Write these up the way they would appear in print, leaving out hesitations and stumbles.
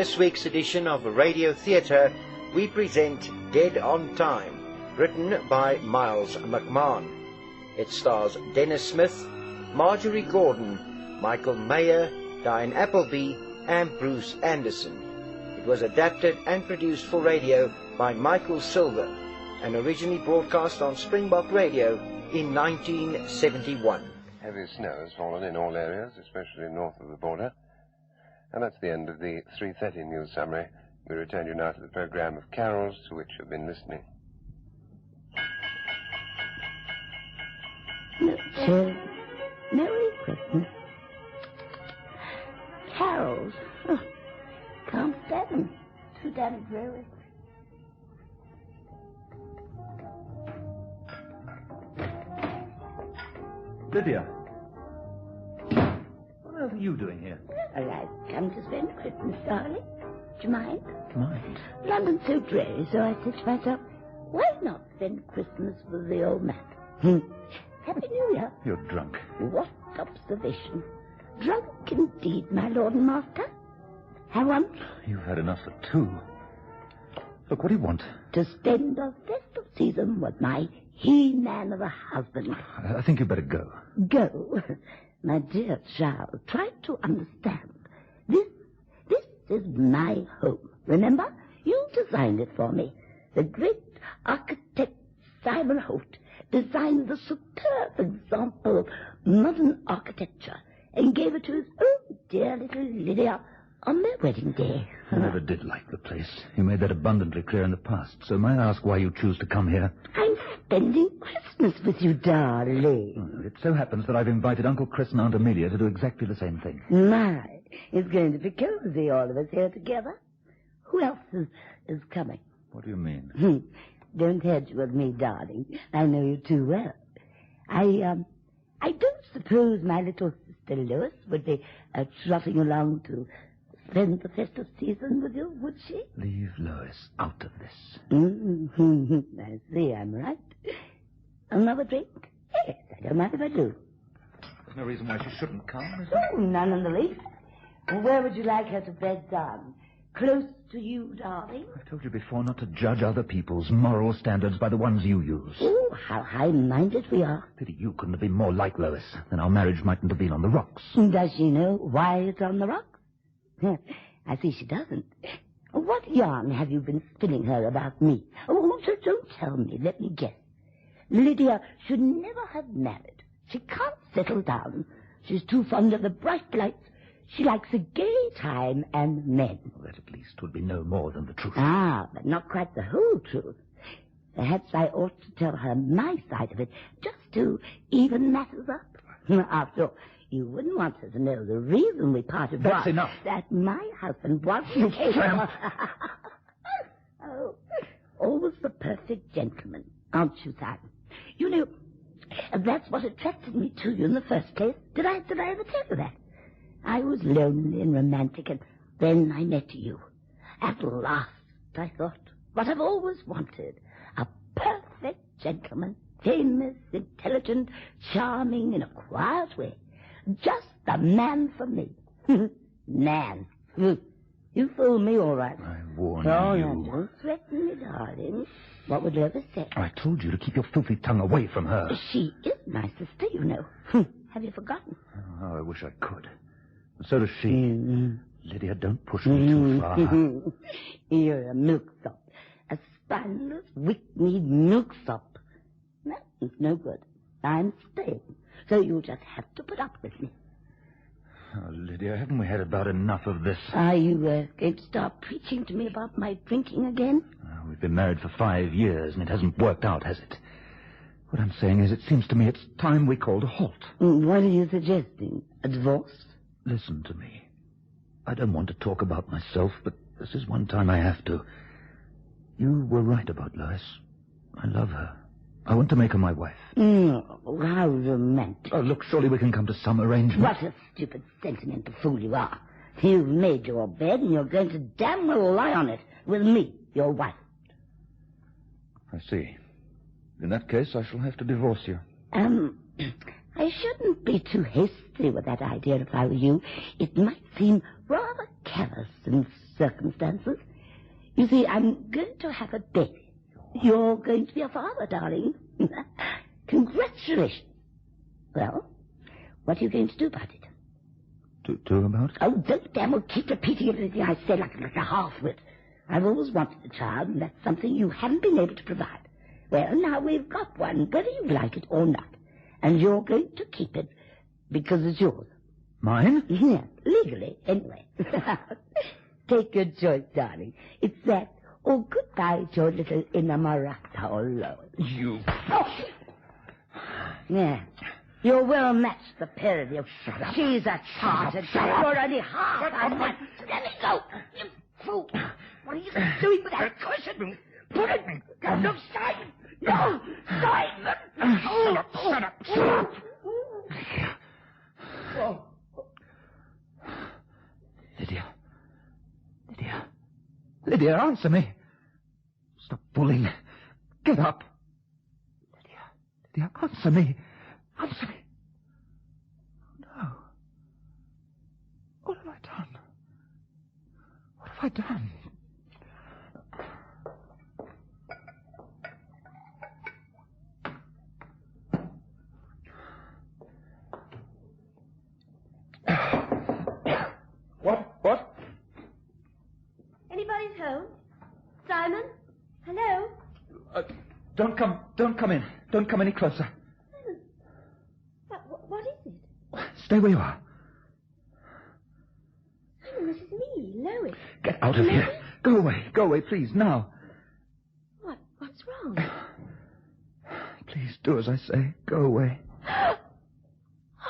this week's edition of Radio Theatre, we present Dead on Time, written by Miles McMahon. It stars Dennis Smith, Marjorie Gordon, Michael Mayer, Diane Appleby, and Bruce Anderson. It was adapted and produced for radio by Michael Silver, and originally broadcast on Springbok Radio in 1971. Heavy snow has fallen in all areas, especially north of the border. And that's the end of the 3:30 news summary. We return you now to the programme of carols to which you've been listening. Merry Christmas. Carols. Oh, can't stand them. Too damn dreary. Lydia. What on earth are you doing here? Well, I've come to spend Christmas, darling. Do you mind? Mind? London's so dreary, so I said to myself, why not spend Christmas with the old man? Happy New Year. You're drunk. What observation. Drunk indeed, my lord and master. Have one? You've had enough for two. Look, what do you want? To spend the festive season with my he-man of a husband. I think you'd better go. Go? My dear child, try to understand. This is my home. Remember? You designed it for me. The great architect Simon Holt designed the superb example of modern architecture and gave it to his own dear little Lydia on their wedding day. I never did like the place. You made that abundantly clear in the past. So may I ask why you choose to come here? I'm spending Christmas with you, darling. It so happens that I've invited Uncle Chris and Aunt Amelia to do exactly the same thing. My, it's going to be cozy, all of us here together. Who else is coming? What do you mean? Don't hedge with me, darling. I know you too well. I don't suppose my little sister Lois would be trotting along to spend the festive season with you, would she? Leave Lois out of this. I see, I'm right. Another drink? Yes, I don't mind if I do. There's no reason why she shouldn't come, is there? Oh, none in the least. Where would you like her to bed down? Close to you, darling? I've told you before not to judge other people's moral standards by the ones you use. Oh, how high-minded we are. Pity you couldn't have been more like Lois. Then our marriage mightn't have been on the rocks. Does she know why it's on the rocks? I see she doesn't. What yarn have you been spinning her about me? Oh, so don't tell me. Let me guess. Lydia should never have married. She can't settle down. She's too fond of the bright lights. She likes a gay time and men. Well, that at least would be no more than the truth. Ah, but not quite the whole truth. Perhaps I ought to tell her my side of it, just to even matters up. After all, you wouldn't want her to know the reason we parted. That's enough. That my husband wasn't capable. Oh, always the perfect gentleman, aren't you, Simon? You know, that's what attracted me to you in the first place. Did I ever tell you that? I was lonely and romantic, and then I met you. At last, I thought, what I've always wanted, a perfect gentleman, famous, intelligent, charming in a quiet way. Just the man for me. Man. You fooled me all right. I warn you. No, don't threaten me, darling. What would Lois say? I told you to keep your filthy tongue away from her. She is my sister, you know. Have you forgotten? Oh, I wish I could. So does she. Lydia, don't push me too far. You're a milksop. A spineless, weak-kneed milksop. That's no good. I'm staying. So you'll just have to put up with me. Oh, Lydia, haven't we had about enough of this? Are you going to start preaching to me about my drinking again? Oh, we've been married for 5 years, and it hasn't worked out, has it? What I'm saying is, it seems to me it's time we called a halt. What are you suggesting? A divorce? Listen to me. I don't want to talk about myself, but this is one time I have to. You were right about Lois. I love her. I want to make her my wife. Oh, how romantic. Oh, look, surely we can come to some arrangement. What a stupid, sentimental fool you are. You've made your bed, and you're going to damn well lie on it with me, your wife. I see. In that case, I shall have to divorce you. I shouldn't be too hasty with that idea if I were you. It might seem rather callous and circumstances. You see, I'm going to have a baby. You're going to be a father, darling. Congratulations. Well, what are you going to do about it? Do about it? Oh, don't damn well keep repeating everything I say like a half-wit. I've always wanted a child, and that's something you haven't been able to provide. Well, now we've got one, whether you like it or not. And you're going to keep it because it's yours. Mine? Yeah, legally, anyway. Take your choice, darling. It's that, or goodbye to your little Inamorata or Lois. You... Oh! Yeah. You're well matched, the pair of you. She's a chartered. You're only half a man. Let me go, you fool. What are you doing with that cushion? Put it. No, Simon. No, Simon. Shut up. Oh. Lydia, answer me. Stop bullying. Get up. Lydia, answer me. Answer me. No. What have I done? What have I done? What? Anybody's home? Simon? Hello? Don't come in. Don't come any closer. Simon? What is it? Stay where you are. Simon, this is me, Lois. Get out of here. Go away, please, now. What's wrong? Please do as I say. Go away.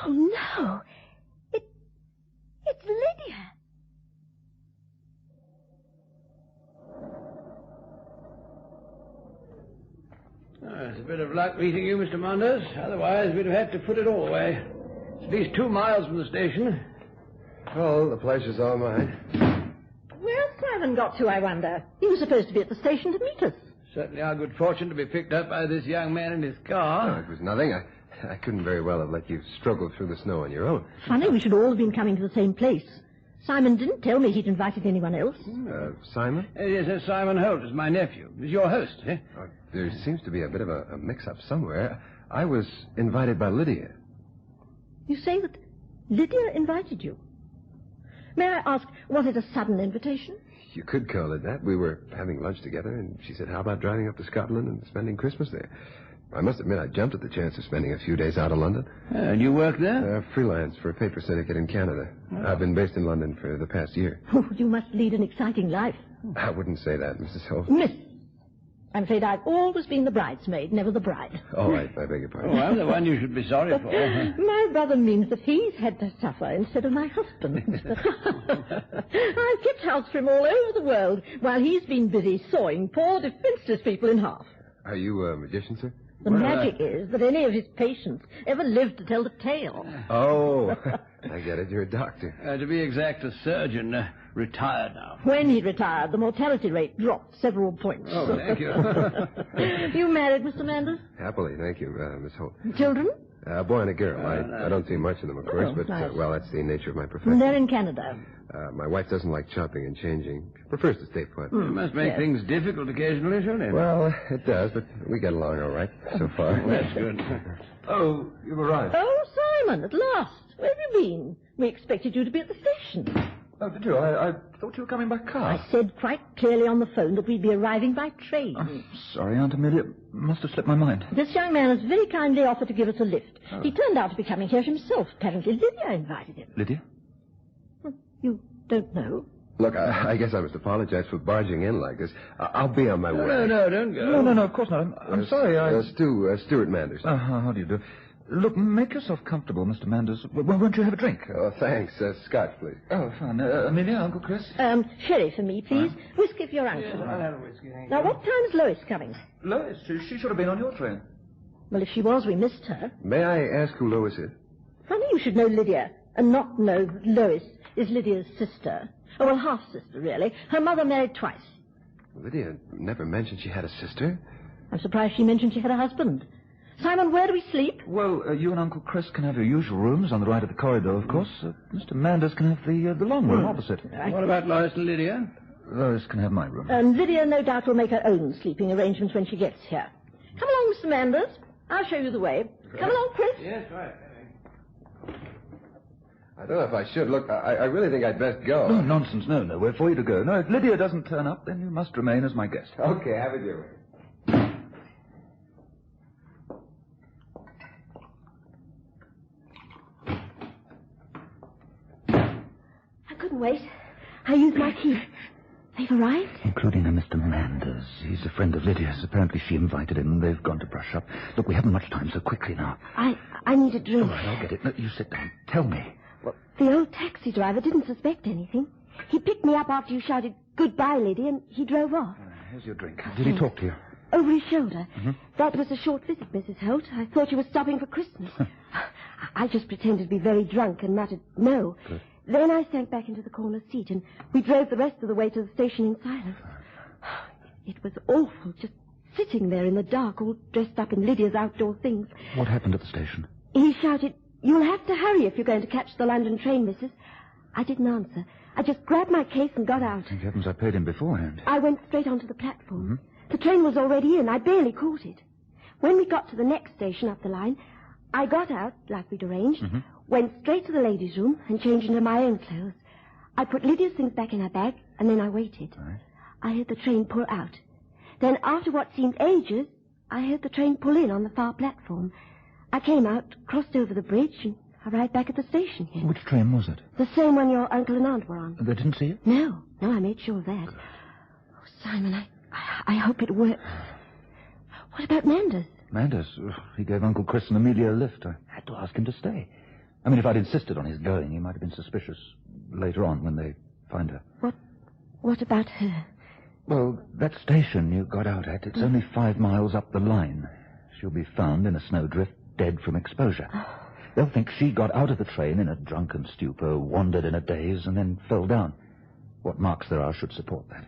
Oh, no. It's Lydia. It's a bit of luck meeting you, Mr. Manders. Otherwise, we'd have had to put it all away. It's at least 2 miles from the station. Well, the pleasure's all mine. Where's Simon got to, I wonder? He was supposed to be at the station to meet us. Certainly our good fortune to be picked up by this young man in his car. No, it was nothing. I couldn't very well have let you struggle through the snow on your own. Funny we should all have been coming to the same place. Simon didn't tell me he'd invited anyone else. Simon? Yes, Simon Holt is my nephew. He's your host, eh? There seems to be a bit of a mix-up somewhere. I was invited by Lydia. You say that Lydia invited you? May I ask, was it a sudden invitation? You could call it that. We were having lunch together, and she said, how about driving up to Scotland and spending Christmas there? I must admit, I jumped at the chance of spending a few days out of London. And you work there? Freelance for a paper syndicate in Canada. Oh. I've been based in London for the past year. Oh, you must lead an exciting life. I wouldn't say that, Mrs. Holt. Miss, I'm afraid I've always been the bridesmaid, never the bride. Oh, I beg your pardon. Oh, I'm the one you should be sorry for. My brother means that he's had to suffer instead of my husband. I've kept house for him all over the world while he's been busy sawing poor, defenseless people in half. Are you a magician, sir? The magic is that any of his patients ever lived to tell the tale. Oh, I get it. You're a doctor. To be exact, a surgeon. Retired now. When he retired, the mortality rate dropped several points. Oh, thank you. You married, Mr. Manders? Happily, thank you, Miss Holt. Children? A boy and a girl. I don't see much of them, of course, but, nice. Well, that's the nature of my profession. They're in Canada. My wife doesn't like chopping and changing. Prefers to stay put. It must make things difficult occasionally, shouldn't it? Well, it does, but we get along all right so far. That's good. Oh, you've arrived. Oh, Simon, at last. Where have you been? We expected you to be at the station. Oh, did you? I thought you were coming by car. I said quite clearly on the phone that we'd be arriving by train. Oh, sorry, Aunt Amelia. Must have slipped my mind. This young man has very kindly offered to give us a lift. Oh. He turned out to be coming here himself. Apparently Lydia invited him. Lydia? You don't know? Look, I guess I must apologize for barging in like this. I'll be on my way. No, don't go. No, of course not. I'm sorry. Stuart Manders. How do you do? Look, make yourself comfortable, Mr. Manders. Won't you have a drink? Oh, thanks. Scotch, please. Oh, fine. Amelia, Uncle Chris? Sherry for me, please. Whiskey for your uncle. Yes, I'll have a whiskey. Now, what time is Lois coming? Lois? She should have been on your train. Well, if she was, we missed her. May I ask who Lois is? Funny you should know Lydia and not know that Lois is Lydia's sister. Oh, well, half-sister, really. Her mother married twice. Lydia never mentioned she had a sister. I'm surprised she mentioned she had a husband. Simon, where do we sleep? Well, you and Uncle Chris can have your usual rooms on the right of the corridor, of course. Mr. Manders can have the long room opposite. What about Lois and Lydia? Lois can have my room. And Lydia, no doubt, will make her own sleeping arrangements when she gets here. Come along, Mr. Manders. I'll show you the way. Come along, Chris. Yes, right. I don't know if I should. Look, I really think I'd best go. No, nonsense. No, nowhere for you to go. No, if Lydia doesn't turn up, then you must remain as my guest. Okay, have it your way. I couldn't wait. I used my key. They've arrived? Including a Mr. Manders. He's a friend of Lydia's. Apparently she invited him, and they've gone to brush up. Look, we haven't much time, so quickly now. I need a drink. All right, I'll get it. No, you sit down. Tell me. Well, the old taxi driver didn't suspect anything. He picked me up after you shouted, "Goodbye, Lydia," and he drove off. Here's your drink. Did he talk to you? Over his shoulder. Mm-hmm. That was a short visit, Mrs. Holt. I thought you were stopping for Christmas. I just pretended to be very drunk and muttered, "No." Good. Then I sank back into the corner seat, and we drove the rest of the way to the station in silence. It was awful, just sitting there in the dark, all dressed up in Lydia's outdoor things. What happened at the station? He shouted, "You'll have to hurry if you're going to catch the London train, missus." I didn't answer. I just grabbed my case and got out. Thank heavens I paid him beforehand. I went straight onto the platform. Mm-hmm. The train was already in. I barely caught it. When we got to the next station up the line, I got out, like we'd arranged, went straight to the ladies' room and changed into my own clothes. I put Lydia's things back in her bag, and then I waited. Right. I heard the train pull out. Then, after what seemed ages, I heard the train pull in on the far platform. I came out, crossed over the bridge, and arrived back at the station here. Which train was it? The same one your uncle and aunt were on. They didn't see it? No, I made sure of that. Oh, Simon, I hope it works. What about Manders? Manders? He gave Uncle Chris and Amelia a lift. I had to ask him to stay. I mean, if I'd insisted on his going, he might have been suspicious later on when they find her. What about her? Well, that station you got out at, it's only 5 miles up the line. She'll be found in a snowdrift, dead from exposure. They'll think she got out of the train in a drunken stupor, wandered in a daze, and then fell down. What marks there are should support that.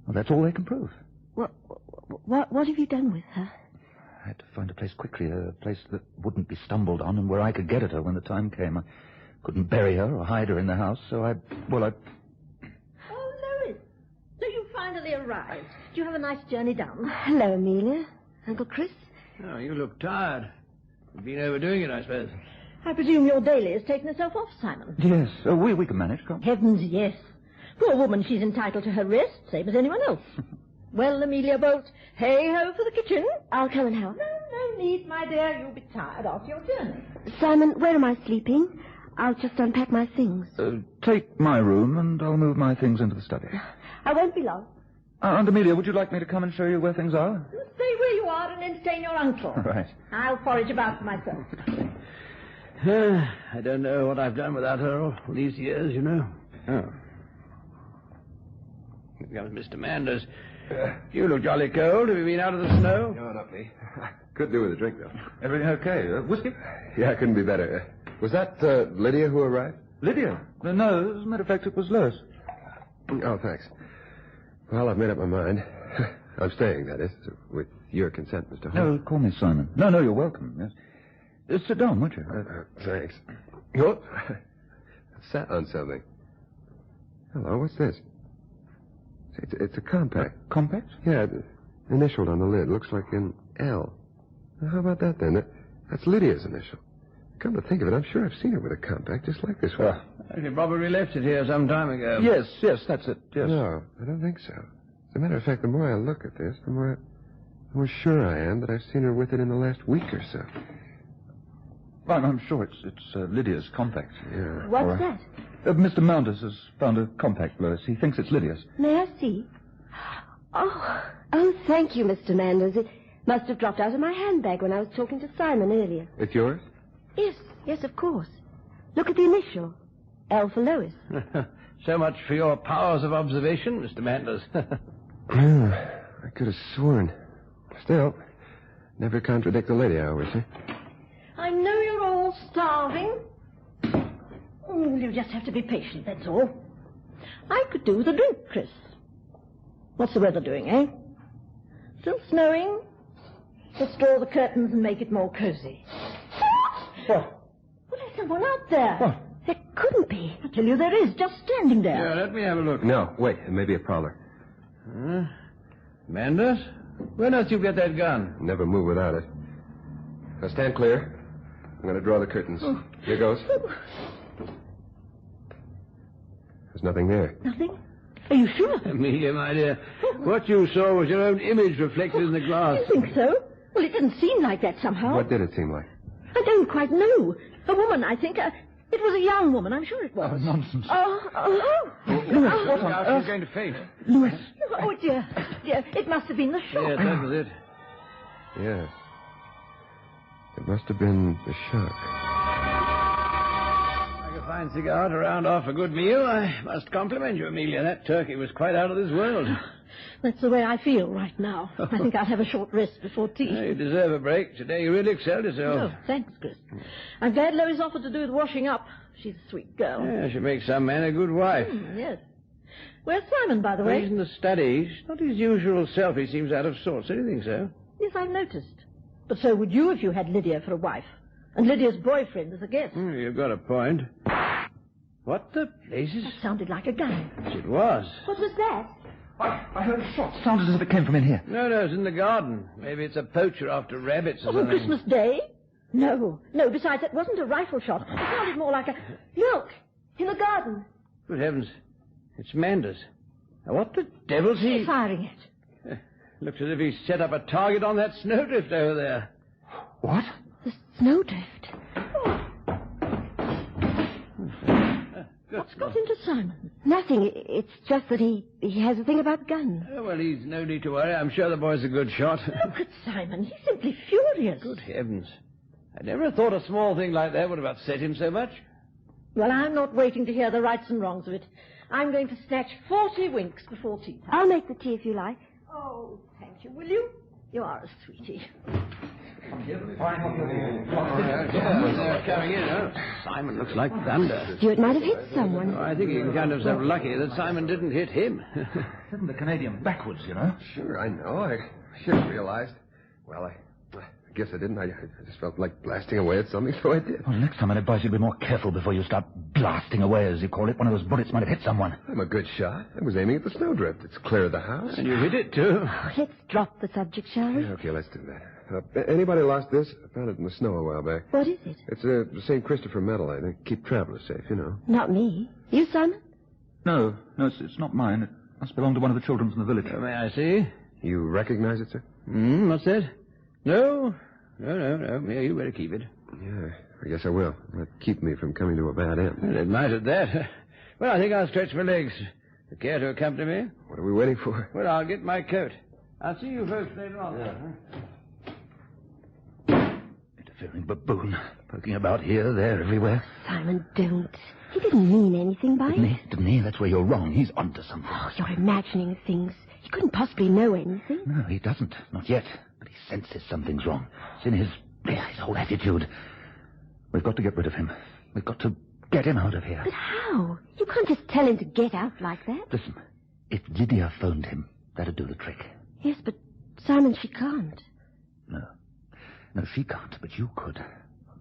Well, that's all they can prove. What have you done with her? I had to find a place quickly, a place that wouldn't be stumbled on and where I could get at her when the time came. I couldn't bury her or hide her in the house, so I... Oh, Lois. So you finally arrived. Did you have a nice journey down? Hello, Amelia. Uncle Chris? Oh, you look tired. You've been overdoing it, I suppose. I presume your daily has taken herself off, Simon. Yes. We can manage, can't we? Heavens, yes. Poor woman, she's entitled to her rest, same as anyone else. Well, Amelia Bolt, hey-ho for the kitchen. I'll come and help. No need, my dear. You'll be tired after your journey. Simon, where am I sleeping? I'll just unpack my things. Take my room, and I'll move my things into the study. I won't be long. Aunt Amelia, would you like me to come and show you where things are? Stay where you are and entertain your uncle. Right. I'll forage about myself. I don't know what I've done without her all these years, you know. Oh. Here comes Mr. Manders. You look jolly cold. Have you been out of the snow? No, not me. Could do with a drink, though. Everything okay? Whiskey? Yeah, couldn't be better. Was that Lydia who arrived? Lydia? No, as a matter of fact, it was Lois. Oh, thanks. Well, I've made up my mind. I'm staying, that is, with your consent, Mr. Holt. No, call me Simon. No, you're welcome. Yes. Sit down, won't you? Thanks. Oh, I sat on something. Hello, what's this? It's a compact. Compact? Yeah, initialed on the lid. Looks like an L. Now, how about that, then? That's Lydia's initial. Come to think of it, I'm sure I've seen her with a compact just like this one. You probably left it here some time ago. Yes, that's it, yes. No, I don't think so. As a matter of fact, the more I look at this, the more sure I am that I've seen her with it in the last week or so. Well, I'm sure it's Lydia's compact. Yeah. What's that? Mr. Manders has found a compact, Lois. He thinks it's Lydia's. May I see? Oh, thank you, Mr. Manders. It must have dropped out of my handbag when I was talking to Simon earlier. It's yours? Yes, of course. Look at the initial. L for Lois. So much for your powers of observation, Mr. Manders. I could have sworn. Still, never contradict the lady, I always say. I know you're all starving. You just have to be patient, that's all. I could do with a drink, Chris. What's the weather doing, eh? Still snowing? Just draw the curtains and make it more cozy. What? Well, there's someone out there. What? There couldn't be. I tell you, there is, just standing there. Yeah, let me have a look. No, wait. It may be a prowler. Manders? Where else you get that gun? Never move without it. Now stand clear. I'm going to draw the curtains. Here goes. There's nothing there. Nothing? Are you sure? Me, my dear. What you saw was your own image reflected in the glass. You think so? Well, it didn't seem like that somehow. What did it seem like? I don't quite know. A woman, I think. It was a young woman, I'm sure it was. Oh, nonsense. Lewis, Look out, she's going to faint. Lewis. Oh, dear. Dear, it must have been the shock. Yeah, that was it. Yes. It must have been the shock. Like a fine cigar to round off a good meal. I must compliment you, Amelia. That turkey was quite out of this world. That's the way I feel right now. I think I'll have a short rest before tea. You deserve a break. Today you really excelled yourself. Oh, thanks, Chris. I'm glad Lois offered to do the washing up. She's a sweet girl. Yeah, she'll make some man a good wife. Yes. Where's Simon, by the Well, way? he's in the study. He's not his usual self. He seems out of sorts. Do you think so? Yes, I've noticed. But so would you if you had Lydia for a wife. And Lydia's boyfriend as a guest. You've got a point. What the blazes? That sounded like a gun. It was. What was that? I heard a shot. Sounded as if it came from in here. No, it's in the garden. Maybe it's a poacher after rabbits or On something. Christmas Day? No. Besides, it wasn't a rifle shot. It sounded more like a... Look, in the garden. Good heavens. It's Manders. Now, what the devil's he... Firing it. Looks as if he set up a target on that snowdrift over there. What? The snowdrift. What's got into Simon? Nothing. It's just that he has a thing about guns. Oh, well, he's no need to worry. I'm sure the boy's a good shot. Look at Simon. He's simply furious. Good heavens. I never thought a small thing like that would have upset him so much. Well, I'm not waiting to hear the rights and wrongs of it. I'm going to snatch 40 winks before tea time. I'll make the tea if you like. Oh, thank you, will you? You are a sweetie. They're coming in, huh? Simon looks like thunder. Stuart might have hit someone. Oh, I think he can count himself lucky that Simon didn't hit him. Isn't the Canadian backwards, you know? Sure, I know. I should have realized. Well, I guess I didn't. I just felt like blasting away at something, so I did. Well, next time I'd advise you to be more careful before you start blasting away, as you call it. One of those bullets might have hit someone. I'm a good shot. I was aiming at the snowdrift. It's clear of the house. And you hit it, too. Let's drop the subject, shall we? Yeah, okay, let's do that. Anybody lost this? I found it in the snow a while back. What is it? It's a St. Christopher medal. I think keep travelers safe, you know. Not me. You, Simon? No, it's not mine. It must belong to one of the children from the village. May I see? You recognize it, sir? What's that? No. Yeah, you better keep it. Yeah, I guess I will. That'll keep me from coming to a bad end. Well, it might at that. Well, I think I'll stretch my legs. You care to accompany me? What are we waiting for? Well, I'll get my coat. I'll see you folks later on. Huh? Interfering baboon. Poking about here, there, everywhere. Simon, don't. He didn't mean anything by it. Didn't he? That's where you're wrong. He's onto something. Oh, you're imagining things. He couldn't possibly know anything. No, he doesn't. Not yet. But he senses something's wrong. It's in his whole attitude. We've got to get rid of him. We've got to get him out of here. But how? You can't just tell him to get out like that. Listen, if Lydia phoned him, that'd do the trick. Yes, but Simon, she can't. No, she can't, but you could.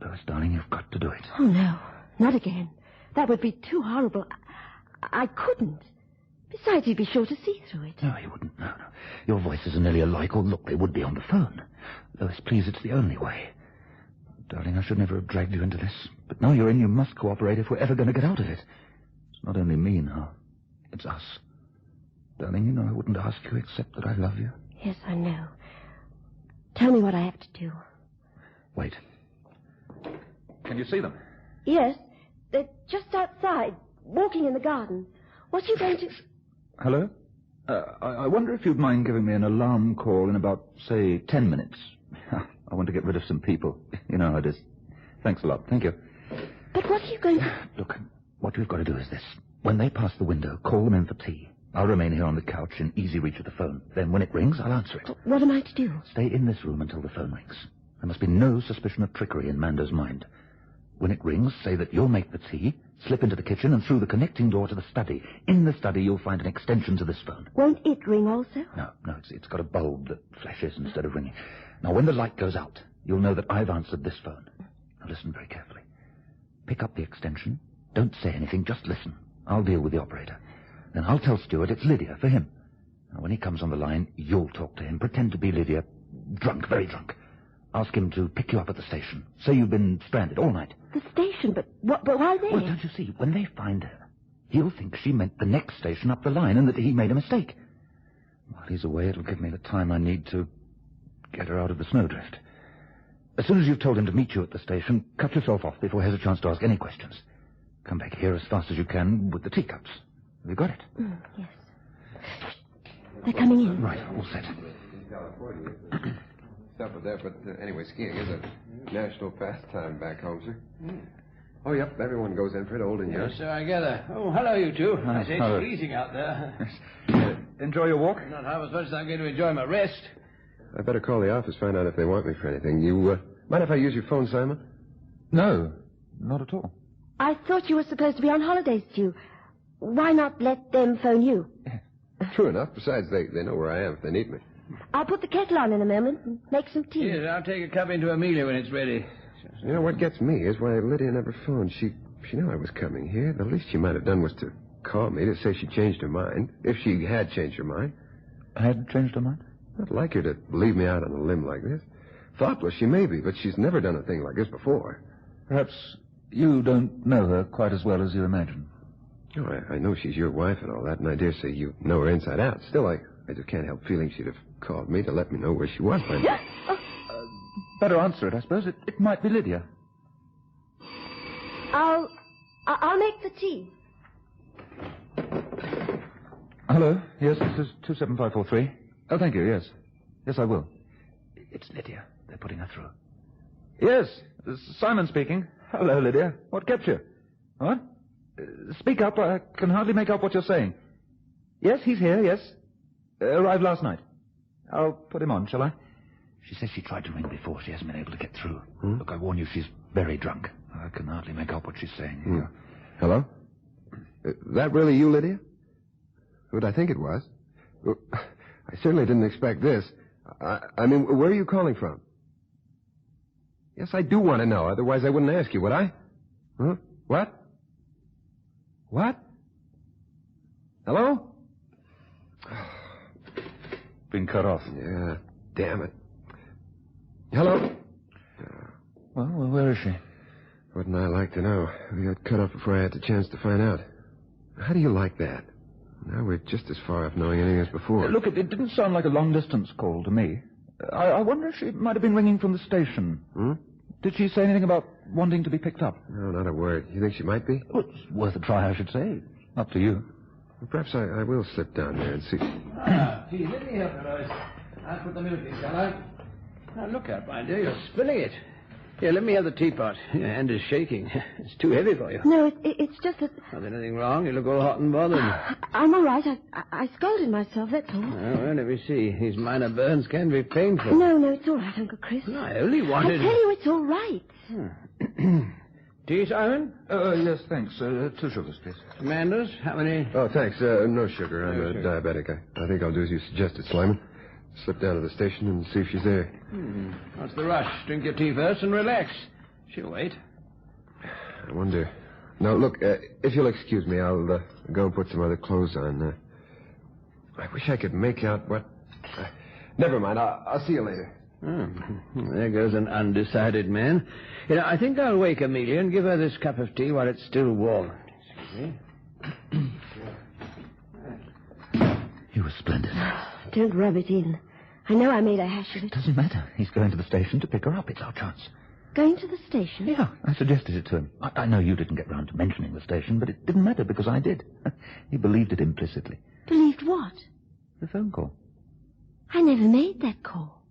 Lois, darling, you've got to do it. Oh, no. Not again. That would be too horrible. I couldn't. Besides, you'd be sure to see through it. No, he wouldn't. No. Your voices are nearly alike, or look, they would be on the phone. Lois, please, it's the only way. Darling, I should never have dragged you into this. But now you're in, you must cooperate if we're ever going to get out of it. It's not only me now. It's us. Darling, you know I wouldn't ask you except that I love you. Yes, I know. Tell me what I have to do. Wait. Can you see them? Yes. They're just outside, walking in the garden. What are you going to... Hello? I wonder if you'd mind giving me an alarm call in about, say, 10 minutes. I want to get rid of some people. You know how it is. Thanks a lot. Thank you. But what are you going to... Look, what we've got to do is this. When they pass the window, call them in for tea. I'll remain here on the couch in easy reach of the phone. Then when it rings, I'll answer it. What am I to do? Stay in this room until the phone rings. There must be no suspicion of trickery in Mando's mind. When it rings, say that you'll make the tea, slip into the kitchen and through the connecting door to the study. In the study, you'll find an extension to this phone. Won't it ring also? No, it's got a bulb that flashes instead of ringing. Now, when the light goes out, you'll know that I've answered this phone. Now, listen very carefully. Pick up the extension. Don't say anything, just listen. I'll deal with the operator. Then I'll tell Stuart it's Lydia for him. Now, when he comes on the line, you'll talk to him. Pretend to be Lydia. Drunk, very drunk. Ask him to pick you up at the station. Say you've been stranded all night. The station? But why there? Well, don't you see? When they find her, he'll think she meant the next station up the line and that he made a mistake. While he's away, it'll give me the time I need to get her out of the snowdrift. As soon as you've told him to meet you at the station, cut yourself off before he has a chance to ask any questions. Come back here as fast as you can with the teacups. Have you got it? Yes. They're coming in. Right, all set. Stop with that, but anyway, skiing is a national pastime back home, sir. Oh, yep, everyone goes in for it, old and young. Yes, so I gather. Oh, hello, you two. Hi, I say hello. it's freezing out there. Enjoy your walk? Not half as much as I'm going to enjoy my rest. I better call the office, find out if they want me for anything. You, mind if I use your phone, Simon? No, not at all. I thought you were supposed to be on holidays, Stu. Why not let them phone you? True enough. Besides, they know where I am if they need me. I'll put the kettle on in a moment and make some tea. Yes, I'll take a cup into Amelia when it's ready. You know, what gets me is why Lydia never phoned. She knew I was coming here. The least she might have done was to call me to say she changed her mind. If she had changed her mind. Had changed her mind? I'd like her to leave me out on a limb like this. Thoughtless she may be, but she's never done a thing like this before. Perhaps you don't know her quite as well as you imagine. Oh, I know she's your wife and all that, and I dare say you know her inside out. Still, I just can't help feeling she'd have called me to let me know where she was. Better answer it, I suppose. It might be Lydia. I'll make the tea. Hello. Yes, this is 27543. Oh, thank you, yes. Yes, I will. It's Lydia. They're putting her through. Yes, this is Simon speaking. Hello, Lydia. What kept you? What? Speak up. I can hardly make out what you're saying. Yes, he's here, yes. Arrived last night. I'll put him on, shall I? She says she tried to ring before. She hasn't been able to get through. Look, I warn you, she's very drunk. I can hardly make out what she's saying. Hello? That really you, Lydia? Who'd I think it was? I certainly didn't expect this. I mean, where are you calling from? Yes, I do want to know. Otherwise, I wouldn't ask you, would I? Huh? What? What? Hello? Been cut off. Yeah, damn it. Hello? Well, where is she? Wouldn't I like to know? We got cut off before I had the chance to find out. How do you like that? Now we're just as far off knowing anything as before. Look, it didn't sound like a long-distance call to me. I wonder if she might have been ringing from the station. Did she say anything about wanting to be picked up? No, not a word. You think she might be? Well, it's worth a try, I should say. Up to you. Well, perhaps I will slip down there and see. Gee, let me help you, Lois. I'll put the milk in, shall I? Now, look out, my dear. You're spilling it. Here, let me have the teapot. Your hand is shaking. It's too heavy for you. No, it's just that... Is there anything wrong? You look all hot and bothered. I'm all right. I scalded myself, that's all. Well, let me see. These minor burns can be painful. No, it's all right, Uncle Chris. No, I only I wanted... tell you, it's all right. Tea, Simon? Yes, thanks. 2 sugars, please. Manders, how many? Oh, thanks. No sugar. I'm No a sugar. diabetic. I think I'll do as you suggested, Slyman. Slip down to the station and see if she's there. What's the rush? Drink your tea first and relax. She'll wait. I wonder... No, look, if you'll excuse me, I'll go and put some other clothes on. I wish I could make out what... never mind. I'll see you later. There goes an undecided man. You know, I think I'll wake Amelia and give her this cup of tea while it's still warm. Excuse me. You were splendid. Don't rub it in. I know I made a hash of it. Doesn't matter. He's going to the station to pick her up. It's our chance. Going to the station? Yeah, I suggested it to him. I know you didn't get round to mentioning the station, but it didn't matter because I did. He believed it implicitly. Believed what? The phone call. I never made that call.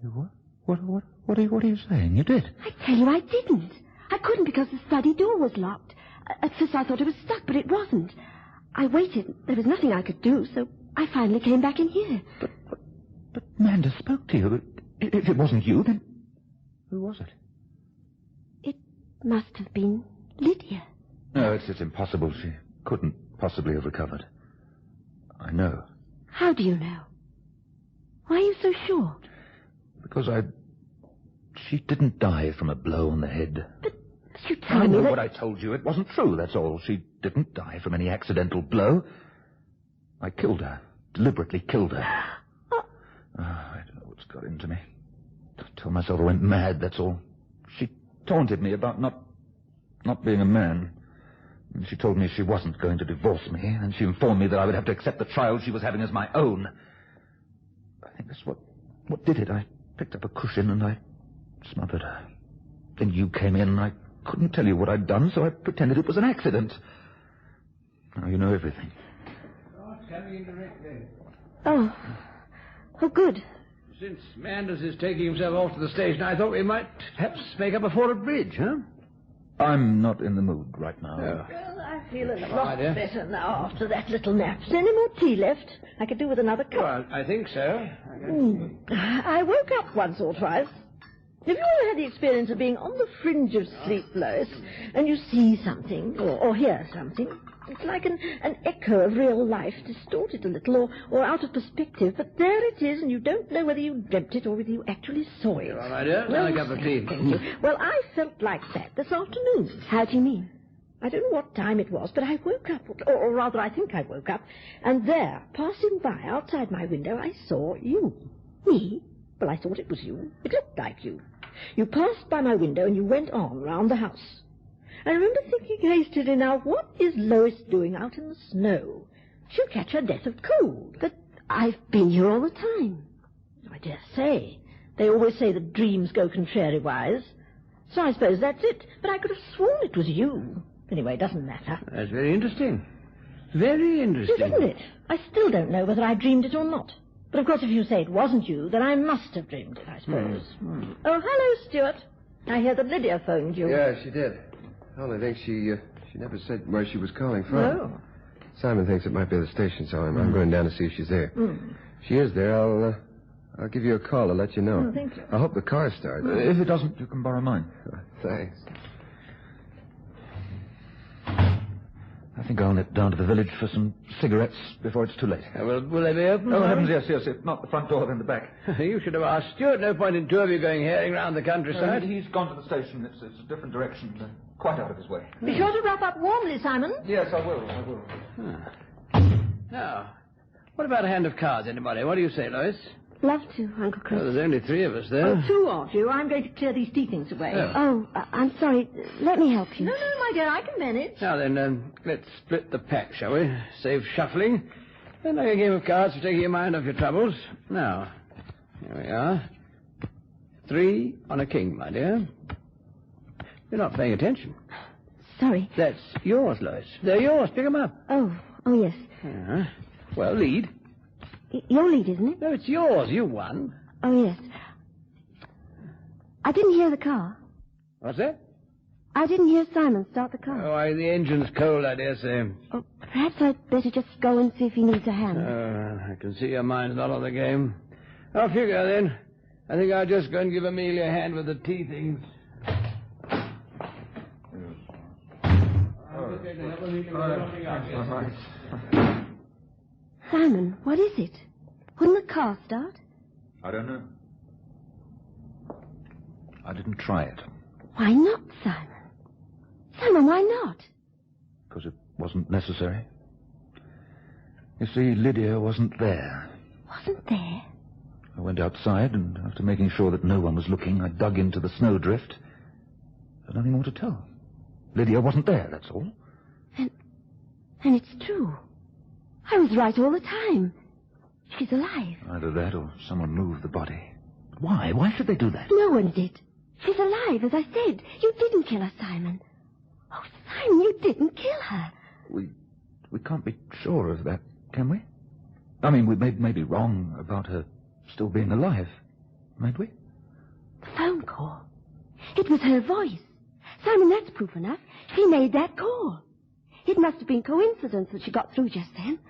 You what? What are you saying? You did? I tell you, I didn't. I couldn't because the study door was locked. At first I thought it was stuck, but it wasn't. I waited. There was nothing I could do, so I finally came back in here. But Manda spoke to you. If it wasn't you, then who was it? It must have been Lydia. No, it's impossible. She couldn't possibly have recovered. I know. How do you know? Why are you so sure? Because she didn't die from a blow on the head. But you tell I me know that... what I told you. It wasn't true, that's all. She didn't die from any accidental blow. I killed her. Deliberately killed her. I don't know what's got into me. I told myself I went mad, that's all. She taunted me about not being a man. And she told me she wasn't going to divorce me, and she informed me that I would have to accept the child she was having as my own. I think that's what did it. I picked up a cushion and I smothered her. Then you came in and I couldn't tell you what I'd done, so I pretended it was an accident. Now you know everything. Coming in directly. Oh, good. Since Manders is taking himself off to the station, I thought we might perhaps make up a Fordham Bridge, huh? I'm not in the mood right now. Oh. Well, I feel a Come lot on, dear. better now after that little nap. Is there any more tea left? I could do with another cup. Well, I think so. I woke up once or twice. Have you ever had the experience of being on the fringe of sleep, Lois, and you see something, or hear something? It's like an echo of real life, distorted a little, or out of perspective, but there it is, and you don't know whether you dreamt it or whether you actually saw it. All right, dear. Now a cup of tea. Thank you. Well, I felt like that this afternoon. How do you mean? I don't know what time it was, but I woke up, or rather I think I woke up, and there, passing by outside my window, I saw you. Me? Well, I thought it was you. It looked like you. You passed by my window and you went on round the house. I remember thinking hastily, now, what is Lois doing out in the snow? She'll catch her death of cold. But I've been here all the time. I dare say. They always say that dreams go contrariwise. So I suppose that's it. But I could have sworn it was you. Anyway, it doesn't matter. That's very interesting. Very interesting. Isn't it? I still don't know whether I dreamed it or not. But, of course, if you say it wasn't you, then I must have dreamed it, I suppose. Oh, hello, Stuart. I hear that Lydia phoned you. Yeah, she did. I only think she never said where she was calling from. Oh. Simon thinks it might be the station, so I'm going down to see if she's there. If she is there, I'll give you a call to let you know. Oh, thank you. I hope the car starts. If it doesn't, you can borrow mine. Thanks. I think I'll nip down to the village for some cigarettes before it's too late. Will they be open? Oh, Simon? heavens, yes. If not the front door, then the back. You should have asked Stuart. No point in two of you going herring round the countryside. He's gone to the station. It's a different direction. Quite out of his way. Be sure to wrap up warmly, Simon. Yes, I will. Now, what about a hand of cards, anybody? What do you say, Lois? Love to, Uncle Chris. Well, there's only three of us there. Oh, two of you. I'm going to clear these tea things away. Oh. I'm sorry. Let me help you. No, my dear, I can manage. Now then, let's split the pack, shall we? Save shuffling. And like a game of cards for taking your mind off your troubles. Now, here we are. 3 on a king, my dear. You're not paying attention. Sorry. That's yours, Lois. They're yours. Pick them up. Oh, yes. Well, lead. Your lead, isn't it? No, it's yours. You won. Oh, yes. I didn't hear the car. What's that? I didn't hear Simon start the car. Oh, the engine's cold, I dare say. Oh, perhaps I'd better just go and see if he needs a hand. I can see your mind's not on the game. Off you go, then. I think I'll just go and give Amelia a hand with the tea things. Simon, what is it? Wouldn't the car start? I don't know. I didn't try it. Why not, Simon? Simon, why not? Because it wasn't necessary. You see, Lydia wasn't there. Wasn't there? I went outside, and after making sure that no one was looking, I dug into the snowdrift. There's nothing more to tell. Lydia wasn't there, that's all. And it's true. I was right all the time. She's alive. Either that or someone moved the body. Why? Why should they do that? No one did. She's alive, as I said. You didn't kill her, Simon. Oh, Simon, you didn't kill her. We can't be sure of that, can we? I mean, we may be wrong about her still being alive, mayn't we? The phone call. It was her voice. Simon, that's proof enough. She made that call. It must have been coincidence that she got through just then.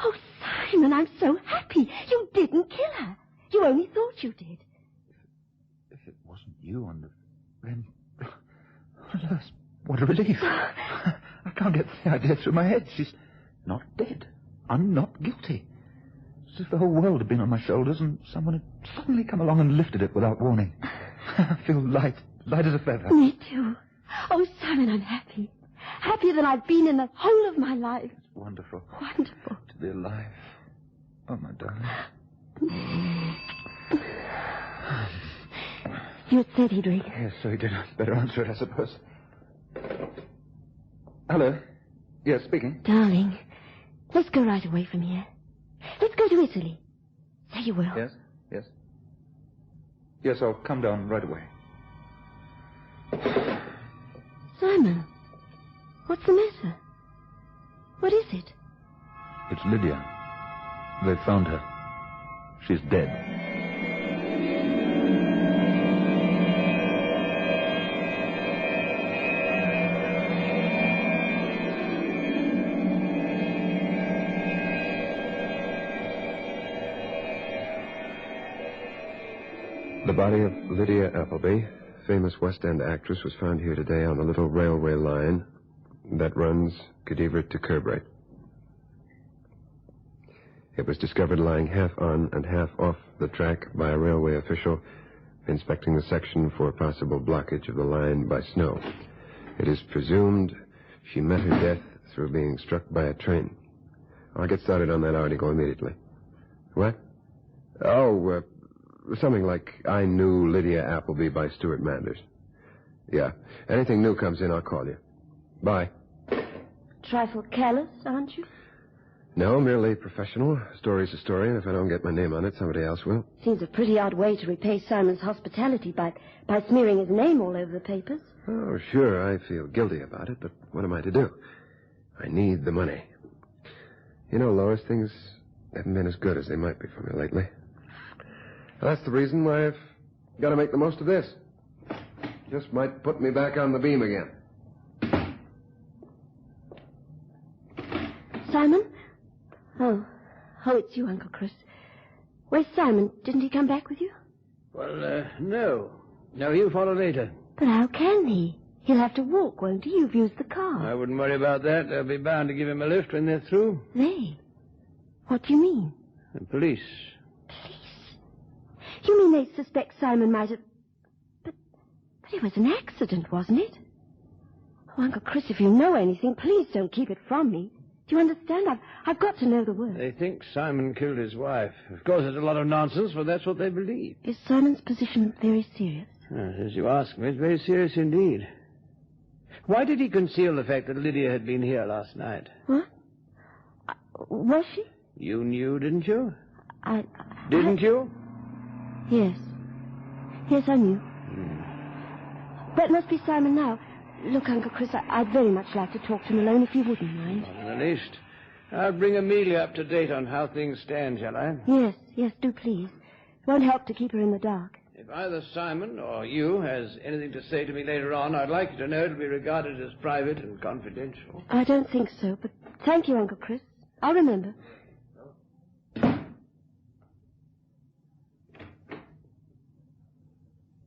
Oh, Simon, I'm so happy. You didn't kill her. You only thought you did. If it wasn't you then... Yes, what a relief. I can't get the idea through my head. She's not dead. I'm not guilty. As if the whole world had been on my shoulders and someone had suddenly come along and lifted it without warning. I feel light as a feather. Me too. Oh, Simon, I'm happy. Happier than I've been in the whole of my life. It's wonderful. Wonderful. To be alive. Oh, my darling. You said he'd ring. Yes, so he did. Better answer it, I suppose. Hello. Yes, speaking. Darling, let's go right away from here. Let's go to Italy. Say you will. Yes, yes. Yes, I'll come down right away. Simon, what's the matter? What is it? It's Lydia. They found her. She's dead. The body of Lydia Appleby, famous West End actress, was found here today on the little railway line that runs Cadivert to Kirkbride. It was discovered lying half on and half off the track by a railway official inspecting the section for possible blockage of the line by snow. It is presumed she met her death through being struck by a train. I'll get started on that article immediately. What? Oh, something like I Knew Lydia Appleby by Stuart Manders. Yeah. Anything new comes in, I'll call you. Bye. Trifle careless, aren't you? No, merely professional. Story's a story, and if I don't get my name on it, somebody else will. Seems a pretty odd way to repay Simon's hospitality by smearing his name all over the papers. Oh, sure, I feel guilty about it, but what am I to do? I need the money. You know, Lois, things haven't been as good as they might be for me lately. That's the reason why I've got to make the most of this. Just might put me back on the beam again. Simon? Oh, it's you, Uncle Chris. Where's Simon? Didn't he come back with you? Well, no. No, he'll follow later. But how can he? He'll have to walk, won't he? You've used the car. I wouldn't worry about that. They'll be bound to give him a lift when they're through. They? What do you mean? The police. You mean they suspect Simon might have... But it was an accident, wasn't it? Oh, Uncle Chris, if you know anything, please don't keep it from me. Do you understand? I've got to know the worst. They think Simon killed his wife. Of course, it's a lot of nonsense, but that's what they believe. Is Simon's position very serious? As you ask me, it's very serious indeed. Why did he conceal the fact that Lydia had been here last night? What? Was she? You knew, didn't you? Didn't you? Yes. Yes, I knew. That must be Simon now. Look, Uncle Chris, I'd very much like to talk to him alone if you wouldn't mind. Not in the least. I'll bring Amelia up to date on how things stand, shall I? Yes, do please. It won't help to keep her in the dark. If either Simon or you has anything to say to me later on, I'd like you to know it'll be regarded as private and confidential. I don't think so, but thank you, Uncle Chris. I'll remember.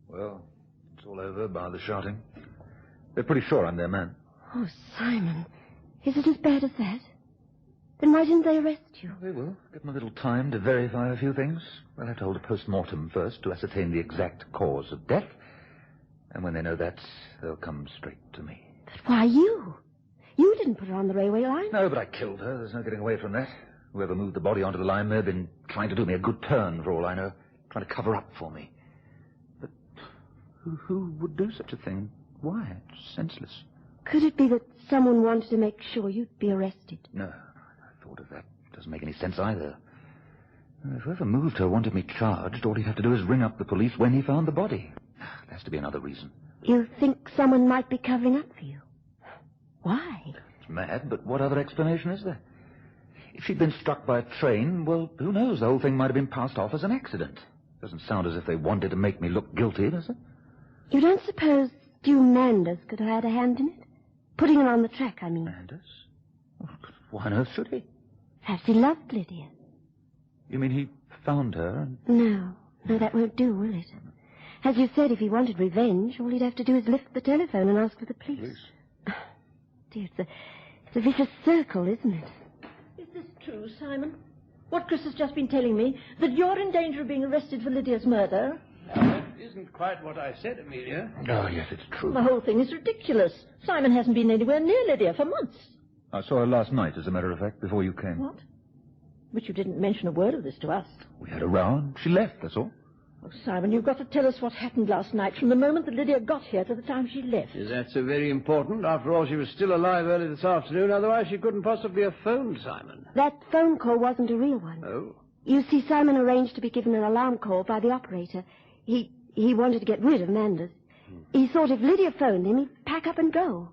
Well, it's all over, bar the shouting. They're pretty sure I'm their man. Oh, Simon. Is it as bad as that? Then why didn't they arrest you? They will. Give them a little time to verify a few things. They'll have to hold a post-mortem first to ascertain the exact cause of death. And when they know that, they'll come straight to me. But why you? You didn't put her on the railway line. No, but I killed her. There's no getting away from that. Whoever moved the body onto the line may have been trying to do me a good turn, for all I know. Trying to cover up for me. But who would do such a thing? Why? It's senseless. Could it be that someone wanted to make sure you'd be arrested? No, I thought of that. Doesn't make any sense either. If whoever moved her wanted me charged, all he'd have to do is ring up the police when he found the body. There has to be another reason. You think someone might be covering up for you? Why? It's mad, but what other explanation is there? If she'd been struck by a train, well, who knows? The whole thing might have been passed off as an accident. Doesn't sound as if they wanted to make me look guilty, does it? You don't suppose Stu Manders could have had a hand in it? Putting her on the track, I mean. Manders? Why on earth should he? Perhaps he loved Lydia. You mean he found her and... No, that won't do, will it? As you said, if he wanted revenge, all he'd have to do is lift the telephone and ask for the police. Dear, it's a vicious circle, isn't it? Is this true, Simon? What Chris has just been telling me, that you're in danger of being arrested for Lydia's murder? Now, that isn't quite what I said, Amelia. Oh, yes, it's true. The whole thing is ridiculous. Simon hasn't been anywhere near Lydia for months. I saw her last night, as a matter of fact, before you came. What? But you didn't mention a word of this to us. We had a row, and she left, that's all. Oh, Simon, you've got to tell us what happened last night from the moment that Lydia got here to the time she left. Is that so very important? After all, she was still alive early this afternoon. Otherwise, she couldn't possibly have phoned Simon. That phone call wasn't a real one. Oh? You see, Simon arranged to be given an alarm call by the operator. He wanted to get rid of Manders. He thought if Lydia phoned him, he'd pack up and go.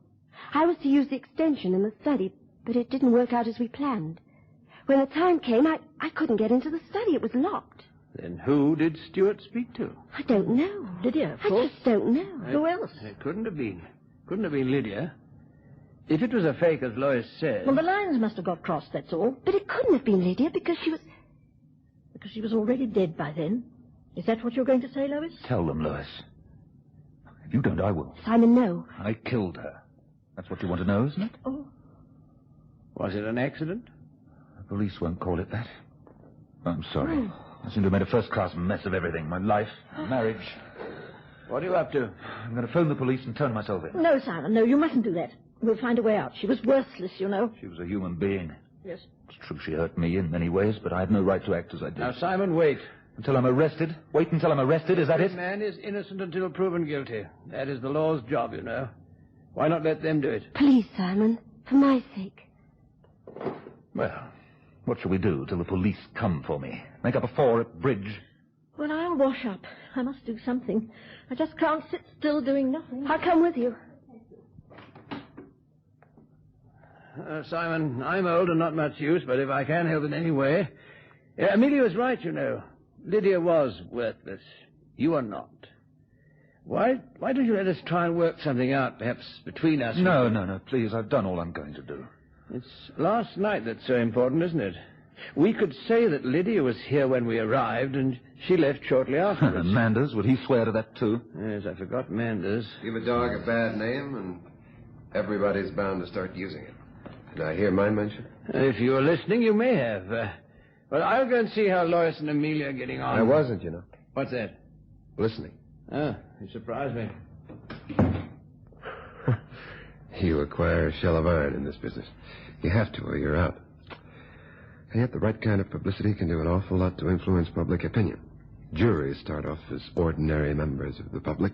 I was to use the extension in the study, but it didn't work out as we planned. When the time came, I couldn't get into the study. It was locked. Then who did Stuart speak to? I don't know. Lydia, of I course. just don't know. Who else? It couldn't have been. Couldn't have been Lydia. If it was a fake, as Lois said... Well, the lines must have got crossed, that's all. But it couldn't have been Lydia because she was... Because she was already dead by then. Is that what you're going to say, Lois? Tell them, Lois. If you don't, I will. Simon, no. I killed her. That's what you want to know, isn't it? Oh. Was it an accident? The police won't call it that. I'm sorry. I seem to have made a first-class mess of everything. My life, marriage. What are you up to? I'm going to phone the police and turn myself in. No, Simon, no, you mustn't do that. We'll find a way out. She was worthless, you know. She was a human being. Yes. It's true she hurt me in many ways, but I had no right to act as I did. Now, Simon, wait. Until I'm arrested? Wait until I'm arrested, is that This it? man is innocent until proven guilty. That is the law's job, you know. Why not let them do it? Please, Simon, for my sake. Well, what shall we do till the police come for me? Make up a 4 at bridge? Well, I'll wash up. I must do something. I just can't sit still doing nothing. I'll come with you. Simon, I'm old and not much use, but if I can help in any way... Amelia was right, you know. Lydia was worthless. You are not. Why don't you let us try and work something out, perhaps between us? No, please. I've done all I'm going to do. It's last night that's so important, isn't it? We could say that Lydia was here when we arrived, and she left shortly afterwards. And Manders, would he swear to that too? Yes, I forgot Manders. Give a dog a bad name, and everybody's bound to start using it. Did I hear mine mentioned? If you were listening, you may have. Well, I'll go and see how Lois and Amelia are getting on. I wasn't, you know. What's that? Listening. Oh, you surprised me. You acquire a shell of iron in this business. You have to, or you're out. And yet the right kind of publicity can do an awful lot to influence public opinion. Juries start off as ordinary members of the public.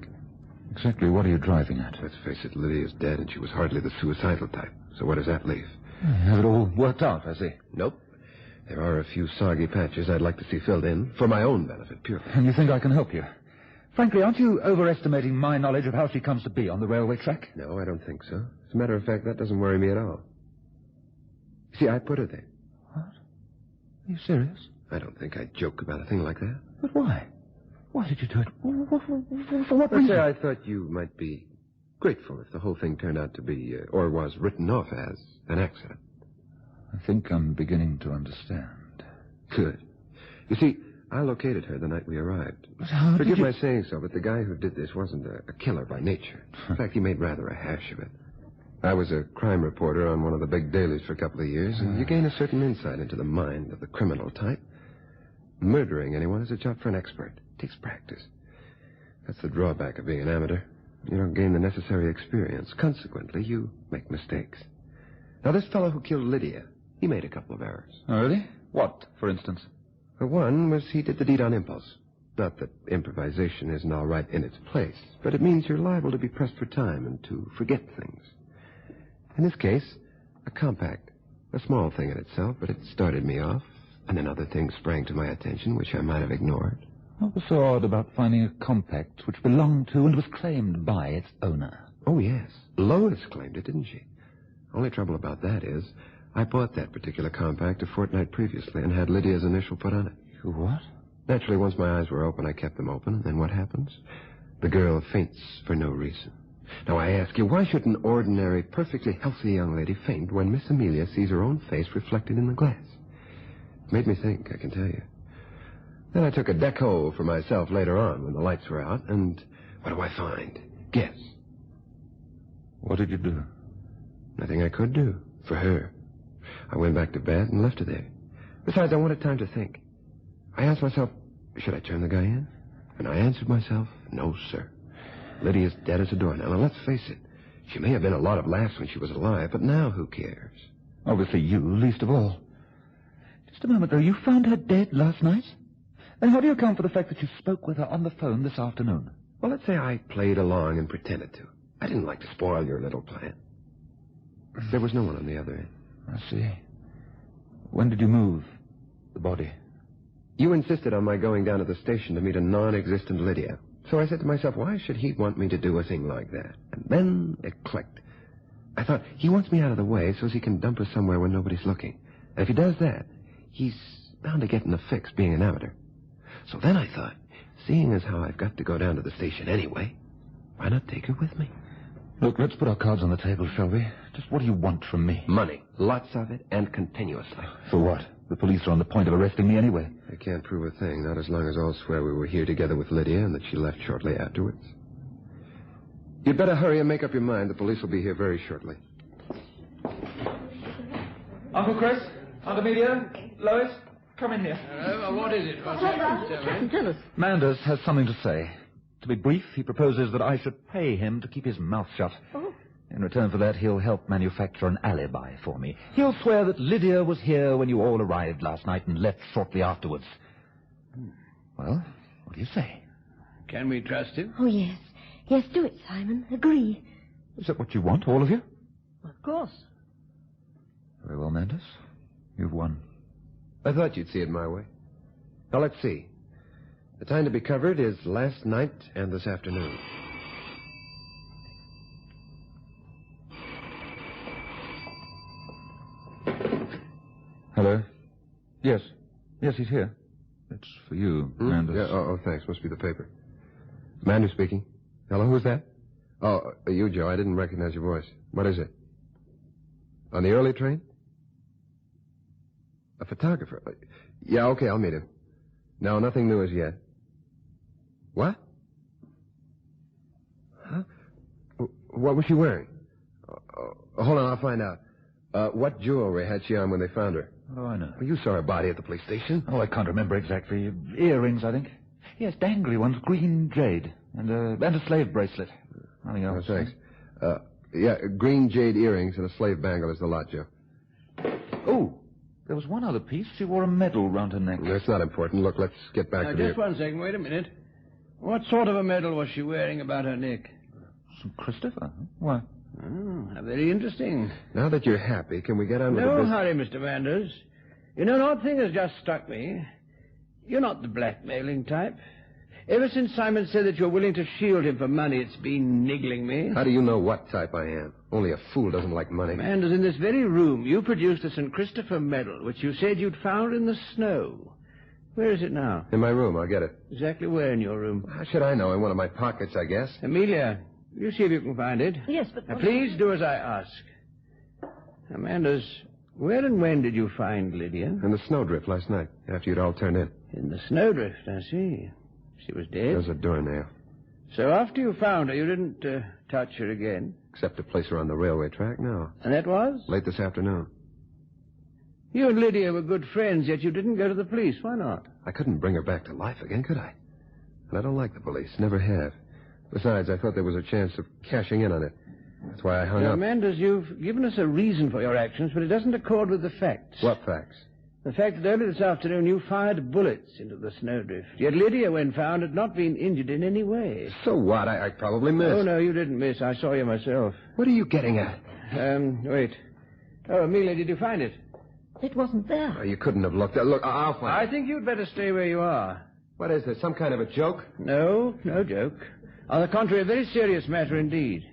Exactly what are you driving at? Let's face it, Lydia's dead, and she was hardly the suicidal type. So what does that leave? Have it all worked out, has he? Nope. There are a few soggy patches I'd like to see filled in, for my own benefit, purely. And you think I can help you? Frankly, aren't you overestimating my knowledge of how she comes to be on the railway track? No, I don't think so. As a matter of fact, that doesn't worry me at all. See, I put her there. What? Are you serious? I don't think I'd joke about a thing like that. But why? Why did you do it? For what Let's reason? say I thought you might be grateful if the whole thing turned out to be, or was written off as, an accident. I think I'm beginning to understand. Good. You see, I located her the night we arrived. But how did Forgive you... my saying so, but the guy who did this wasn't a killer by nature. In fact, he made rather a hash of it. I was a crime reporter on one of the big dailies for a couple of years, and you gain a certain insight into the mind of the criminal type. Murdering anyone is a job for an expert. It takes practice. That's the drawback of being an amateur. You don't gain the necessary experience. Consequently, you make mistakes. Now, this fellow who killed Lydia, he made a couple of errors. Oh, really? What, for instance? For one was he did the deed on impulse. Not that improvisation isn't all right in its place, but it means you're liable to be pressed for time and to forget things. In this case, a compact. A small thing in itself, but it started me off, and then other things sprang to my attention which I might have ignored. What was so odd about finding a compact which belonged to and was claimed by its owner? Oh, yes. Lois claimed it, didn't she? Only trouble about that is, I bought that particular compact a fortnight previously and had Lydia's initial put on it. You what? Naturally, once my eyes were open, I kept them open, and then what happens? The girl faints for no reason. Now, I ask you, why should an ordinary, perfectly healthy young lady faint when Miss Amelia sees her own face reflected in the glass? It made me think, I can tell you. Then I took a deck hole for myself later on when the lights were out, and what do I find? Guess. What did you do? Nothing I could do for her. I went back to bed and left her there. Besides, I wanted time to think. I asked myself, should I turn the guy in? And I answered myself, no, sir. Lydia's dead as a doornail. Now, let's face it. She may have been a lot of laughs when she was alive, but now who cares? Obviously you, least of all. Just a moment, though. You found her dead last night? Then how do you account for the fact that you spoke with her on the phone this afternoon? Well, let's say I played along and pretended to. I didn't like to spoil your little plan. There was no one on the other end. I see. When did you move the body? You insisted on my going down to the station to meet a non-existent Lydia. So I said to myself, why should he want me to do a thing like that? And then it clicked. I thought, he wants me out of the way so as he can dump her somewhere when nobody's looking. And if he does that, he's bound to get in a fix being an amateur. So then I thought, seeing as how I've got to go down to the station anyway, why not take her with me? Look, let's put our cards on the table, shall we? Just what do you want from me? Money. Lots of it, and continuously. For what? The police are on the point of arresting me anyway. They can't prove a thing, not as long as I'll swear we were here together with Lydia and that she left shortly afterwards. You'd better hurry and make up your mind. The police will be here very shortly. Uncle Chris, Aunt Amelia, Lois, come in here. What is it? What's happened? Tell us. Manders has something to say. To be brief, he proposes that I should pay him to keep his mouth shut. Oh. In return for that, he'll help manufacture an alibi for me. He'll swear that Lydia was here when you all arrived last night and left shortly afterwards. Well, what do you say? Can we trust him? Oh, yes. Yes, do it, Simon. Agree. Is that what you want, all of you? Of course. Very well, Manders. You've won. I thought you'd see it my way. Now, let's see. The time to be covered is last night and this afternoon. Hello? Yes. Yes, he's here. It's for you, Manders. Yeah, oh, thanks. Must be the paper. Manders speaking. Hello, who's that? Oh, you, Joe. I didn't recognize your voice. What is it? On the early train? A photographer? Yeah, okay, I'll meet him. No, nothing new as yet. What? Huh? What was she wearing? Hold on, I'll find out. What jewelry had she on when they found her? Oh, I know. Well, you saw her body at the police station. Oh, I can't remember exactly. Earrings, I think. Yes, dangly ones, green jade, and a slave bracelet. Nothing else. Oh, thanks. Yeah, green jade earrings and a slave bangle is the lot, Joe. Oh, there was one other piece. She wore a medal round her neck. That's not important. Look, let's get back to Just 1 second. Wait a minute. What sort of a medal was she wearing about her neck? St. Christopher? Why? Oh, how very interesting. Now that you're happy, can we get on with the No business? hurry, Mr. Manders. You know, an odd thing has just struck me. You're not the blackmailing type. Ever since Simon said that you're willing to shield him for money, it's been niggling me. How do you know what type I am? Only a fool doesn't like money. Manders, in this very room, you produced a St. Christopher medal, which you said you'd found in the snow. Where is it now? In my room, I'll get it. Exactly where in your room? How should I know? In one of my pockets, I guess. Amelia, you see if you can find it. Yes, but... Now, please do as I ask. Now, Manders, where and when did you find Lydia? In the snowdrift last night, after you'd all turned in. In the snowdrift, I see. She was dead? There's a doornail. So after you found her, you didn't touch her again? Except to place her on the railway track, no. And that was? Late this afternoon. You and Lydia were good friends, yet you didn't go to the police. Why not? I couldn't bring her back to life again, could I? And I don't like the police. Never have. Besides, I thought there was a chance of cashing in on it. That's why I hung Now, up. Manders, you've given us a reason for your actions, but it doesn't accord with the facts. What facts? The fact that early this afternoon you fired bullets into the snowdrift. Yet Lydia, when found, had not been injured in any way. So what? I probably missed. Oh, no, you didn't miss. I saw you myself. What are you getting at? Wait. Oh, Amelia, did you find it? It wasn't there. Oh, you couldn't have looked. Look, I'll find I it. think you'd better stay where you are. What is this, some kind of a joke? No, no joke. On the contrary, a very serious matter indeed.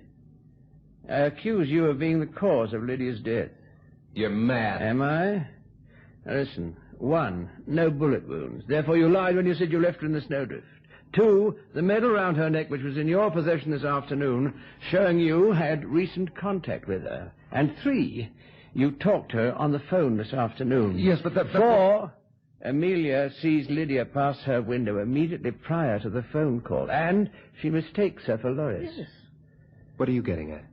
I accuse you of being the cause of Lydia's death. You're mad. Am I? Now listen. 1, no bullet wounds. Therefore you lied when you said you left her in the snowdrift. 2, the medal round her neck, which was in your possession this afternoon, showing you had recent contact with her. And 3, you talked to her on the phone this afternoon. Yes, but that... 4, Amelia sees Lydia pass her window immediately prior to the phone call, and she mistakes her for Lois. Yes. What are you getting at?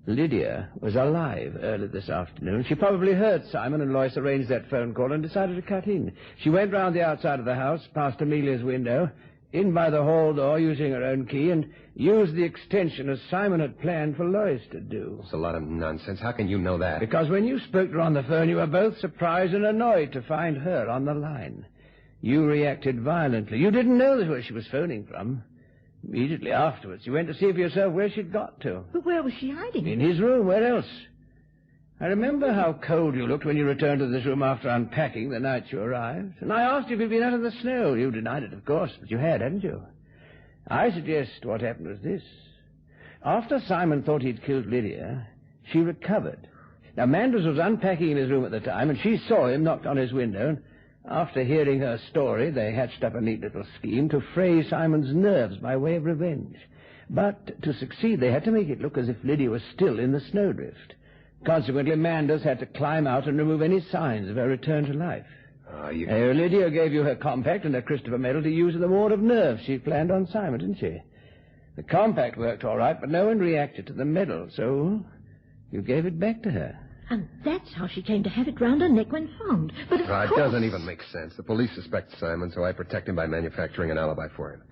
Lydia was alive early this afternoon. She probably heard Simon and Lois arrange that phone call and decided to cut in. She went round the outside of the house, past Amelia's window, in by the hall door using her own key, and used the extension as Simon had planned for Lois to do. It's a lot of nonsense. How can you know that? Because when you spoke to her on the phone, you were both surprised and annoyed to find her on the line. You reacted violently. You didn't know where she was phoning from. Immediately afterwards, you went to see for yourself where she'd got to. But where was she hiding? In his room. Where else? I remember how cold you looked when you returned to this room after unpacking the night you arrived. And I asked you if you'd been out in the snow. You denied it, of course, but you had, hadn't you? I suggest what happened was this. After Simon thought he'd killed Lydia, she recovered. Now, Manders was unpacking in his room at the time, and she saw him, knocked on his window, and after hearing her story, they hatched up a neat little scheme to fray Simon's nerves by way of revenge. But to succeed, they had to make it look as if Lydia was still in the snowdrift. Consequently, Manders had to climb out and remove any signs of her return to life. Lydia gave you her compact and her Christopher medal to use as a ward of nerves she planned on Simon, didn't she? The compact worked all right, but no one reacted to the medal, so you gave it back to her. And that's how she came to have it round her neck when found. But of course... It doesn't even make sense. The police suspect Simon, so I protect him by manufacturing an alibi for him.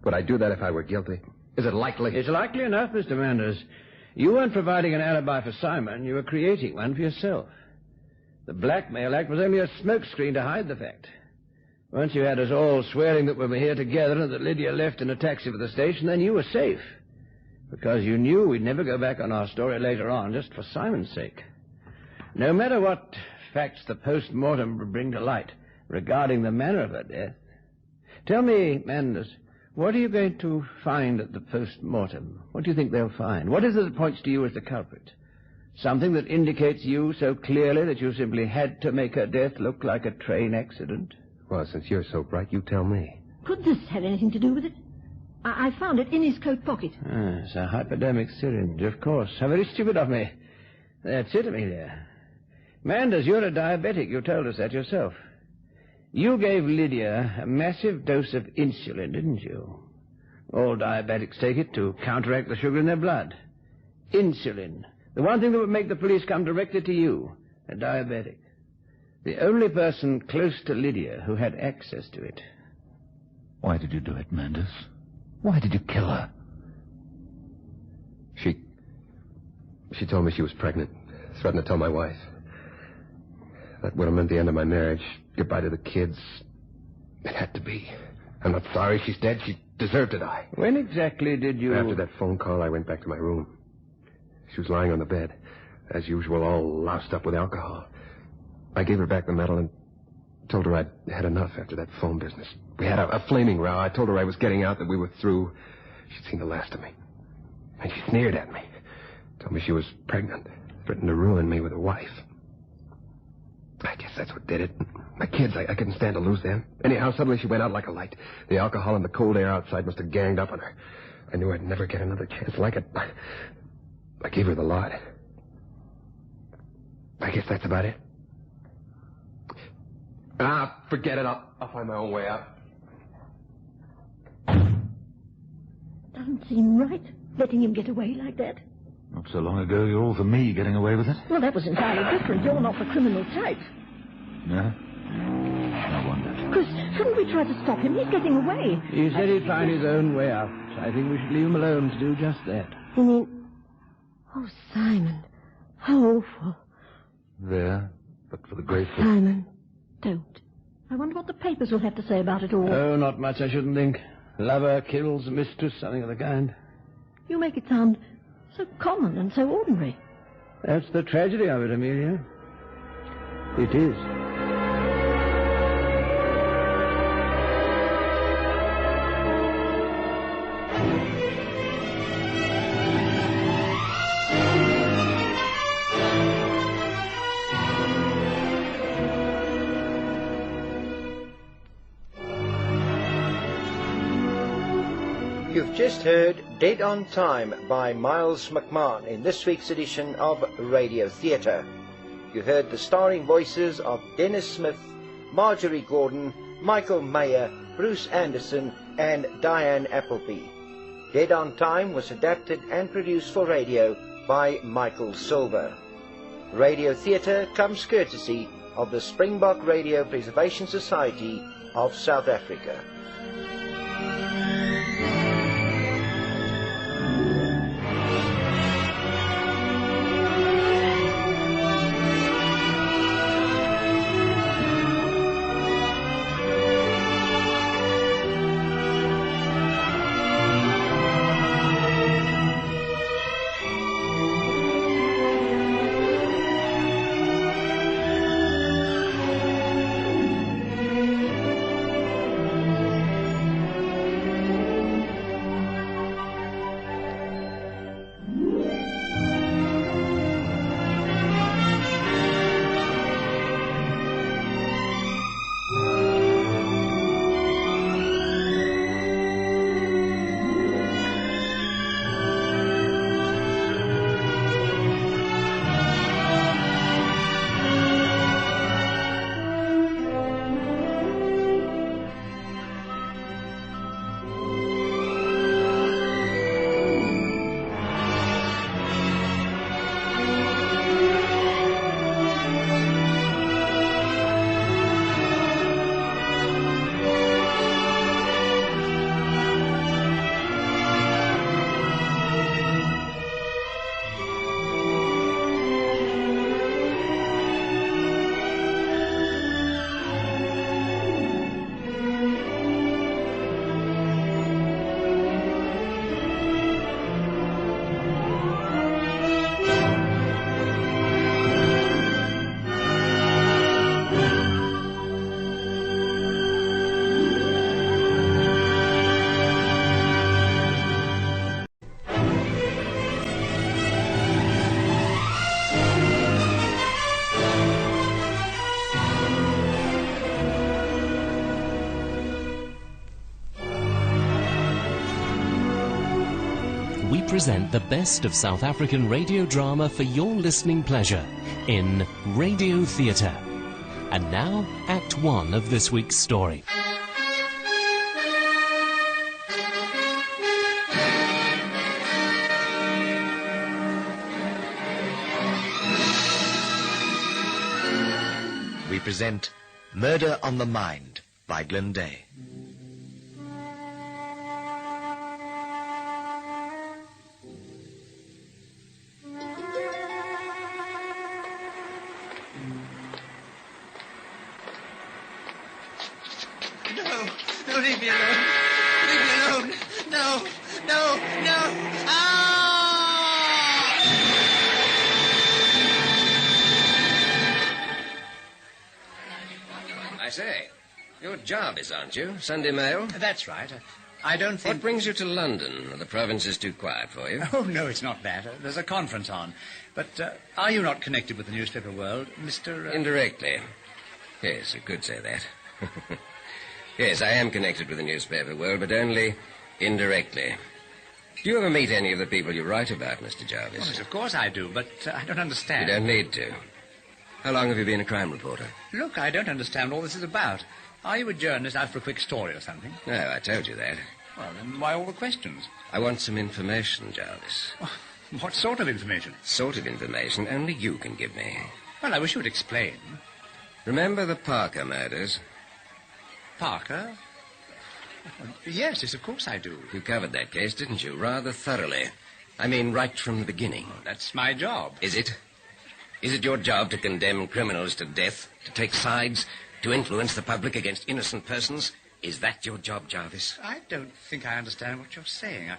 Would I do that if I were guilty? Is it likely? It's likely enough, Mr. Manders. You weren't providing an alibi for Simon. You were creating one for yourself. The blackmail act was only a smokescreen to hide the fact. Once you had us all swearing that we were here together and that Lydia left in a taxi for the station, then you were safe. Because you knew we'd never go back on our story later on, just for Simon's sake. No matter what facts the post-mortem would bring to light regarding the manner of her death. Tell me, Manders, what are you going to find at the post-mortem? What do you think they'll find? What is it that points to you as the culprit? Something that indicates you so clearly that you simply had to make her death look like a train accident? Well, since you're so bright, you tell me. Could this have anything to do with it? I found it in his coat pocket. It's a hypodermic syringe, of course. How very stupid of me. That's it, Amelia. Manders, you're a diabetic. You told us that yourself. You gave Lydia a massive dose of insulin, didn't you? All diabetics take it to counteract the sugar in their blood. Insulin. The one thing that would make the police come directly to you, a diabetic. The only person close to Lydia who had access to it. Why did you do it, Manders? Why did you kill her? She told me she was pregnant. Threatened to tell my wife. That would have meant the end of my marriage. Goodbye to the kids. It had to be. I'm not sorry she's dead. She deserved to die. When exactly did you... After that phone call, I went back to my room. She was lying on the bed, as usual, all loused up with alcohol. I gave her back the medal and told her I'd had enough after that phone business. We had a flaming row. I told her I was getting out, that we were through. She'd seen the last of me. And she sneered at me. Told me she was pregnant. Threatened to ruin me with a wife. I guess that's what did it. My kids, I couldn't stand to lose them. Anyhow, suddenly she went out like a light. The alcohol and the cold air outside must have ganged up on her. I knew I'd never get another chance like it. I gave her the lot. I guess that's about it. Forget it. I'll find my own way out. Doesn't seem right, letting him get away like that. Not so long ago, you're all for me getting away with it. Well, that was entirely different. You're not the criminal type. No? No wonder. Chris, shouldn't we try to stop him? He's getting away. He said he'd find his own way out. I think we should leave him alone to do just that. You mean... Oh, Simon. How awful. There, but for the grateful... Simon, don't. I wonder what the papers will have to say about it all. Oh, not much, I shouldn't think. Lover kills mistress, something of the kind. You make it sound so common and so ordinary. That's the tragedy of it, Amelia. It is. You've just heard Dead on Time by Miles McMahon in this week's edition of Radio Theatre. You heard the starring voices of Dennis Smith, Marjorie Gordon, Michael Mayer, Bruce Anderson, and Diane Appleby. Dead on Time was adapted and produced for radio by Michael Silver. Radio Theatre comes courtesy of the Springbok Radio Preservation Society of South Africa. We present the best of South African radio drama for your listening pleasure in Radio Theatre. And now, Act 1 of this week's story. We present Murder on the Mind by Glenn Day. No, leave me alone. Leave me alone. No. Ah! I say, you're Jarvis, aren't you? Sunday Mail? That's right. I don't think... What brings you to London? Are the provinces too quiet for you? Oh, no, it's not that. There's a conference on. But are you not connected with the newspaper world, Mr... Indirectly. Yes, you could say that. Yes, I am connected with the newspaper world, but only indirectly. Do you ever meet any of the people you write about, Mr. Jarvis? Oh, yes, of course I do, but I don't understand. You don't need to. How long have you been a crime reporter? Look, I don't understand what this is about. Are you a journalist out for a quick story or something? No, I told you that. Well, then why all the questions? I want some information, Jarvis. Oh, what sort of information? Sort of information only you can give me. Well, I wish you would explain. Remember the Parker murders? Parker? Yes, of course I do. You covered that case, didn't you? Rather thoroughly. I mean, right from the beginning. Well, that's my job. Is it? Is it your job to condemn criminals to death, to take sides, to influence the public against innocent persons? Is that your job, Jarvis? I don't think I understand what you're saying.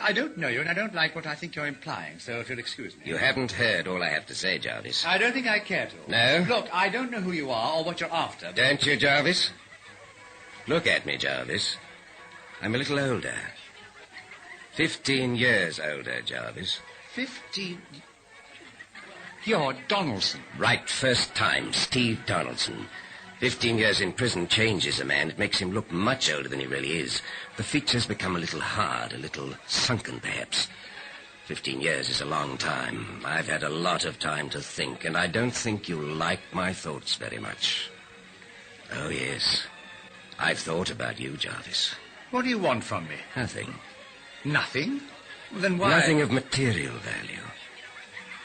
I don't know you, and I don't like what I think you're implying, so if you'll excuse me. You haven't heard all I have to say, Jarvis. I don't think I care to. No? Look, I don't know who you are or what you're after. But... Don't you, Jarvis? Look at me, Jarvis. I'm a little older. 15 years older, Jarvis. 15... You're Donaldson. Right, first time, Steve Donaldson. 15 years in prison changes a man. It makes him look much older than he really is. The features become a little hard, a little sunken, perhaps. 15 years is a long time. I've had a lot of time to think, and I don't think you'll like my thoughts very much. Oh, yes. I've thought about you, Jarvis. What do you want from me? Nothing. Nothing? Well, then why... Nothing of material value.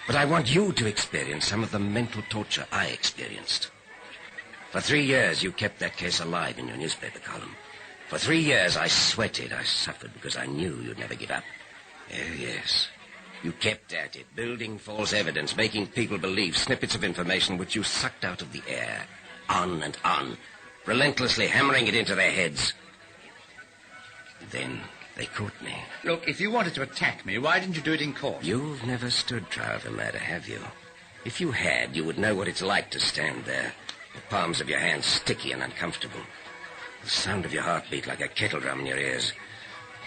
But I want you to experience some of the mental torture I experienced. For 3 years, you kept that case alive in your newspaper column. For 3 years, I sweated, I suffered, because I knew you'd never give up. Oh, yes. You kept at it, building false evidence, making people believe snippets of information which you sucked out of the air. On and on, relentlessly hammering it into their heads. Then they caught me. Look, if you wanted to attack me, why didn't you do it in court? You've never stood trial for murder, have you? If you had, you would know what it's like to stand there, the palms of your hands sticky and uncomfortable, the sound of your heartbeat like a kettle drum in your ears,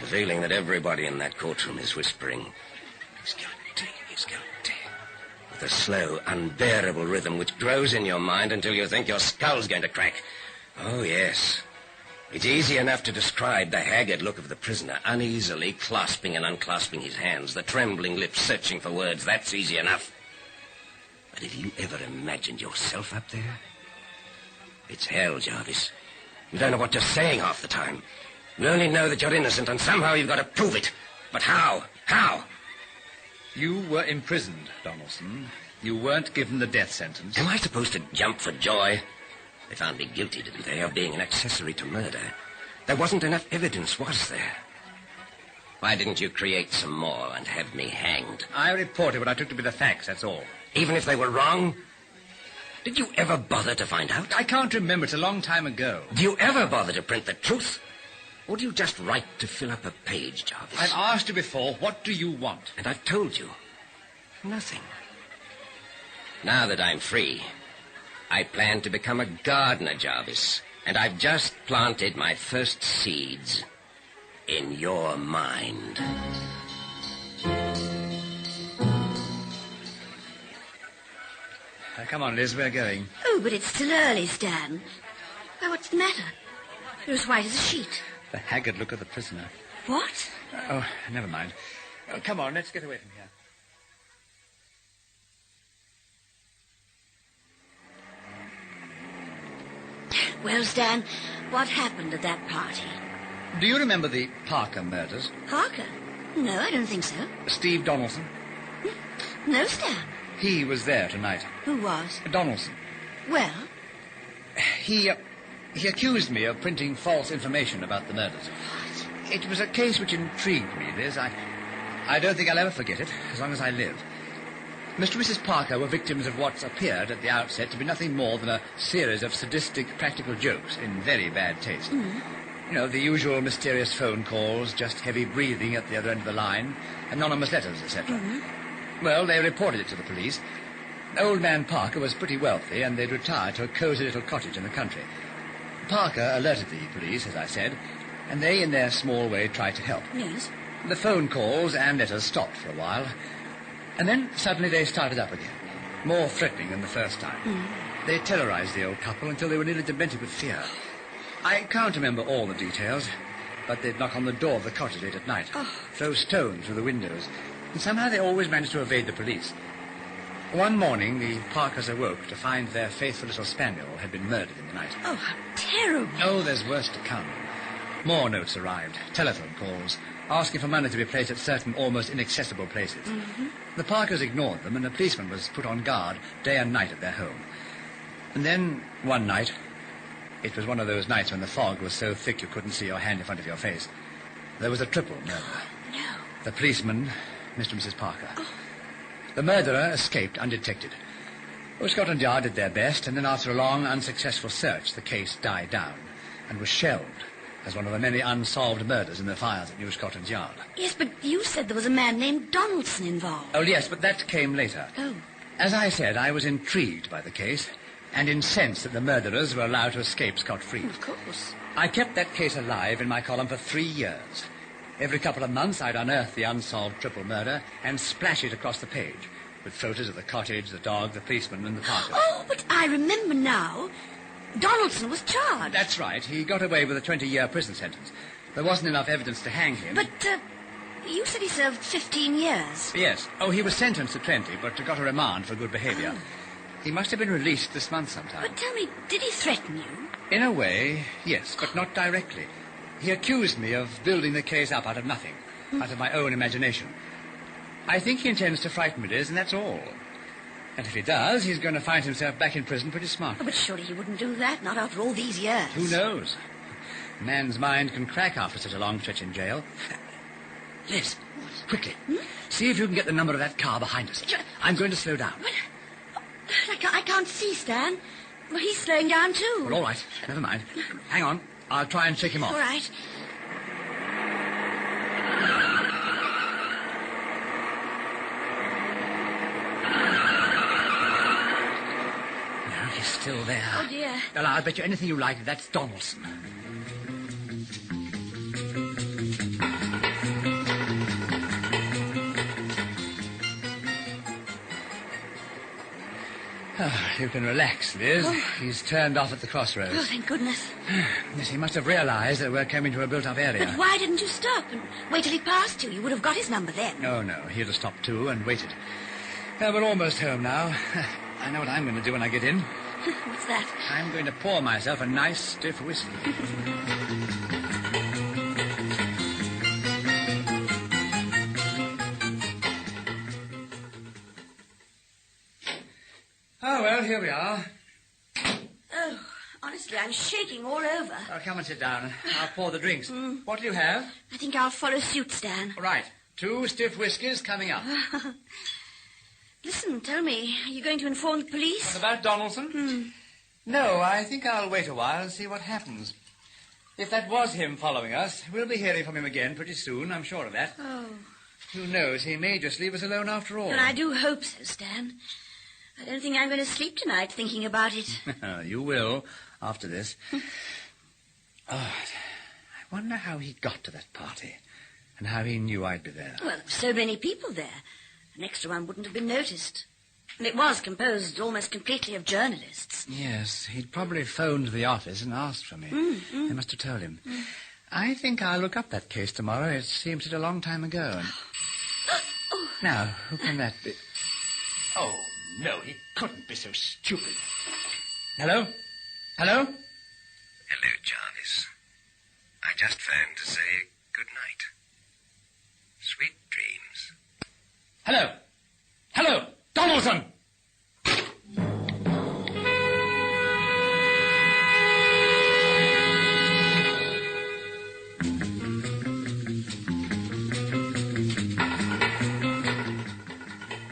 the feeling that everybody in that courtroom is whispering, "He's guilty, he's guilty," with a slow, unbearable rhythm which grows in your mind until you think your skull's going to crack. Oh, yes. It's easy enough to describe the haggard look of the prisoner, uneasily clasping and unclasping his hands, the trembling lips searching for words. That's easy enough. But have you ever imagined yourself up there? It's hell, Jarvis. You don't know what you're saying half the time. You only know that you're innocent, and somehow you've got to prove it. But how? How? You were imprisoned, Donaldson. You weren't given the death sentence. Am I supposed to jump for joy? They found me guilty, didn't they, of being an accessory to murder? There wasn't enough evidence, was there? Why didn't you create some more and have me hanged? I reported what I took to be the facts, that's all. Even if they were wrong? Did you ever bother to find out? I can't remember. It's a long time ago. Do you ever bother to print the truth? Or do you just write to fill up a page, Jarvis? I've asked you before, what do you want? And I've told you. Nothing. Now that I'm free, I plan to become a gardener, Jarvis. And I've just planted my first seeds in your mind. Come on, Liz, we're going. Oh, but it's still early, Stan. Why, what's the matter? You're as white as a sheet. The haggard look of the prisoner. What? Oh, never mind. Come on, let's get away from here. Well, Stan, what happened at that party? Do you remember the Parker murders? Parker? No, I don't think so. Steve Donaldson? No, Stan. He was there tonight. Who was? Donaldson. Well? He accused me of printing false information about the murders. What? It was a case which intrigued me, Liz. I don't think I'll ever forget it, as long as I live. Mr. and Mrs. Parker were victims of what appeared at the outset to be nothing more than a series of sadistic practical jokes in very bad taste. Mm-hmm. You know, the usual mysterious phone calls, just heavy breathing at the other end of the line, anonymous letters, etc. Mm-hmm. Well, they reported it to the police. Old man Parker was pretty wealthy, and they'd retired to a cosy little cottage in the country. Parker alerted the police, as I said, and they, in their small way, tried to help. Yes. The phone calls and letters stopped for a while, and then suddenly they started up again, more threatening than the first time. Mm. They terrorized the old couple until they were nearly demented with fear. I can't remember all the details, but they'd knock on the door of the cottage late at night, throw stones through the windows, and somehow they always managed to evade the police. One morning, the Parkers awoke to find their faithful little spaniel had been murdered in the night. Oh, how terrible. Oh, there's worse to come. More notes arrived, telephone calls, asking for money to be placed at certain almost inaccessible places. Mm-hmm. The Parkers ignored them, and a policeman was put on guard day and night at their home. And then, one night, it was one of those nights when the fog was so thick you couldn't see your hand in front of your face, there was a triple murder. No. The policeman, Mr. and Mrs. Parker. Oh. The murderer escaped undetected. Well, Scotland Yard did their best, and then after a long, unsuccessful search, the case died down and was shelved as one of the many unsolved murders in the files at New Scotland Yard. Yes, but you said there was a man named Donaldson involved. Oh, yes, but that came later. Oh. As I said, I was intrigued by the case and incensed that the murderers were allowed to escape scot-free. Of course. I kept that case alive in my column for 3 years. Every couple of months, I'd unearth the unsolved triple murder and splash it across the page with photos of the cottage, the dog, the policeman, and the Parkers. Oh, but I remember now. Donaldson was charged. That's right. He got away with a 20-year prison sentence. There wasn't enough evidence to hang him. But, you said he served 15 years. Yes. Oh, he was sentenced to 20, but got a remand for good behaviour. Oh. He must have been released this month sometime. But tell me, did he threaten you? In a way, yes, but not directly. He accused me of building the case up out of nothing, out of my own imagination. I think he intends to frighten me, Liz, and that's all. And if he does, he's going to find himself back in prison pretty smart. Oh, but surely he wouldn't do that, not after all these years. Who knows? A man's mind can crack after such a long stretch in jail. Liz, quickly. See if you can get the number of that car behind us. I'm going to slow down. Well, I can't see, Stan. Well, he's slowing down, too. Well, all right. Never mind. Hang on. I'll try and shake him off. All right. No, he's still there. Oh, dear. Well, I'll bet you anything you like that's Donaldson. Oh, you can relax, Liz. Oh. He's turned off at the crossroads. Oh, thank goodness. Yes, he must have realized that we're coming to a built-up area. But why didn't you stop and wait till he passed you? You would have got his number then. No, he'd have stopped too and waited. We're almost home now. I know what I'm going to do when I get in. What's that? I'm going to pour myself a nice stiff whiskey. Oh, well, here we are. Oh, honestly, I'm shaking all over. Oh, come and sit down. I'll pour the drinks. What do you have? I think I'll follow suit, Stan. Right. 2 stiff whiskies coming up. Listen, tell me, are you going to inform the police? What about Donaldson? No, I think I'll wait a while and see what happens. If that was him following us, we'll be hearing from him again pretty soon, I'm sure of that. Oh. Who knows, he may just leave us alone after all. Well, I do hope so, Stan. I don't think I'm going to sleep tonight thinking about it. You will, after this. I wonder how he got to that party, and how he knew I'd be there. Well, there were so many people there. An extra one wouldn't have been noticed. And it was composed almost completely of journalists. Yes, he'd probably phoned the office and asked for me. They must have told him. I think I'll look up that case tomorrow. It seems such a long time ago. Now, who can that be? Oh, no, he couldn't be so stupid. Hello? Hello? Hello, Jarvis. I just phoned to say good night. Sweet dreams. Hello? Hello? Donaldson!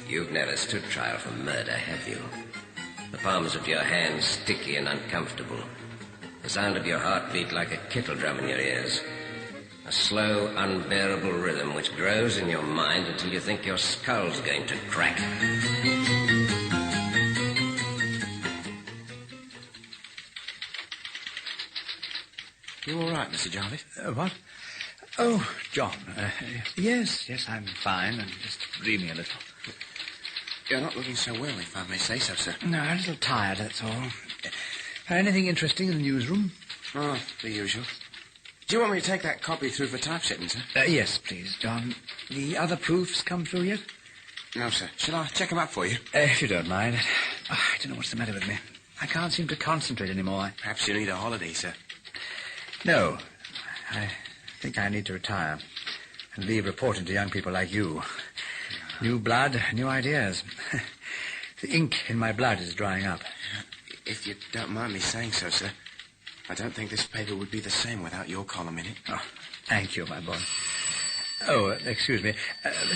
You've never stood trial for murder, have you? The palms of your hands sticky and uncomfortable. The sound of your heartbeat like a kettle drum in your ears. A slow, unbearable rhythm which grows in your mind until you think your skull's going to crack. You all right, Mr. Jarvis? What? Oh, John. Yes, I'm fine. I'm just dreaming a little. You're not looking so well, if I may say so, sir. No, a little tired, that's all. Anything interesting in the newsroom? Oh, the usual. Do you want me to take that copy through for typesetting, sir? Yes, please, John. The other proofs come through yet? No, sir. Shall I check them up for you? If you don't mind. I don't know what's the matter with me. I can't seem to concentrate anymore. Perhaps you need a holiday, sir. No. I think I need to retire and leave reporting to young people like you. New blood, new ideas. The ink in my blood is drying up. If you don't mind me saying so, sir, I don't think this paper would be the same without your column in it. Oh, thank you, my boy. Oh, excuse me.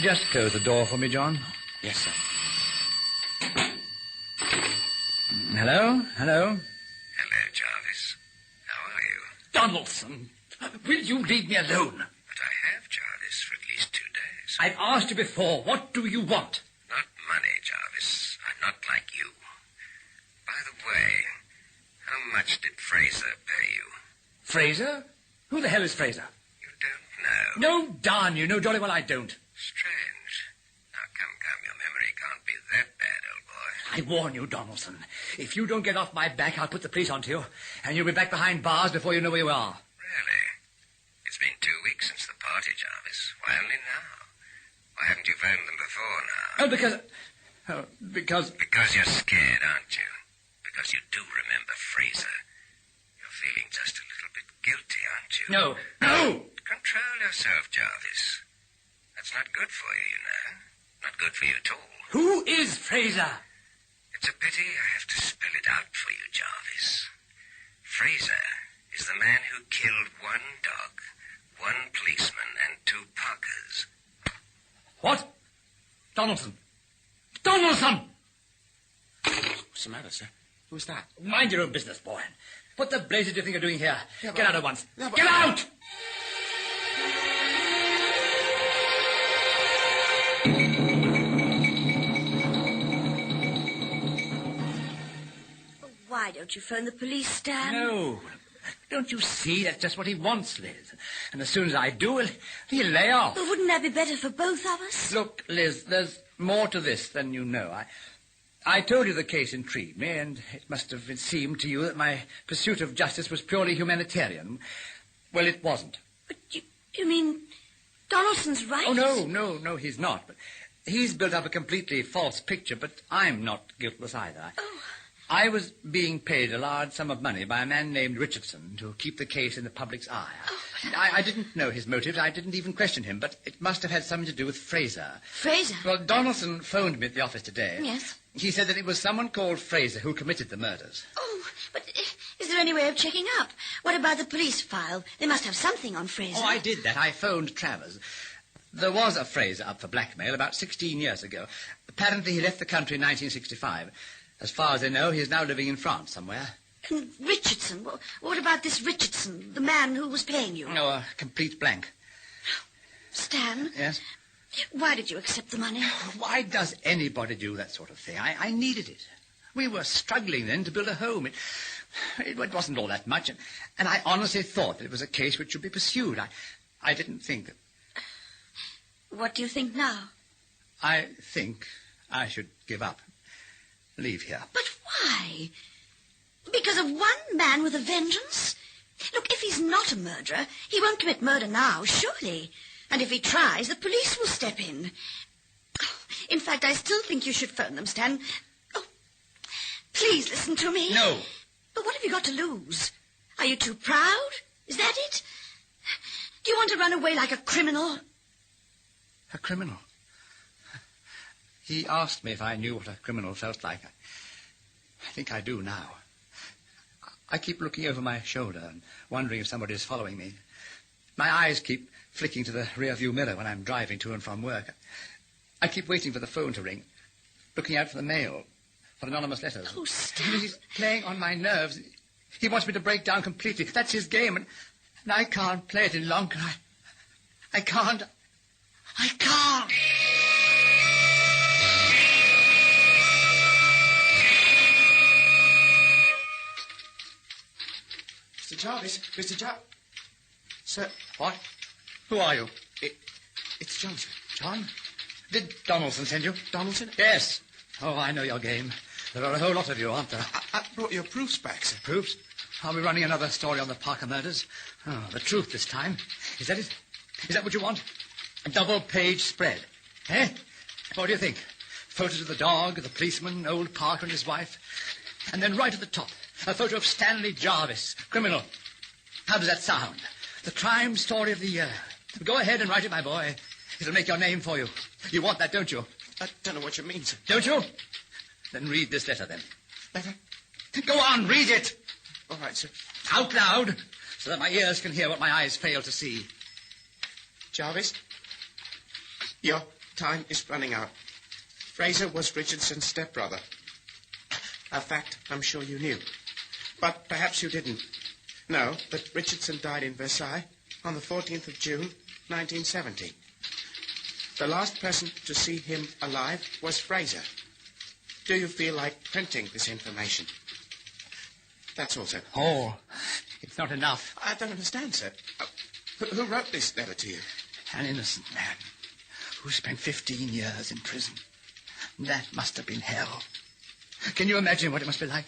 Just close the door for me, John. Yes, sir. Hello? Hello, Jarvis. How are you? Donaldson, will you leave me alone? But I have, Jarvis, for at least 2 days. I've asked you before. What do you want? Not money, Jarvis. I'm not like you. By the way, how much did Fraser pay you? Fraser? Who the hell is Fraser? You don't know. No, darn you. No, jolly well I don't. Strange. Now, come. Your memory can't be that bad, old boy. I warn you, Donaldson. If you don't get off my back, I'll put the police onto you, and you'll be back behind bars before you know where you are. Really? It's been 2 weeks since the party, Jarvis. Why only now? Why haven't you phoned them before now? Oh, because... Because you're scared, aren't you? Because you do remember Fraser. You're feeling just a little bit guilty, aren't you? No. No! Control yourself, Jarvis. That's not good for you, you know. Not good for you at all. Who is Fraser? It's a pity I have to spell it out for you, Jarvis. Fraser is the man who killed one dog, one policeman, and 2 Parkers. What? Donaldson! Donaldson! What's the matter, sir? Who's that? Mind your own business, boy. What the blazes do you think you're doing here? Yeah, Get out at once. Yeah, Get out! Why don't you phone the police, Stan? No. Don't you see? That's just what he wants, Liz. And as soon as I do, he'll lay off. But wouldn't that be better for both of us? Look, Liz, there's more to this than you know. I told you the case intrigued me, and it must have seemed to you that my pursuit of justice was purely humanitarian. Well, it wasn't. But you mean Donaldson's right? Oh, no, he's not. But he's built up a completely false picture, but I'm not guiltless either. Oh. I was being paid a large sum of money by a man named Richardson to keep the case in the public's eye. Oh. I didn't know his motives. I didn't even question him, but it must have had something to do with Fraser. Fraser? Well, Donaldson phoned me at the office today. Yes? He said that it was someone called Fraser who committed the murders. Oh, but is there any way of checking up? What about the police file? They must have something on Fraser. Oh, I did that. I phoned Travers. There was a Fraser up for blackmail about 16 years ago. Apparently he left the country in 1965. As far as I know, he is now living in France somewhere. And Richardson? Well, what about this Richardson, the man who was paying you? No, a complete blank. Stan? Yes? Why did you accept the money? Why does anybody do that sort of thing? I needed it. We were struggling then to build a home. It wasn't all that much, and I honestly thought that it was a case which should be pursued. I didn't think that... What do you think now? I think I should give up. Leave here. But why? Because of one man with a vengeance? Look, if he's not a murderer, he won't commit murder now, surely. And if he tries, the police will step in. In fact, I still think you should phone them, Stan. Oh, please listen to me. No. But what have you got to lose? Are you too proud? Is that it? Do you want to run away like a criminal? A criminal? He asked me if I knew what a criminal felt like. I think I do now. I keep looking over my shoulder and wondering if somebody is following me. My eyes keep flicking to the rear-view mirror when I'm driving to and from work. I keep waiting for the phone to ring, looking out for the mail, for anonymous letters. Oh, Stan. He's playing on my nerves. He wants me to break down completely. That's his game, and I can't play it any longer. I can't. I can't. Mr. Jarvis, Mr. Jarvis. Sir. What? Who are you? It's John, sir. John? Did Donaldson send you? Donaldson? Yes. Oh, I know your game. There are a whole lot of you, aren't there? I brought your proofs back, sir. Proofs? Are we running another story on the Parker murders? Oh, the truth this time. Is that it? Is that what you want? A double-page spread. Eh? What do you think? Photos of the dog, the policeman, old Parker and his wife. And then right at the top, a photo of Stanley Jarvis, criminal. How does that sound? The crime story of the year. Go ahead and write it, my boy. It'll make your name for you. You want that, don't you? I don't know what you mean, sir. Don't you? Then read this letter, then. Letter? Go on, read it. All right, sir. Out loud, so that my ears can hear what my eyes fail to see. Jarvis, your time is running out. Fraser was Richardson's stepbrother. A fact I'm sure you knew. But perhaps you didn't know that Richardson died in Versailles on the 14th of June, 1970. The last person to see him alive was Fraser. Do you feel like printing this information? That's all, sir. Oh, it's not enough. I don't understand, sir. Who wrote this letter to you? An innocent man who spent 15 years in prison. That must have been hell. Can you imagine what it must be like?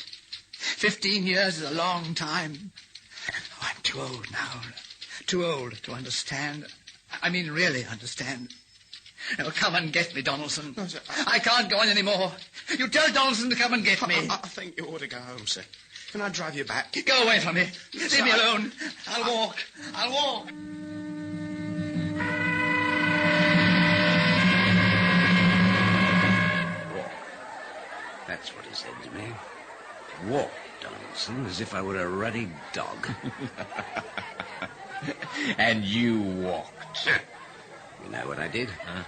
15 years is a long time. Oh, I'm too old now. Too old to understand. I mean, really understand. Oh, come and get me, Donaldson. No, sir, I can't go on any more. You tell Donaldson to come and get me. I think you ought to go home, sir. Can I drive you back? Go away from me. Leave me alone. I'll walk. I'll walk. Walk. That's what he said to me. Walk, Donaldson, as if I were a ruddy dog. And you walked. You know what I did? Huh?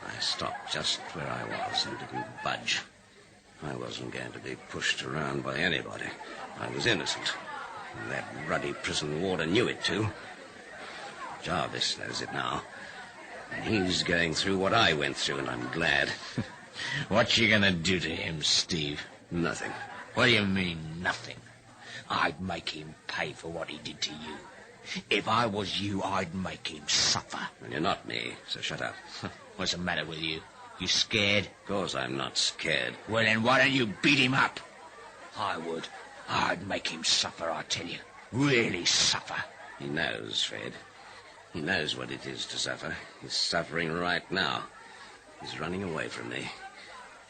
I stopped just where I was and didn't budge. I wasn't going to be pushed around by anybody. I was innocent. And that ruddy prison warder knew it too. Jarvis knows it now. And he's going through what I went through, and I'm glad. What you gonna do to him, Steve? Nothing. What do you mean, nothing? I'd make him pay for what he did to you. If I was you, I'd make him suffer. And you're not me, so shut up. What's the matter with you? You scared? Of course I'm not scared. Well, then why don't you beat him up? I would. I'd make him suffer, I tell you. Really suffer. He knows, Fred. He knows what it is to suffer. He's suffering right now. He's running away from me.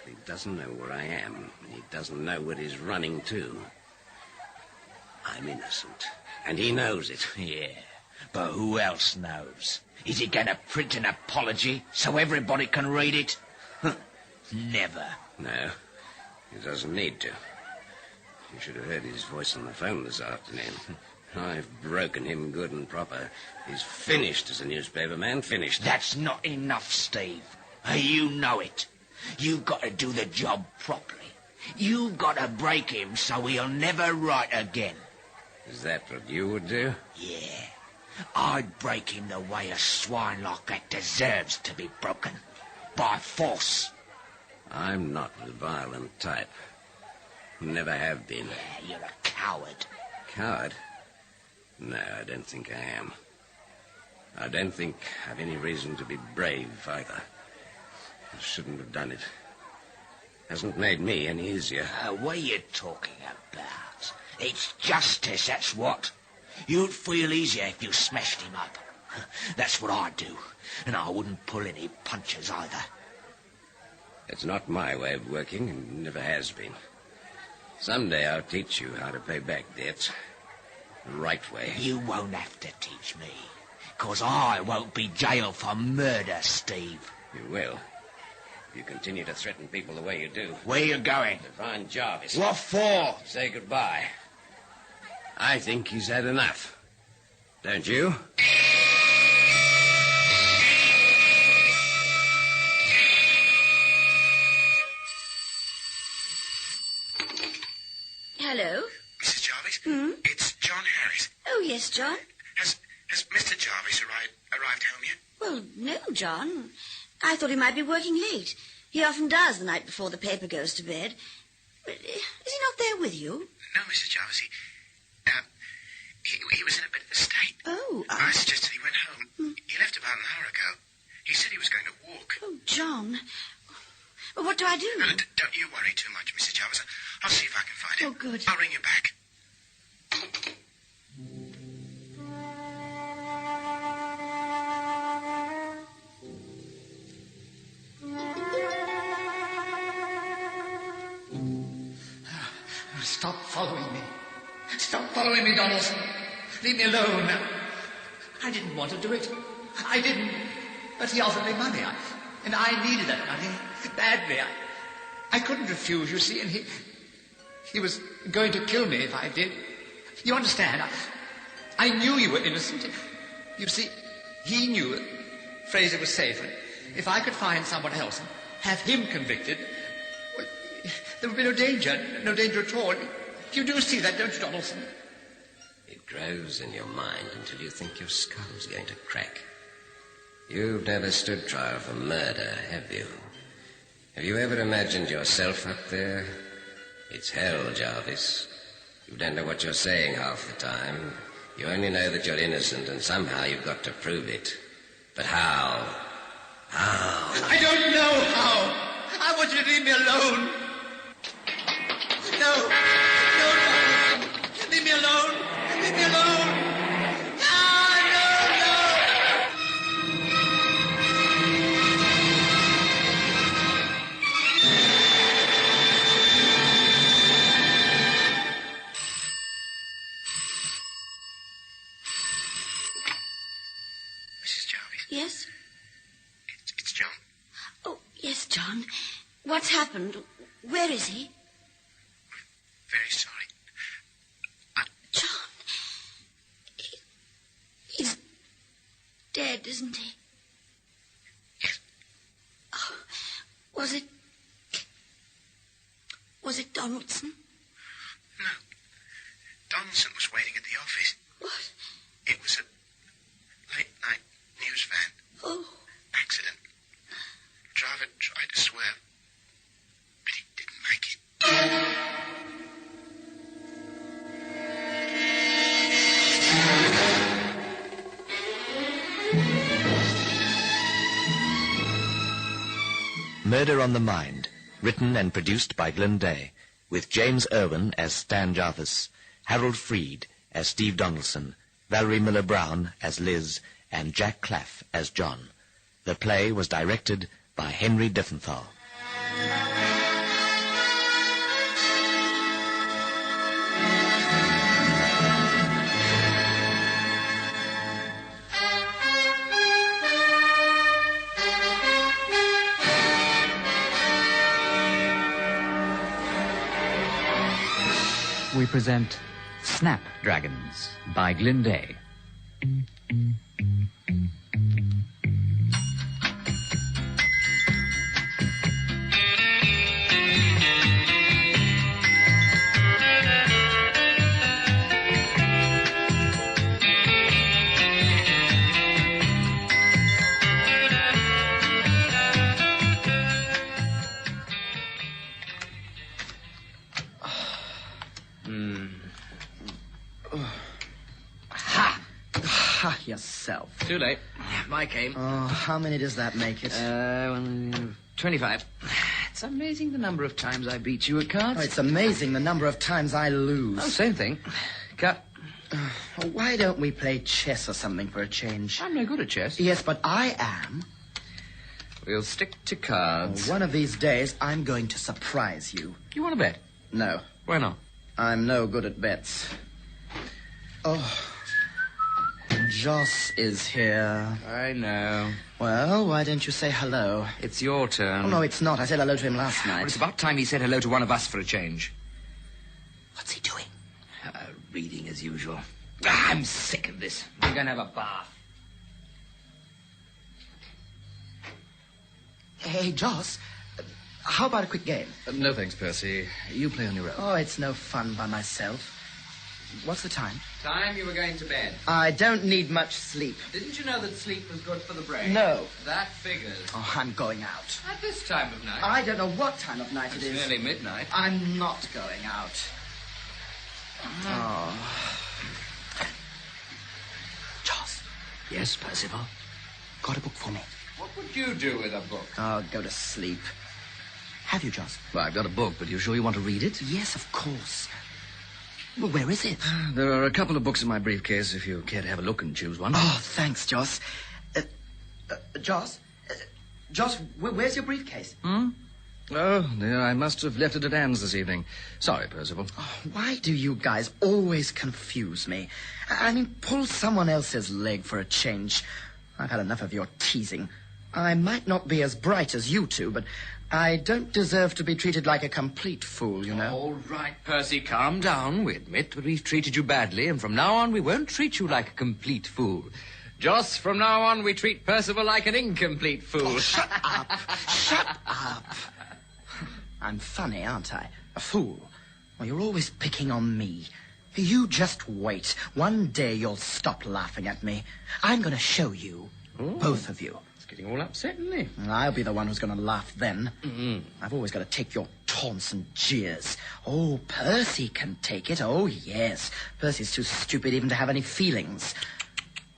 He doesn't know where I am, and he doesn't know what he's running to. I'm innocent, and he knows it. Yeah, but who else knows? Is he going to print an apology so everybody can read it? Never. No, he doesn't need to. You should have heard his voice on the phone this afternoon. I've broken him good and proper. He's finished as a newspaper man, finished. That's not enough, Steve. You know it. You've got to do the job properly. You've got to break him so he'll never write again. Is that what you would do? Yeah. I'd break him the way a swine like that deserves to be broken. By force. I'm not the violent type. Never have been. Yeah, you're a coward. Coward? No, I don't think I am. I don't think I've any reason to be brave, either. I shouldn't have done it. Hasn't made me any easier. What are you talking about? It's justice, that's what. You'd feel easier if you smashed him up. That's what I'd do. And I wouldn't pull any punches either. It's not my way of working, and never has been. Someday I'll teach you how to pay back debts. The right way. You won't have to teach me. 'Cause I won't be jailed for murder, Steve. You will. If you continue to threaten people the way you do. Where you going? To find Jarvis. What for? Say goodbye. I think he's had enough. Don't you? Hello? Mrs. Jarvis? It's John Harris. Oh, yes, John. Has Mr. Jarvis arrived home yet? Well, no, John. I thought he might be working late. He often does the night before the paper goes to bed. But, is he not there with you? No, Mrs. Jarvis. He was in a bit of a state. Oh. I suggested he went home. He left about an hour ago. He said he was going to walk. Oh, John. Well, what do I do? Don't you worry too much, Mrs. Jarvis. I'll see if I can find him. Oh, good. I'll ring you back. Stop following me. Stop following me, Donaldson. Leave me alone. I didn't want to do it. I didn't. But he offered me money, and I needed that money badly. I couldn't refuse, you see, and he was going to kill me if I did. You understand? I knew you were innocent. You see, he knew that Fraser was safe, and if I could find someone else and have him convicted, well, there would be no danger at all. You do see that, don't you, Donaldson? It grows in your mind until you think your skull's going to crack. You've never stood trial for murder, have you? Have you ever imagined yourself up there? It's hell, Jarvis. You don't know what you're saying half the time. You only know that you're innocent, and somehow you've got to prove it. But how? How? I don't know how. I want you to leave me alone. No. Leave me alone. Leave me alone. No. Jarvis. Yes? It's John. Oh, yes, John. What's happened? Where is he? Very sorry. John. He's dead, isn't he? Yes. Oh, was it Donaldson? No. Donaldson was waiting at the office. What? It was a late-night news van. Oh. Accident. Driver tried to swerve, but he didn't make it. Murder on the Mind, written and produced by Glyn Day, with James Irwin as Stan Jarvis, Harold Freed as Steve Donaldson, Valerie Miller-Brown as Liz, and Jack Claff as John. The play was directed by Henry Diffenthal. We present Snapdragons by Glyn Day. Yourself. Too late. Mike came. Oh, how many does that make it? 25. It's amazing the number of times I beat you at cards. Oh, it's amazing the number of times I lose. Oh, same thing. Cut. Why don't we play chess or something for a change? I'm no good at chess. Yes, but I am. We'll stick to cards. One of these days, I'm going to surprise you. You want to bet? No. Why not? I'm no good at bets. Oh, Joss is here. I know. Well, why don't you say hello? It's your turn. Oh, no, it's not. I said hello to him last night. Well, it's about time he said hello to one of us for a change. What's he doing? Reading as usual. I'm sick of this. We're going to have a bath. Hey, Joss, how about a quick game? No thanks, Percy. You play on your own. Oh, it's no fun by myself. What's the time? Time you were going to bed. I don't need much sleep. Didn't you know that sleep was good for the brain? No. That figures. Oh, I'm going out. At this time of night? I don't know what time of night it is. It's nearly midnight. I'm not going out. Oh. Joss. Yes, Percival? Got a book for me. What would you do with a book? Oh, go to sleep. Have you, Joss? Well, I've got a book, but you sure you want to read it? Yes, of course. Well, where is it? There are a couple of books in my briefcase, if you care to have a look and choose one. Oh, thanks, Joss. Joss? Joss, where's your briefcase? Oh, dear, I must have left it at Anne's this evening. Sorry, Percival. Oh, why do you guys always confuse me? I mean, pull someone else's leg for a change. I've had enough of your teasing. I might not be as bright as you two, but I don't deserve to be treated like a complete fool, you know. All right, Percy, calm down. We admit that we've treated you badly, and from now on we won't treat you like a complete fool. Joss, from now on we treat Percival like an incomplete fool. Oh, shut up. Shut up. I'm funny, aren't I? A fool. Well, you're always picking on me. You just wait. One day you'll stop laughing at me. I'm going to show you. Ooh. Both of you. It's getting all upset, isn't he? I'll be the one who's going to laugh then. Mm-hmm. I've always got to take your taunts and jeers. Oh, Percy can take it. Oh, yes. Percy's too stupid even to have any feelings.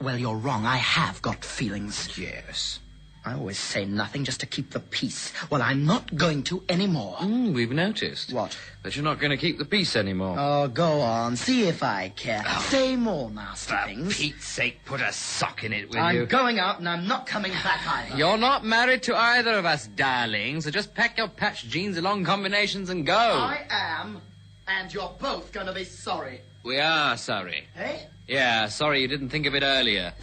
Well, you're wrong. I have got feelings. Yes. I always say nothing just to keep the peace. Well, I'm not going to anymore. We've noticed. What? That you're not going to keep the peace anymore. Oh, go on. See if I care. Say more nasty things. For Pete's sake, put a sock in it, will I'm you? going out and I'm not coming back either. You're not married to either of us, darling, so just pack your patched jeans along combinations and go. I am, and you're both going to be sorry. We are sorry. Hey? Yeah, sorry you didn't think of it earlier.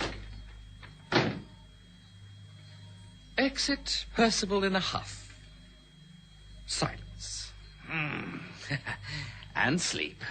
Exit Percival in a huff. Silence. And sleep.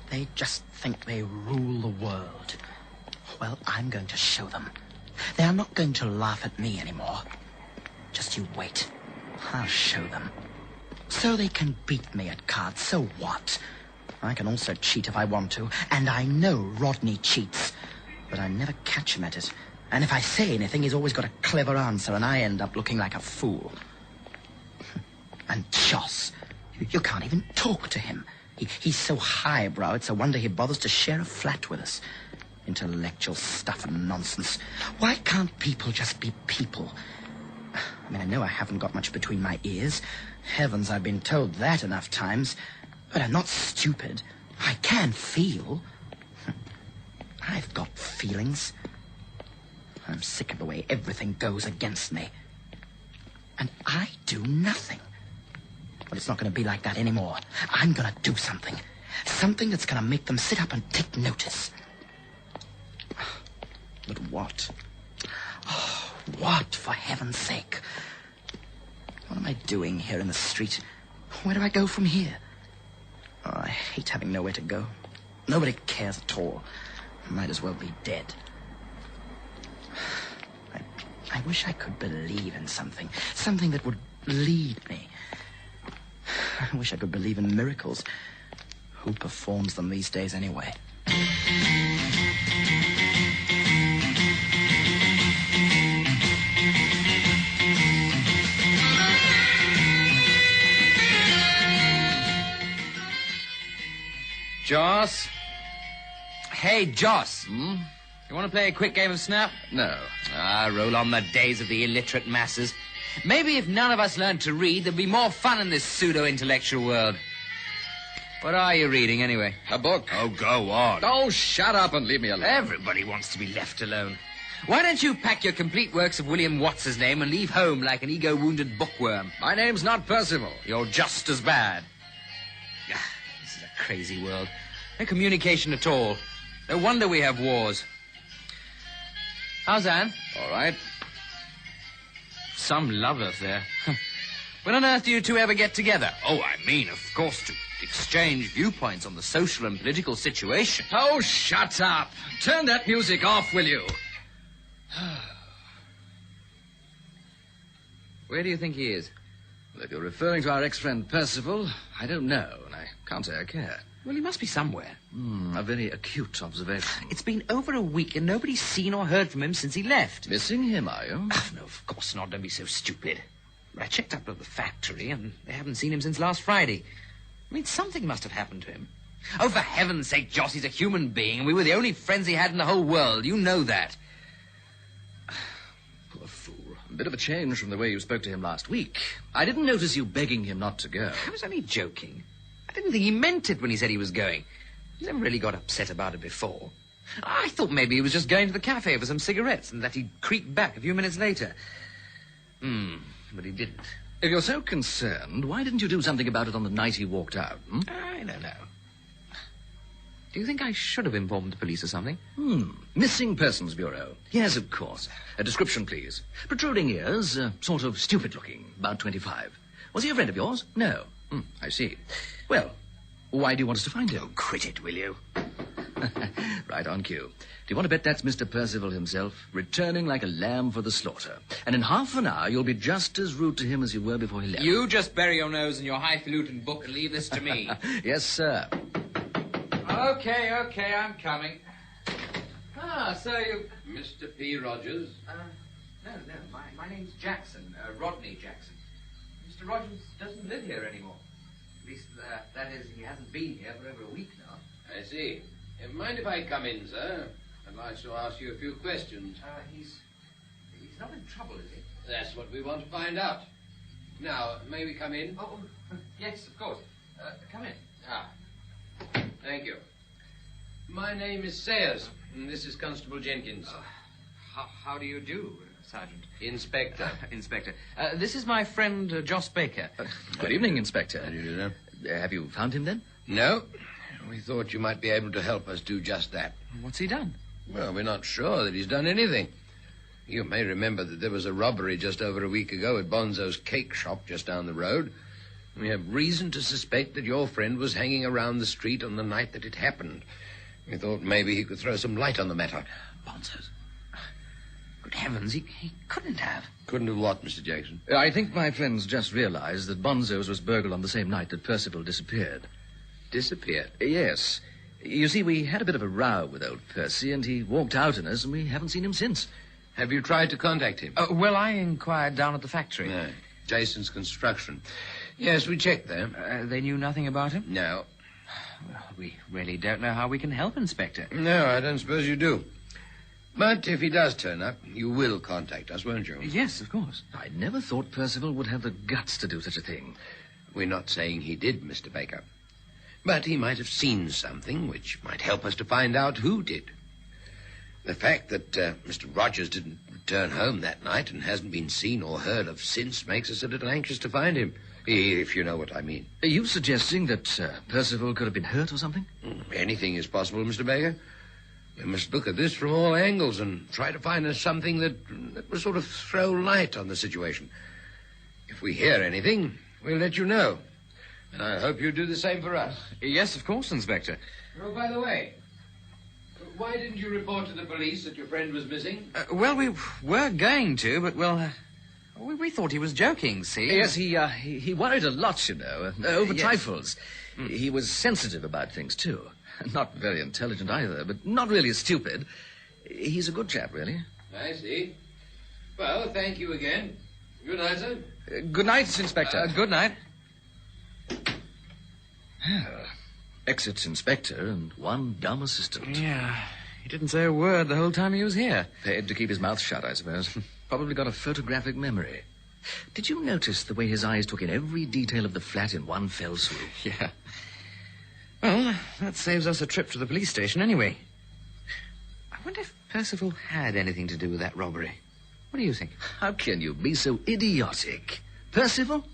They just think they rule the world. Well, I'm going to show them. They are not going to laugh at me anymore. Just you wait. I'll show them. So they can beat me at cards, so what? I can also cheat if I want to, and I know Rodney cheats. But I never catch him at it. And if I say anything, he's always got a clever answer, and I end up looking like a fool. And Joss, you can't even talk to him. He's so highbrow, it's a wonder he bothers to share a flat with us. Intellectual stuff and nonsense. Why can't people just be people? I mean, I know I haven't got much between my ears. Heavens, I've been told that enough times. But I'm not stupid. I can feel. I've got feelings. I'm sick of the way everything goes against me. And I do nothing. But it's not going to be like that anymore. I'm going to do something. Something that's going to make them sit up and take notice. But what? Oh, what, for heaven's sake? What am I doing here in the street? Where do I go from here? Oh, I hate having nowhere to go. Nobody cares at all. I might as well be dead. I wish I could believe in something. Something that would lead me. I wish I could believe in miracles. Who performs them these days anyway? Joss? Hey, Joss. You want to play a quick game of Snap? No. Roll on the days of the illiterate masses. Maybe if none of us learned to read, there'd be more fun in this pseudo-intellectual world. What are you reading, anyway? A book. Oh, go on. Oh, shut up and leave me alone. Everybody wants to be left alone. Why don't you pack your complete works of William What's-his-name and leave home like an ego-wounded bookworm? My name's not Percival. You're just as bad. This is a crazy world. No communication at all. No wonder we have wars. How's Anne? All right. Some love affair. When on earth do you two ever get together? Oh, I mean, of course, to exchange viewpoints on the social and political situation. Oh, shut up. Turn that music off, will you? Where do you think he is? Well, if you're referring to our ex-friend Percival, I don't know, and I can't say I care. Well, he must be somewhere. A very acute observation. It's been over a week and nobody's seen or heard from him since he left. Missing him, are you? Oh, no, of course not. Don't be so stupid. I checked up at the factory and they haven't seen him since last Friday. I mean, something must have happened to him. Oh, for heaven's sake, Joss, he's a human being. We were the only friends he had in the whole world. You know that. Poor fool. A bit of a change from the way you spoke to him last week. I didn't notice you begging him not to go. I was only joking. I didn't think he meant it when he said he was going. He's never really got upset about it before. I thought maybe he was just going to the cafe for some cigarettes and that he'd creep back a few minutes later. But he didn't. If you're so concerned, why didn't you do something about it on the night he walked out? I don't know. Do you think I should have informed the police or something? Missing Persons Bureau. Yes, of course. A description, please. Protruding ears, sort of stupid-looking, about 25. Was he a friend of yours? No. I see. Well, why do you want us to find him? Oh, quit it, will you? Right on cue. Do you want to bet that's Mr. Percival himself, returning like a lamb for the slaughter? And in half an hour, you'll be just as rude to him as you were before he left. You just bury your nose in your highfalutin book and leave this to me. Yes, sir. Okay, I'm coming. So you... Mr. P. Rogers? No, my name's Jackson, Rodney Jackson. Mr. Rogers doesn't live here anymore. At least, that is, he hasn't been here for over a week now. I see. Mind if I come in, sir? I'd like to ask you a few questions. He's not in trouble, is he? That's what we want to find out. Now, may we come in? Oh, yes, of course. Come in. Ah, thank you. My name is Sayers, and this is Constable Jenkins. How do you do, Sergeant? Inspector. Inspector. This is my friend, Joss Baker. Good evening, Inspector. How do you do, sir? Have you found him, then? No. We thought you might be able to help us do just that. What's he done? Well, we're not sure that he's done anything. You may remember that there was a robbery just over a week ago at Bonzo's cake shop just down the road. We have reason to suspect that your friend was hanging around the street on the night that it happened. We thought maybe he could throw some light on the matter. Bonzo's? Good heavens, he couldn't have. Couldn't have what, Mr. Jackson? I think my friends just realized that Bonzo's was burgled on the same night that Percival disappeared. Disappeared? Yes. You see, we had a bit of a row with old Percy, and he walked out on us, and we haven't seen him since. Have you tried to contact him? Well, I inquired down at the factory. No. Jason's Construction. Yes, we checked there. They knew nothing about him? No. Well, we really don't know how we can help, Inspector. No, I don't suppose you do. But if he does turn up, you will contact us, won't you? Yes, of course. I never thought Percival would have the guts to do such a thing. We're not saying he did, Mr. Baker. But he might have seen something which might help us to find out who did. The fact that Mr. Rogers didn't return home that night and hasn't been seen or heard of since makes us a little anxious to find him, if you know what I mean. Are you suggesting that Percival could have been hurt or something? Anything is possible, Mr. Baker. We must look at this from all angles and try to find us something that will sort of throw light on the situation. If we hear anything, we'll let you know. And I hope you do the same for us. Yes, of course, Inspector. Oh, by the way, why didn't you report to the police that your friend was missing? Well, we were going to, but, we thought he was joking, see? Yes, he worried a lot, you know, over Yes. trifles. He was sensitive about things, too. Not very intelligent either, but not really stupid. He's a good chap, really. I see. Well, thank you again. Good night, sir. Good night, Inspector. Good night. Ex-inspector and one dumb assistant. Yeah, he didn't say a word the whole time he was here. Paid to keep his mouth shut, I suppose. Probably got a photographic memory. Did you notice the way his eyes took in every detail of the flat in one fell swoop? Yeah. Well, that saves us a trip to the police station anyway. I wonder if Percival had anything to do with that robbery. What do you think? How can you be so idiotic? Percival?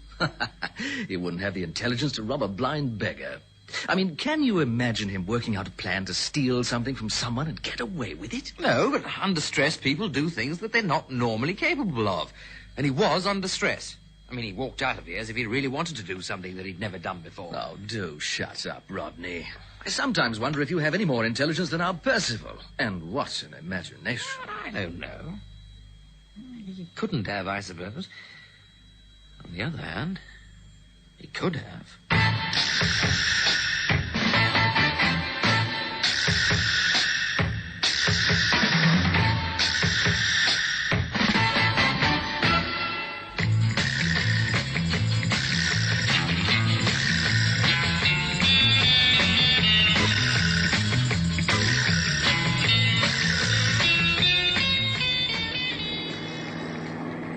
He wouldn't have the intelligence to rob a blind beggar. I mean, can you imagine him working out a plan to steal something from someone and get away with it? No, but under stress, people do things that they're not normally capable of. And he was under stress. I mean, he walked out of here as if he really wanted to do something that he'd never done before. Oh, do shut up, Rodney. I sometimes wonder if you have any more intelligence than our Percival. And what an imagination. I don't know. He couldn't have, I suppose. On the other hand, he could have.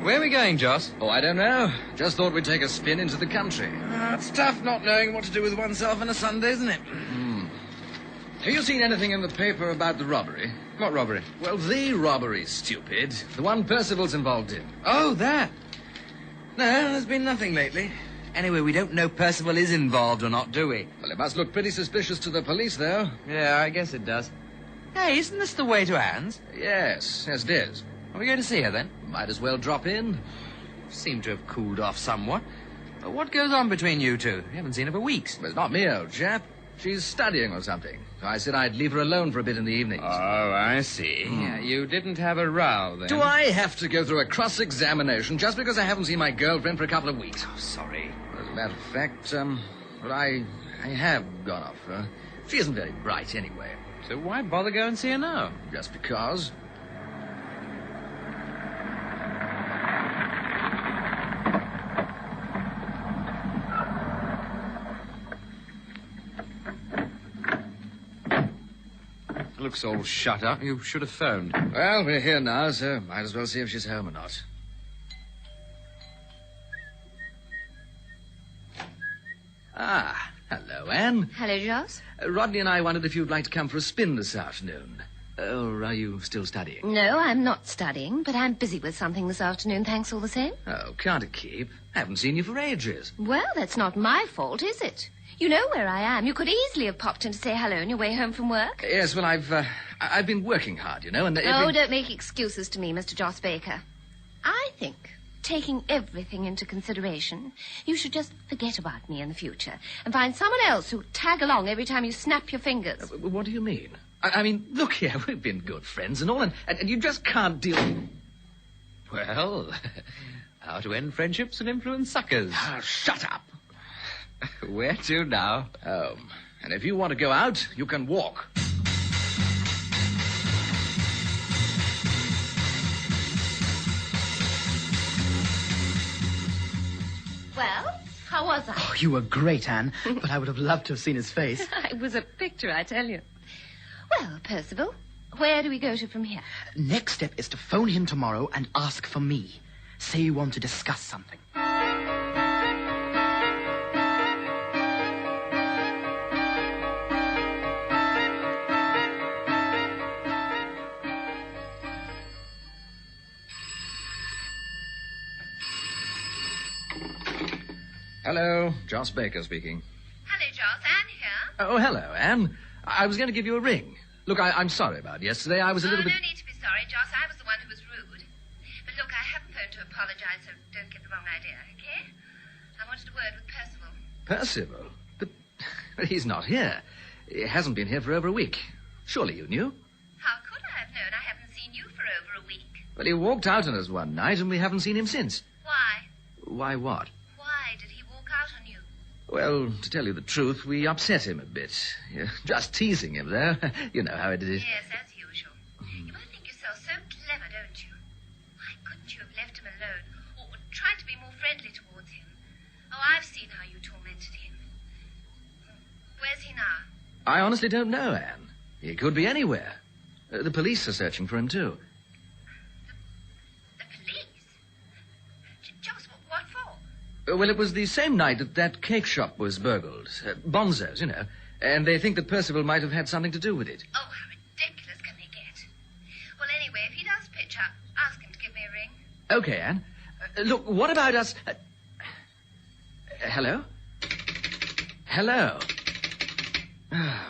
Where are we going, Joss? Oh, I don't know. Just thought we'd take a spin into the country. It's tough not knowing what to do with oneself on a Sunday, isn't it? Have you seen anything in the paper about the robbery? What robbery? Well, the robbery, stupid. The one Percival's involved in. Oh, that. No, there's been nothing lately. Anyway, we don't know Percival is involved or not, do we? Well, it must look pretty suspicious to the police, though. Yeah, I guess it does. Hey, isn't this the way to Anne's? Yes, it is. Are we going to see her, then? Might as well drop in. Seem to have cooled off somewhat. But what goes on between you two? You haven't seen her for weeks. Well, it's not me, old chap. She's studying or something. So I said I'd leave her alone for a bit in the evenings. Oh, I see. Yeah, you didn't have a row, then? Do I have to go through a cross-examination just because I haven't seen my girlfriend for a couple of weeks? Oh, sorry. As a matter of fact, well, I have gone off her. She isn't very bright anyway. So why bother going and see her now? Just because. looks all shut up. You should have phoned. Well, we're here now, so might as well see if she's home or not. Ah, hello, Anne. Hello, Joss. Rodney and I wondered if you'd like to come for a spin this afternoon. Or are you still studying? No, I'm not studying, but I'm busy with something this afternoon, thanks all the same. Oh, can't it keep? I haven't seen you for ages. Well, that's not my fault, is it? You know where I am. You could easily have popped in to say hello on your way home from work. Yes, well, I've been working hard, you know, and... Don't make excuses to me, Mr. Joss Baker. I think, taking everything into consideration, you should just forget about me in the future and find someone else who'll tag along every time you snap your fingers. What do you mean? I mean, look here, we've been good friends and all, and you just can't deal... Well, how to end friendships and influence suckers. Shut up. Where to now? Home. And if you want to go out, you can walk. Well, how was I? Oh, you were great, Anne, but I would have loved to have seen his face. It was a picture, I tell you. Well, Percival, where do we go to from here? Next step is to phone him tomorrow and ask for me. Say you want to discuss something. Hello, Joss Baker speaking. Hello, Joss. Anne here. Oh, hello, Anne. I was going to give you a ring. Look, I'm sorry about yesterday. I was a little bit... No need to be sorry, Joss. I was the one who was rude. But look, I haven't phoned to apologize, so don't get the wrong idea, okay? I wanted a word with Percival. Percival? But he's not here. He hasn't been here for over a week. Surely you knew? How could I have known? I haven't seen you for over a week. Well, he walked out on us one night, and we haven't seen him since. Why? Why what? Why did he walk out on you? Well, to tell you the truth, we upset him a bit. Just teasing him there. You know how it is. Yes, as usual. You both think yourself so clever, don't you? Why couldn't you have left him alone, or tried to be more friendly towards him? Oh, I've seen how you tormented him. Where's he now? I honestly don't know, Anne. He could be anywhere. The police are searching for him, too. The police? Joss, what for? Well, it was the same night that cake shop was burgled. Bonzo's, you know. And they think that Percival might have had something to do with it. Oh, how ridiculous can they get? Well, anyway, if he does pitch up, ask him to give me a ring. Okay, Anne. Look, what about us... hello? Hello? Oh.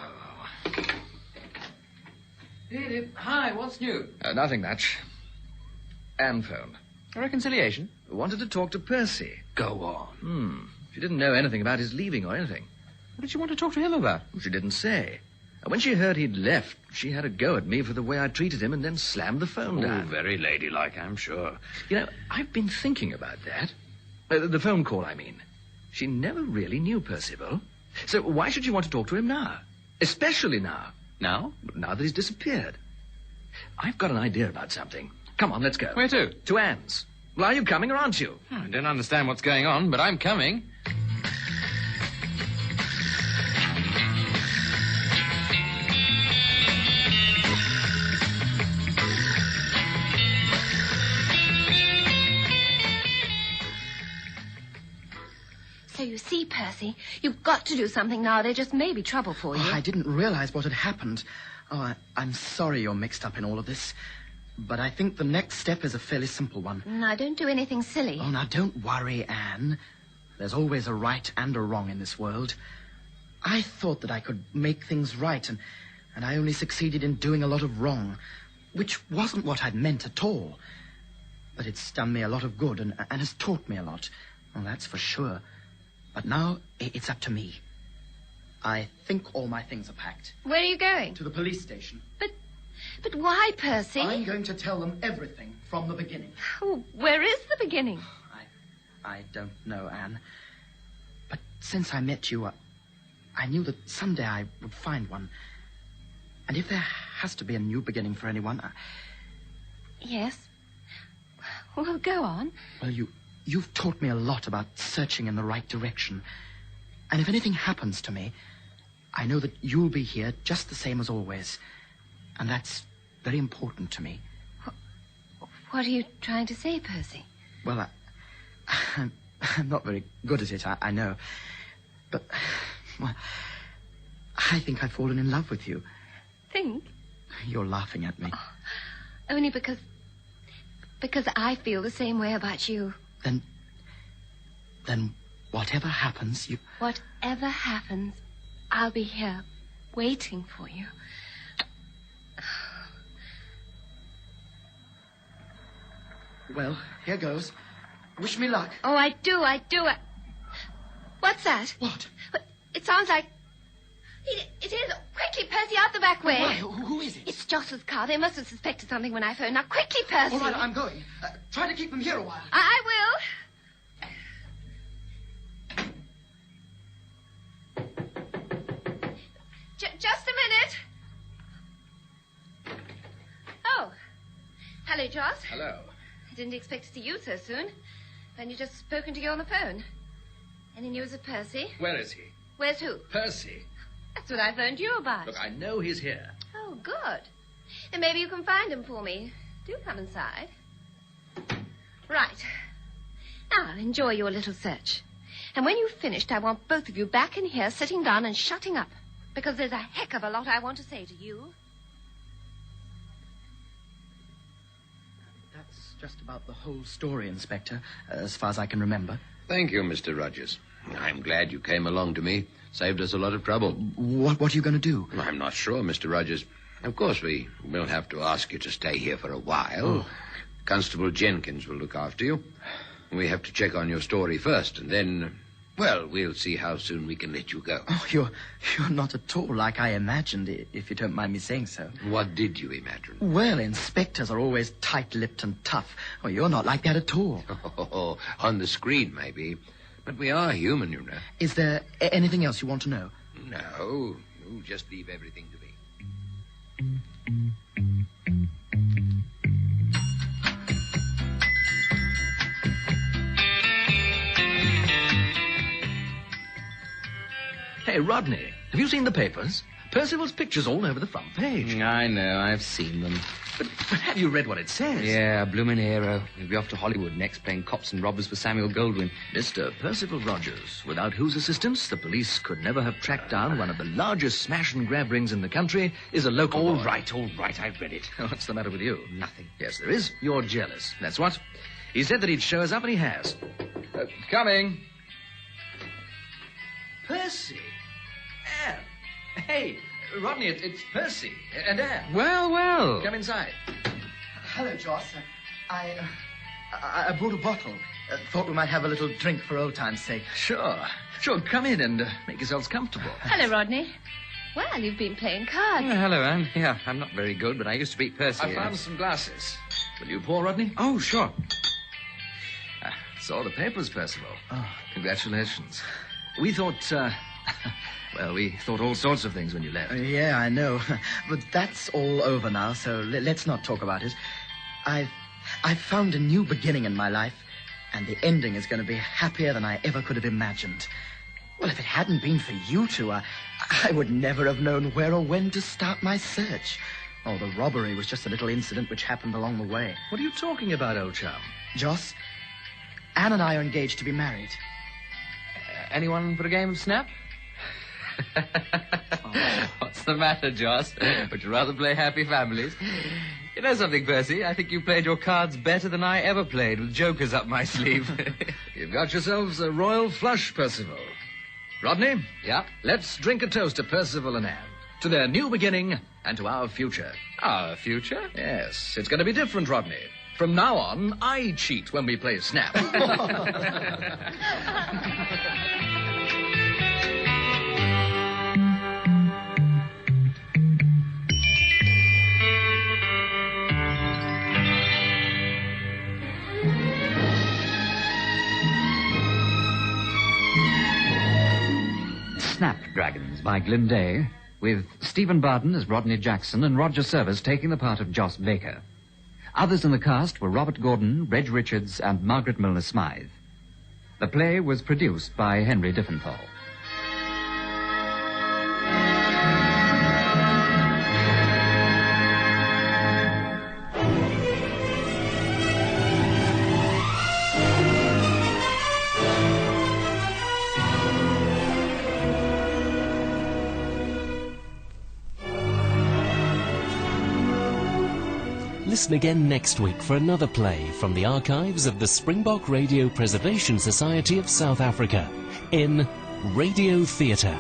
Edith, hi, what's new? Nothing much. Anne phoned. A reconciliation? Wanted to talk to Percy. Go on. She didn't know anything about his leaving or anything. What did she want to talk to him about? She didn't say. And when she heard he'd left, she had a go at me for the way I treated him and then slammed the phone down. Very ladylike, I'm sure. You know, I've been thinking about that. The phone call, I mean. She never really knew Percival. So why should she want to talk to him now? Especially now. Now? Now that he's disappeared. I've got an idea about something. Come on, let's go. Where to? To Anne's. Well, are you coming or aren't you? I don't understand what's going on, but I'm coming. So you see, Percy, you've got to do something now. There just may be trouble for you. Oh, I didn't realize what had happened. Oh, I'm sorry you're mixed up in all of this. But I think the next step is a fairly simple one. Now, don't do anything silly. Oh, now, don't worry, Anne. There's always a right and a wrong in this world. I thought that I could make things right, and I only succeeded in doing a lot of wrong, which wasn't what I'd meant at all. But it's done me a lot of good and has taught me a lot. Well, that's for sure. But now it's up to me. I think all my things are packed. Where are you going? To the police station. But why, Percy? I'm going to tell them everything from the beginning. Oh, where is the beginning? I don't know, Anne. But since I met you, I knew that someday I would find one. And if there has to be a new beginning for anyone... Yes. Well, go on. Well, you've taught me a lot about searching in the right direction. And if anything happens to me, I know that you'll be here just the same as always. And that's very important to me. What are you trying to say, Percy? Well, I'm not very good at it, I know. But, well, I think I've fallen in love with you. Think? You're laughing at me. Oh, only because I feel the same way about you. Then whatever happens, you... Whatever happens, I'll be here, waiting for you. Well, here goes. Wish me luck. Oh, I do. What's that? What? It sounds like... It is. Quickly, Percy, out the back way. Why? Who is it? It's Joss's car. They must have suspected something when I phoned. Now, quickly, Percy. All right, I'm going. Try to keep them here a while. I will. Just a minute. Oh. Hello, Joss. Hello. I didn't expect to see you so soon. Then you just spoken to you on the phone. Any news of Percy? Where is he? Where's who? Percy. That's what I phoned you about. Look, I know he's here. Oh, good. Then maybe you can find him for me. Do come inside. Right. Now, enjoy your little search. And when you've finished, I want both of you back in here, sitting down and shutting up. Because there's a heck of a lot I want to say to you. That's just about the whole story, Inspector, as far as I can remember. Thank you, Mr. Rogers. I'm glad you came along to me. Saved us a lot of trouble. What are you going to do? I'm not sure, Mr. Rogers. Of course, we will have to ask you to stay here for a while. Oh. Constable Jenkins will look after you. We have to check on your story first, and then, well, we'll see how soon we can let you go. Oh, you're not at all like I imagined, if you don't mind me saying so. What did you imagine? Well, inspectors are always tight-lipped and tough. Well, you're not like that at all. Oh, on the screen, maybe. But we are human, you know. Is there anything else you want to know? No. We'll just leave everything to me. Hey, Rodney, have you seen the papers? Percival's picture's all over the front page. I know, I've seen them. But have you read what it says? Yeah, bloomin' hero. He'll be off to Hollywood next playing cops and robbers for Samuel Goldwyn. Mr. Percival Rogers, without whose assistance the police could never have tracked down one of the largest smash and grab rings in the country, is a local All boy. right, I've read it. What's the matter with you? Nothing. Yes, there is. You're jealous. That's what. He said that he'd show us up, and he has. Coming. Percy. Anne. Hey, Rodney, it's Percy and Anne. Well. Come inside. Hello, Joss. I brought a bottle. Thought we might have a little drink for old time's sake. Sure. Come in and make yourselves comfortable. Hello, Rodney. Well, you've been playing cards. Hello, Anne. Yeah, I'm not very good, but I used to beat Percy. I found some glasses. Will you pour, Rodney? Oh, sure. Saw the papers, Percival. Oh, congratulations. We thought, we thought all sorts of things when you left. Yeah, I know. But that's all over now, so let's not talk about it. I've found a new beginning in my life, and the ending is going to be happier than I ever could have imagined. Well, if it hadn't been for you two, I would never have known where or when to start my search. Oh, the robbery was just a little incident which happened along the way. What are you talking about, old chum? Joss, Anne and I are engaged to be married. Anyone for a game of snap? What's the matter, Joss? Would you rather play Happy Families? You know something, Percy? I think you played your cards better than I ever played, with jokers up my sleeve. You've got yourselves a royal flush, Percival. Rodney? Yeah? Let's drink a toast to Percival and Anne, to their new beginning and to our future. Our future? Yes, it's going to be different, Rodney. From now on, I cheat when we play Snap. Snapdragons by Glenday, with Stephen Barton as Rodney Jackson and Roger Service taking the part of Joss Baker. Others in the cast were Robert Gordon, Reg Richards, and Margaret Milner-Smythe. The play was produced by Henry Diffenthal. listen again next week for another play from the archives of the Springbok Radio Preservation Society of South Africa in Radio Theatre.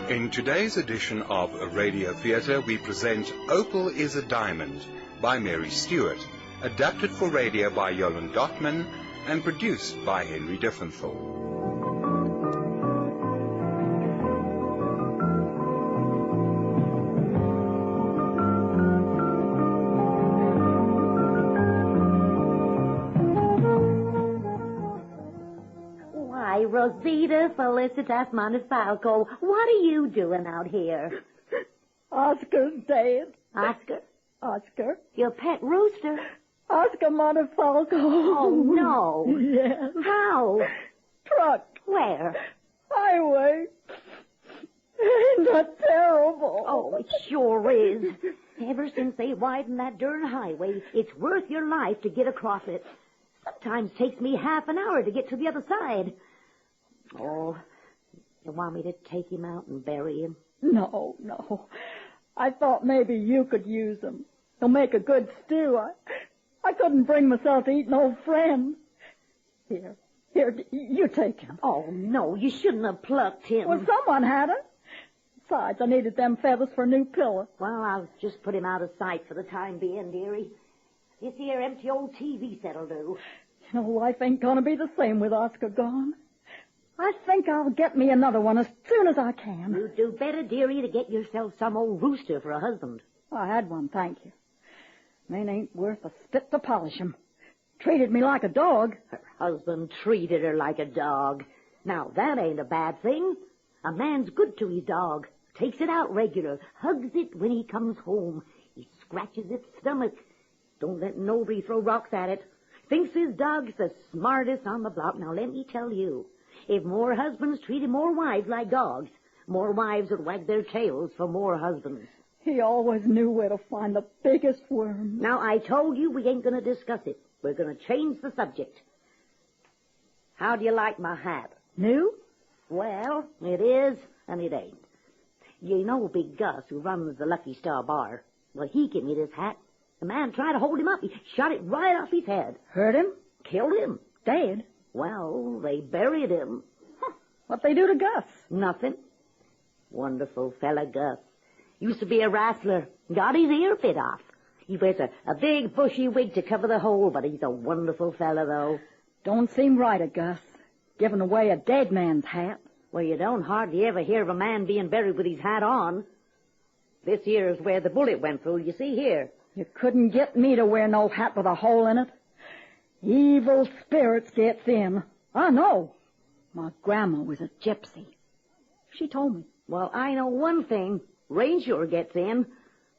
In today's edition of Radio Theatre, we present Opal is a Diamond by Mary Stewart, adapted for radio by Jolan Dotman and produced by Henry Diffenthal. Rosita Felicitas Montefialco, what are you doing out here? Oscar's dead. Oscar? Oscar. Your pet rooster? Oscar Montefialco. Oh, no. Yes. How? Truck. Where? Highway. Isn't that terrible? Oh, it sure is. Ever since they widened that darn highway, it's worth your life to get across it. Sometimes takes me half an hour to get to the other side. Oh, you want me to take him out and bury him? No. I thought maybe you could use him. He'll make a good stew. I couldn't bring myself to eat an old friend. Here, you take him. Oh, no, you shouldn't have plucked him. Well, someone had it. Besides, I needed them feathers for a new pillow. Well, I'll just put him out of sight for the time being, dearie. This here empty old TV set'll do. You know, life ain't gonna be the same with Oscar gone. I think I'll get me another one as soon as I can. You'd do better, dearie, to get yourself some old rooster for a husband. I had one, thank you. They ain't worth a spit to polish 'em. Treated me like a dog. Her husband treated her like a dog. Now, that ain't a bad thing. A man's good to his dog. Takes it out regular. Hugs it when he comes home. He scratches its stomach. Don't let nobody throw rocks at it. Thinks his dog's the smartest on the block. Now, let me tell you, if more husbands treated more wives like dogs, more wives would wag their tails for more husbands. He always knew where to find the biggest worm. Now, I told you we ain't going to discuss it. We're going to change the subject. How do you like my hat? New? Well, it is and it ain't. You know Big Gus, who runs the Lucky Star Bar? Well, he gave me this hat. The man tried to hold him up. He shot it right off his head. Hurt him? Killed him. Dead? Well, they buried him. What'd they do to Gus? Nothing. Wonderful fella, Gus. Used to be a wrestler. Got his ear bit off. He wears a big bushy wig to cover the hole, but he's a wonderful fella, though. Don't seem right at Gus. Giving away a dead man's hat. Well, you don't hardly ever hear of a man being buried with his hat on. This here is where the bullet went through. You see here. You couldn't get me to wear no hat with a hole in it. Evil spirits gets in. I know. My grandma was a gypsy. She told me. Well, I know one thing. Rain sure gets in.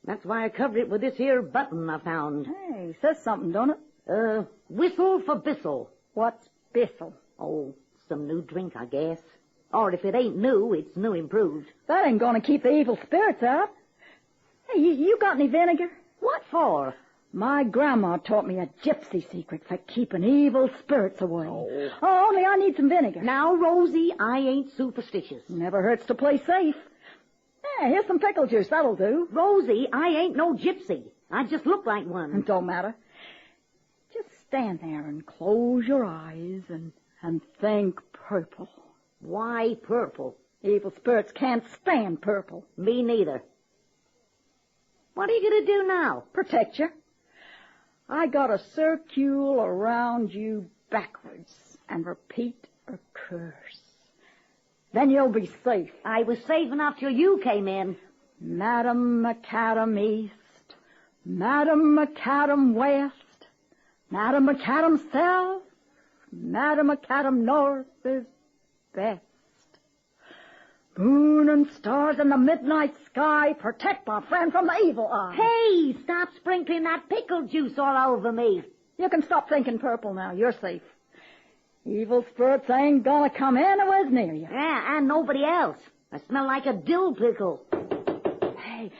That's why I covered it with this here button I found. Hey, says something, don't it? Whistle for Bissell. What's Bissell? Oh, some new drink, I guess. Or if it ain't new, it's new improved. That ain't gonna keep the evil spirits out. Hey, you got any vinegar? What for? My grandma taught me a gypsy secret for keeping evil spirits away. Oh, only I need some vinegar. Now, Rosie, I ain't superstitious. Never hurts to play safe. Yeah, here's some pickle juice. That'll do. Rosie, I ain't no gypsy. I just look like one. It don't matter. Just stand there and close your eyes and think purple. Why purple? Evil spirits can't stand purple. Me neither. What are you going to do now? Protect you. I got a circle around you backwards and repeat a curse. Then you'll be safe. I was safe enough till you came in. Madam McAdam East, Madam McAdam West, Madam McAdam South, Madam McAdam North is best. Moon and stars in the midnight sky protect my friend from the evil eye. Hey, stop sprinkling that pickle juice all over me. You can stop thinking purple now. You're safe. Evil spirits ain't gonna come anywhere near you. Yeah, and nobody else. I smell like a dill pickle.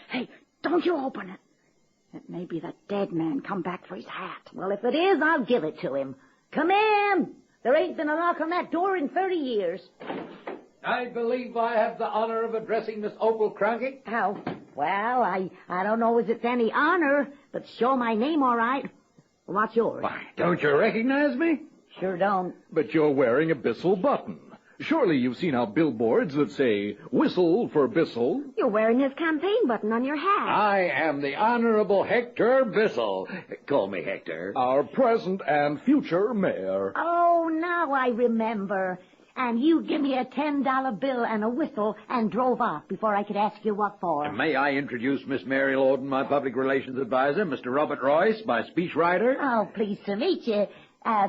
Hey, don't you open it. It may be the dead man come back for his hat. Well, if it is, I'll give it to him. Come in. There ain't been a lock on that door in 30 years. I believe I have the honor of addressing Miss Opal Cranky. Oh, well, I don't know as it's any honor, but show my name all right. What's yours? Why, don't you recognize me? Sure don't. But you're wearing a Bissell button. Surely you've seen our billboards that say, "Whistle for Bissell." You're wearing his campaign button on your hat. I am the Honorable Hector Bissell. Call me Hector. Our present and future mayor. Oh, now I remember. And you give me a $10 bill and a whistle and drove off before I could ask you what for. May I introduce Miss Mary Lorden, my public relations advisor, Mr. Robert Royce, my speechwriter? Oh, pleased to meet you.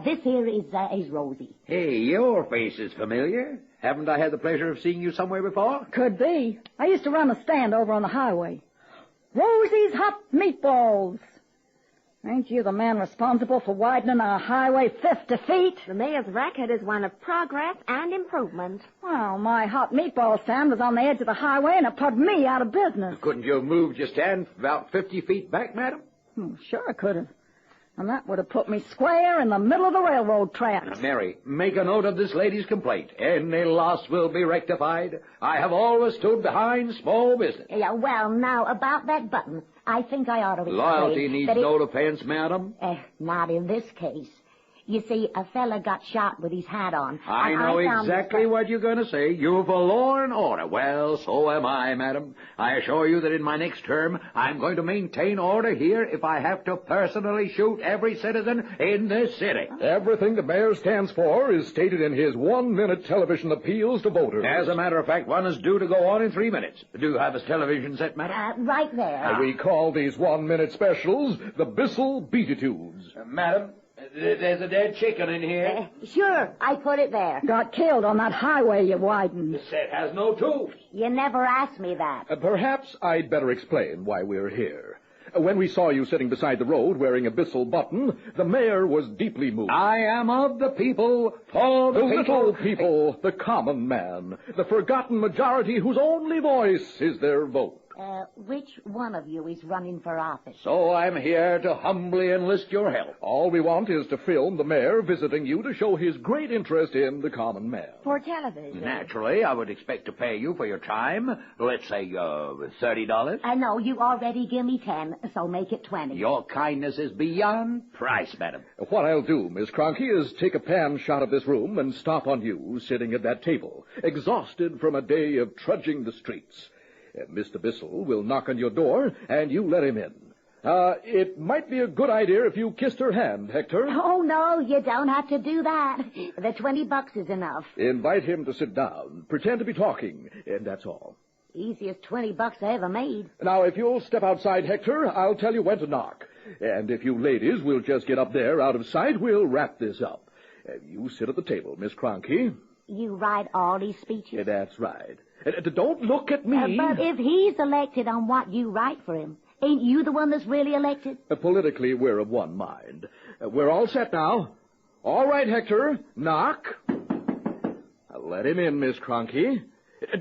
This here is Rosie. Hey, your face is familiar. Haven't I had the pleasure of seeing you somewhere before? Could be. I used to run a stand over on the highway. Rosie's Hot Meatballs. Ain't you the man responsible for widening our highway 50 feet? The mayor's record is one of progress and improvement. Well, my hot meatball stand was on the edge of the highway, and it put me out of business. Couldn't you have moved your stand about 50 feet back, madam? Sure I could have. And that would have put me square in the middle of the railroad tracks. Now, Mary, make a note of this lady's complaint. Any loss will be rectified. I have always stood behind small business. Yeah, well, now, about that button, I think I ought to explain. Loyalty needs no defense, madam. Not in this case. You see, a fella got shot with his hat on. I know exactly what you're going to say. You're for law and order. Well, so am I, madam. I assure you that in my next term, I'm going to maintain order here if I have to personally shoot every citizen in this city. Everything the mayor stands for is stated in his 1-minute television appeals to voters. As a matter of fact, one is due to go on in 3 minutes. Do you have a television set, madam? Right there. We call these 1-minute specials the Bissell Beatitudes. Madam? There's a dead chicken in here. Sure, I put it there. Got killed on that highway you widened. The set has no tools. You never asked me that. Perhaps I'd better explain why we're here. When we saw you sitting beside the road wearing a Bissell button, the mayor was deeply moved. I am of the people, for the people. little people, the common man, the forgotten majority whose only voice is their vote. Which one of you is running for office? So I'm here to humbly enlist your help. All we want is to film the mayor visiting you to show his great interest in the common man. For television? Naturally, I would expect to pay you for your time. Let's say, $30. No, you already give me 10, so make it 20. Your kindness is beyond price, madam. What I'll do, Miss Cronky, is take a pan shot of this room and stop on you sitting at that table, exhausted from a day of trudging the streets. Mr. Bissell will knock on your door, and you let him in. It might be a good idea if you kissed her hand, Hector. Oh, no, you don't have to do that. The $20 is enough. Invite him to sit down. Pretend to be talking, and that's all. Easiest $20 I ever made. Now, if you'll step outside, Hector, I'll tell you when to knock. And if you ladies will just get up there out of sight, we'll wrap this up. You sit at the table, Miss Cronky. You write all these speeches? That's right. Don't look at me. But if he's elected on what you write for him, ain't you the one that's really elected? Politically, we're of one mind. We're all set now. All right, Hector, knock. Let him in, Miss Cronky.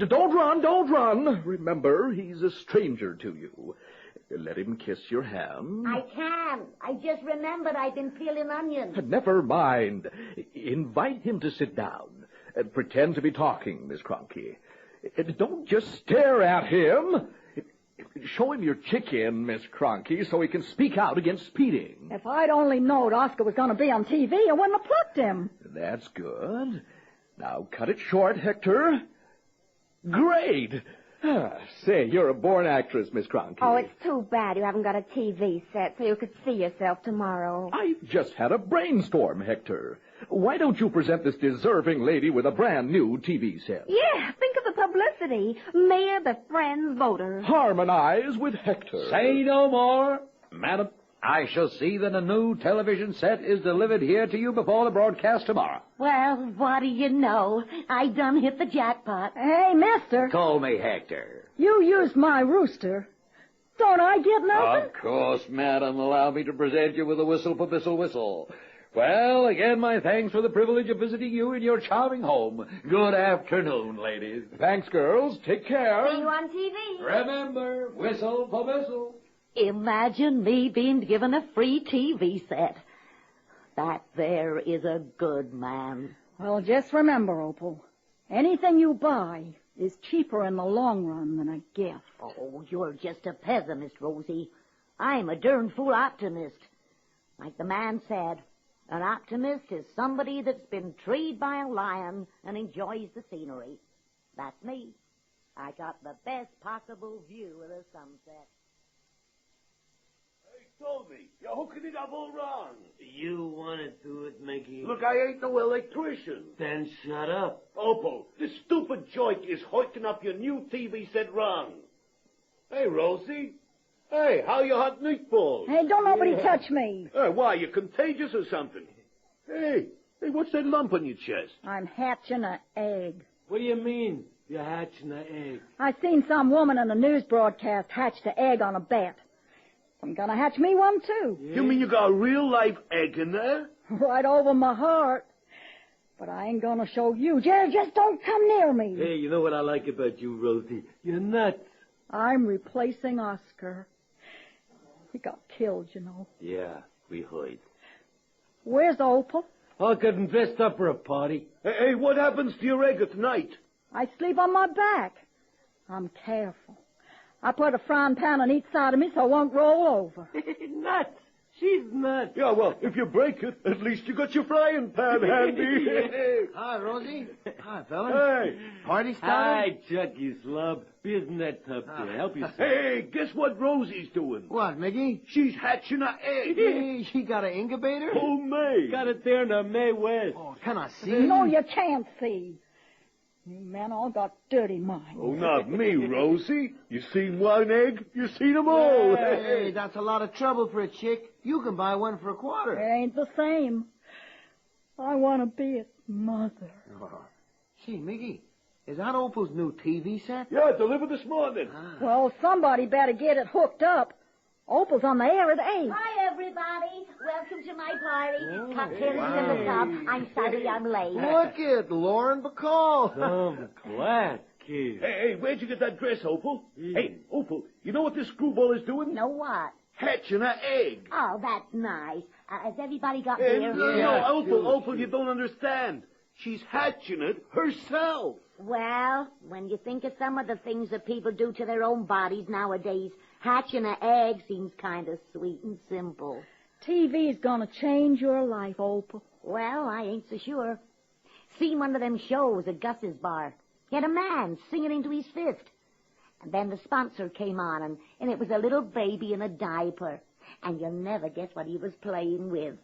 Don't run. Remember, he's a stranger to you. Let him kiss your hand. I can. I just remembered I've been peeling onions. Never mind. Invite him to sit down. Pretend to be talking, Miss Cronky. Don't just stare at him. Show him your chicken, Miss Cronky, so he can speak out against speeding. If I'd only known Oscar was going to be on TV, I wouldn't have plucked him. That's good. Now cut it short, Hector. Great. Say, you're a born actress, Miss Cronky. Oh, it's too bad you haven't got a TV set so you could see yourself tomorrow. I've just had a brainstorm, Hector. Why don't you present this deserving lady with a brand new TV set? Yeah, think of the publicity. Mayor befriends voters. Harmonize with Hector. Say no more. Madam, I shall see that a new television set is delivered here to you before the broadcast tomorrow. Well, what do you know? I done hit the jackpot. Hey, mister. Call me Hector. You used my rooster. Don't I get nothing? Of course, madam. Allow me to present you with a whistle for Bissell Whistle. Well, again, my thanks for the privilege of visiting you in your charming home. Good afternoon, ladies. Thanks, girls. Take care. See you on TV. Remember, whistle for Bissell. Imagine me being given a free TV set. That there is a good man. Well, just remember, Opal, anything you buy is cheaper in the long run than a gift. Oh, you're just a pessimist, Rosie. I'm a darn fool optimist. Like the man said, an optimist is somebody that's been treed by a lion and enjoys the scenery. That's me. I got the best possible view of the sunset. Tommy, you're hooking it up all wrong. You want to do it, Mickey? Look, I ain't no electrician. Then shut up. Opal, this stupid joint is hooking up your new TV set wrong. Hey, Rosie. Hey, how you hot meatballs? Hey, don't nobody touch me. Hey, why, you contagious or something? Hey, what's that lump on your chest? I'm hatching an egg. What do you mean, you're hatching an egg? I seen some woman in a news broadcast hatch an egg on a bet. I'm gonna hatch me one, too. Yeah. You mean you got a real-life egg in there? Right over my heart. But I ain't gonna show you. Just don't come near me. Hey, you know what I like about you, Rosie? You're nuts. I'm replacing Oscar. He got killed, you know. Yeah, we heard. Where's Opal? All getting dressed up for a party. Hey, what happens to your egg tonight? I sleep on my back. I'm careful. I put a frying pan on each side of me so it won't roll over. Nuts. She's nuts. Yeah, well, if you break it, at least you got your frying pan handy. Hi, Rosie. Hi, fellas. Hey. Party started? Hi, Chuck, you slub. Be in that tub there. Help yourself. Hey, guess what Rosie's doing? What, Mickey? She's hatching an egg. Hey, she got an incubator? Homemade. Got it there in the May West. Oh, can I see? No, you can't see. You men all got dirty minds. Oh, not me, Rosie. You seen one egg, you seen them all. Hey, that's a lot of trouble for a chick. You can buy one for a quarter. It ain't the same. I want to be its mother. Oh. Gee, Mickey, is that Opal's new TV set? Yeah, delivered this morning. Well, somebody better get it hooked up. Opal's on the air at 8. Hi, everybody. Welcome to my party. Cocktails in the tub. I'm sorry I'm late. Look at Lauren Bacall. Some class. care. Hey, where'd you get that dress, Opal? Hey, Opal, you know what this screwball is doing? Know what? Hatching an egg. Oh, that's nice. Has everybody got Hey, beer? no, Opal, you don't understand. She's hatching it herself. Well, when you think of some of the things that people do to their own bodies nowadays, hatching an egg seems kind of sweet and simple. TV's gonna change your life, Opal. Well, I ain't so sure. Seen one of them shows at Gus's bar. He had a man singing into his fifth. And then the sponsor came on, and it was a little baby in a diaper. And you'll never guess what he was playing with.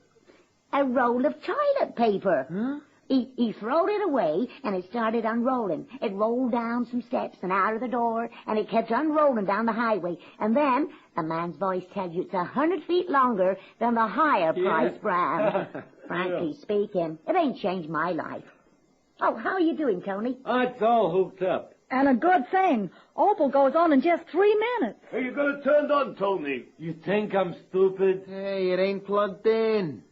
A roll of toilet paper. Huh? He throwed it away, and it started unrolling. It rolled down some steps and out of the door, and it kept unrolling down the highway. And then the man's voice tells you it's 100 feet longer than the higher price brand. Frankly speaking, it ain't changed my life. Oh, how are you doing, Tony? It's all hooked up. And a good thing. Opal goes on in just 3 minutes. Hey, you got it turned on, Tony. You think I'm stupid? Hey, it ain't plugged in.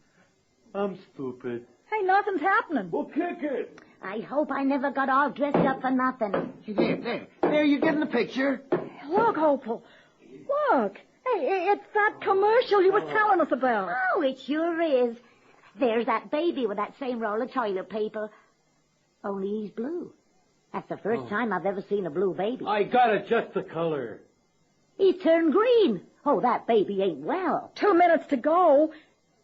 I'm stupid. Hey, nothing's happening. Well, kick it. I hope I never got all dressed up for nothing. There, you getting the picture? Look, Opal. Look. Hey, it's that commercial you was telling us about. Oh, it sure is. There's that baby with that same roll of toilet paper. Only he's blue. That's the first time I've ever seen a blue baby. I got it just the color. He's turned green. Oh, that baby ain't well. 2 minutes to go.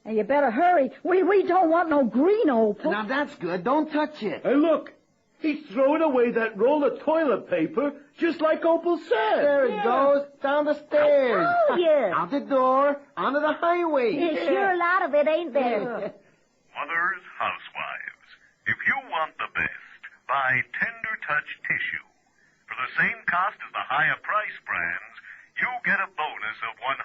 Hey, you better hurry. We don't want no green, Opal. Now, that's good. Don't touch it. Hey, look. He's throwing away that roll of toilet paper, just like Opal said. There it goes, down the stairs. I told you. Out the door, onto the highway. There's sure a lot of it, ain't there? Mothers, housewives, if you want the best, buy Tender Touch tissue. For the same cost as the higher price brands, you get a bonus of 100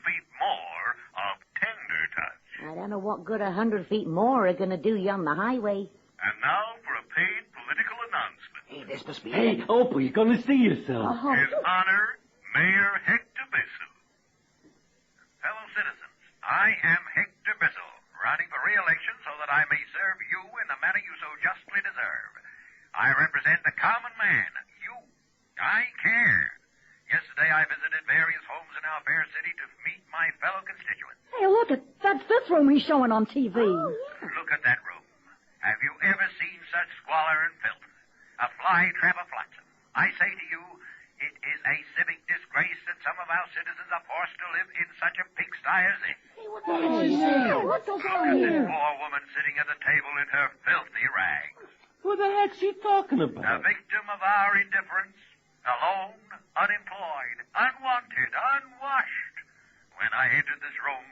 feet more of Tender Touch. I don't know what good 100 feet more are going to do you on the highway. And now for a paid political announcement. Hey, this must be Hey, Opal, you're gonna see yourself. His Honor, Mayor Hector Bissell. Fellow citizens, I am Hector Bissell, running for re-election so that I may serve you in the manner you so justly deserve. I represent the common man, you. I care. Yesterday I visited various homes in our fair city to meet my fellow constituents. Hey, look, that's this room he's showing on TV. Look at that room. Have you ever seen such squalor and filth? A fly trap of flotsam. I say to you, it is a civic disgrace that some of our citizens are forced to live in such a pigsty as this. What goes on Look at this here? poor woman sitting at the table in her filthy rags. What the heck's she talking A about? victim of our indifference, alone, unemployed, unwanted, unwashed. When I entered this room,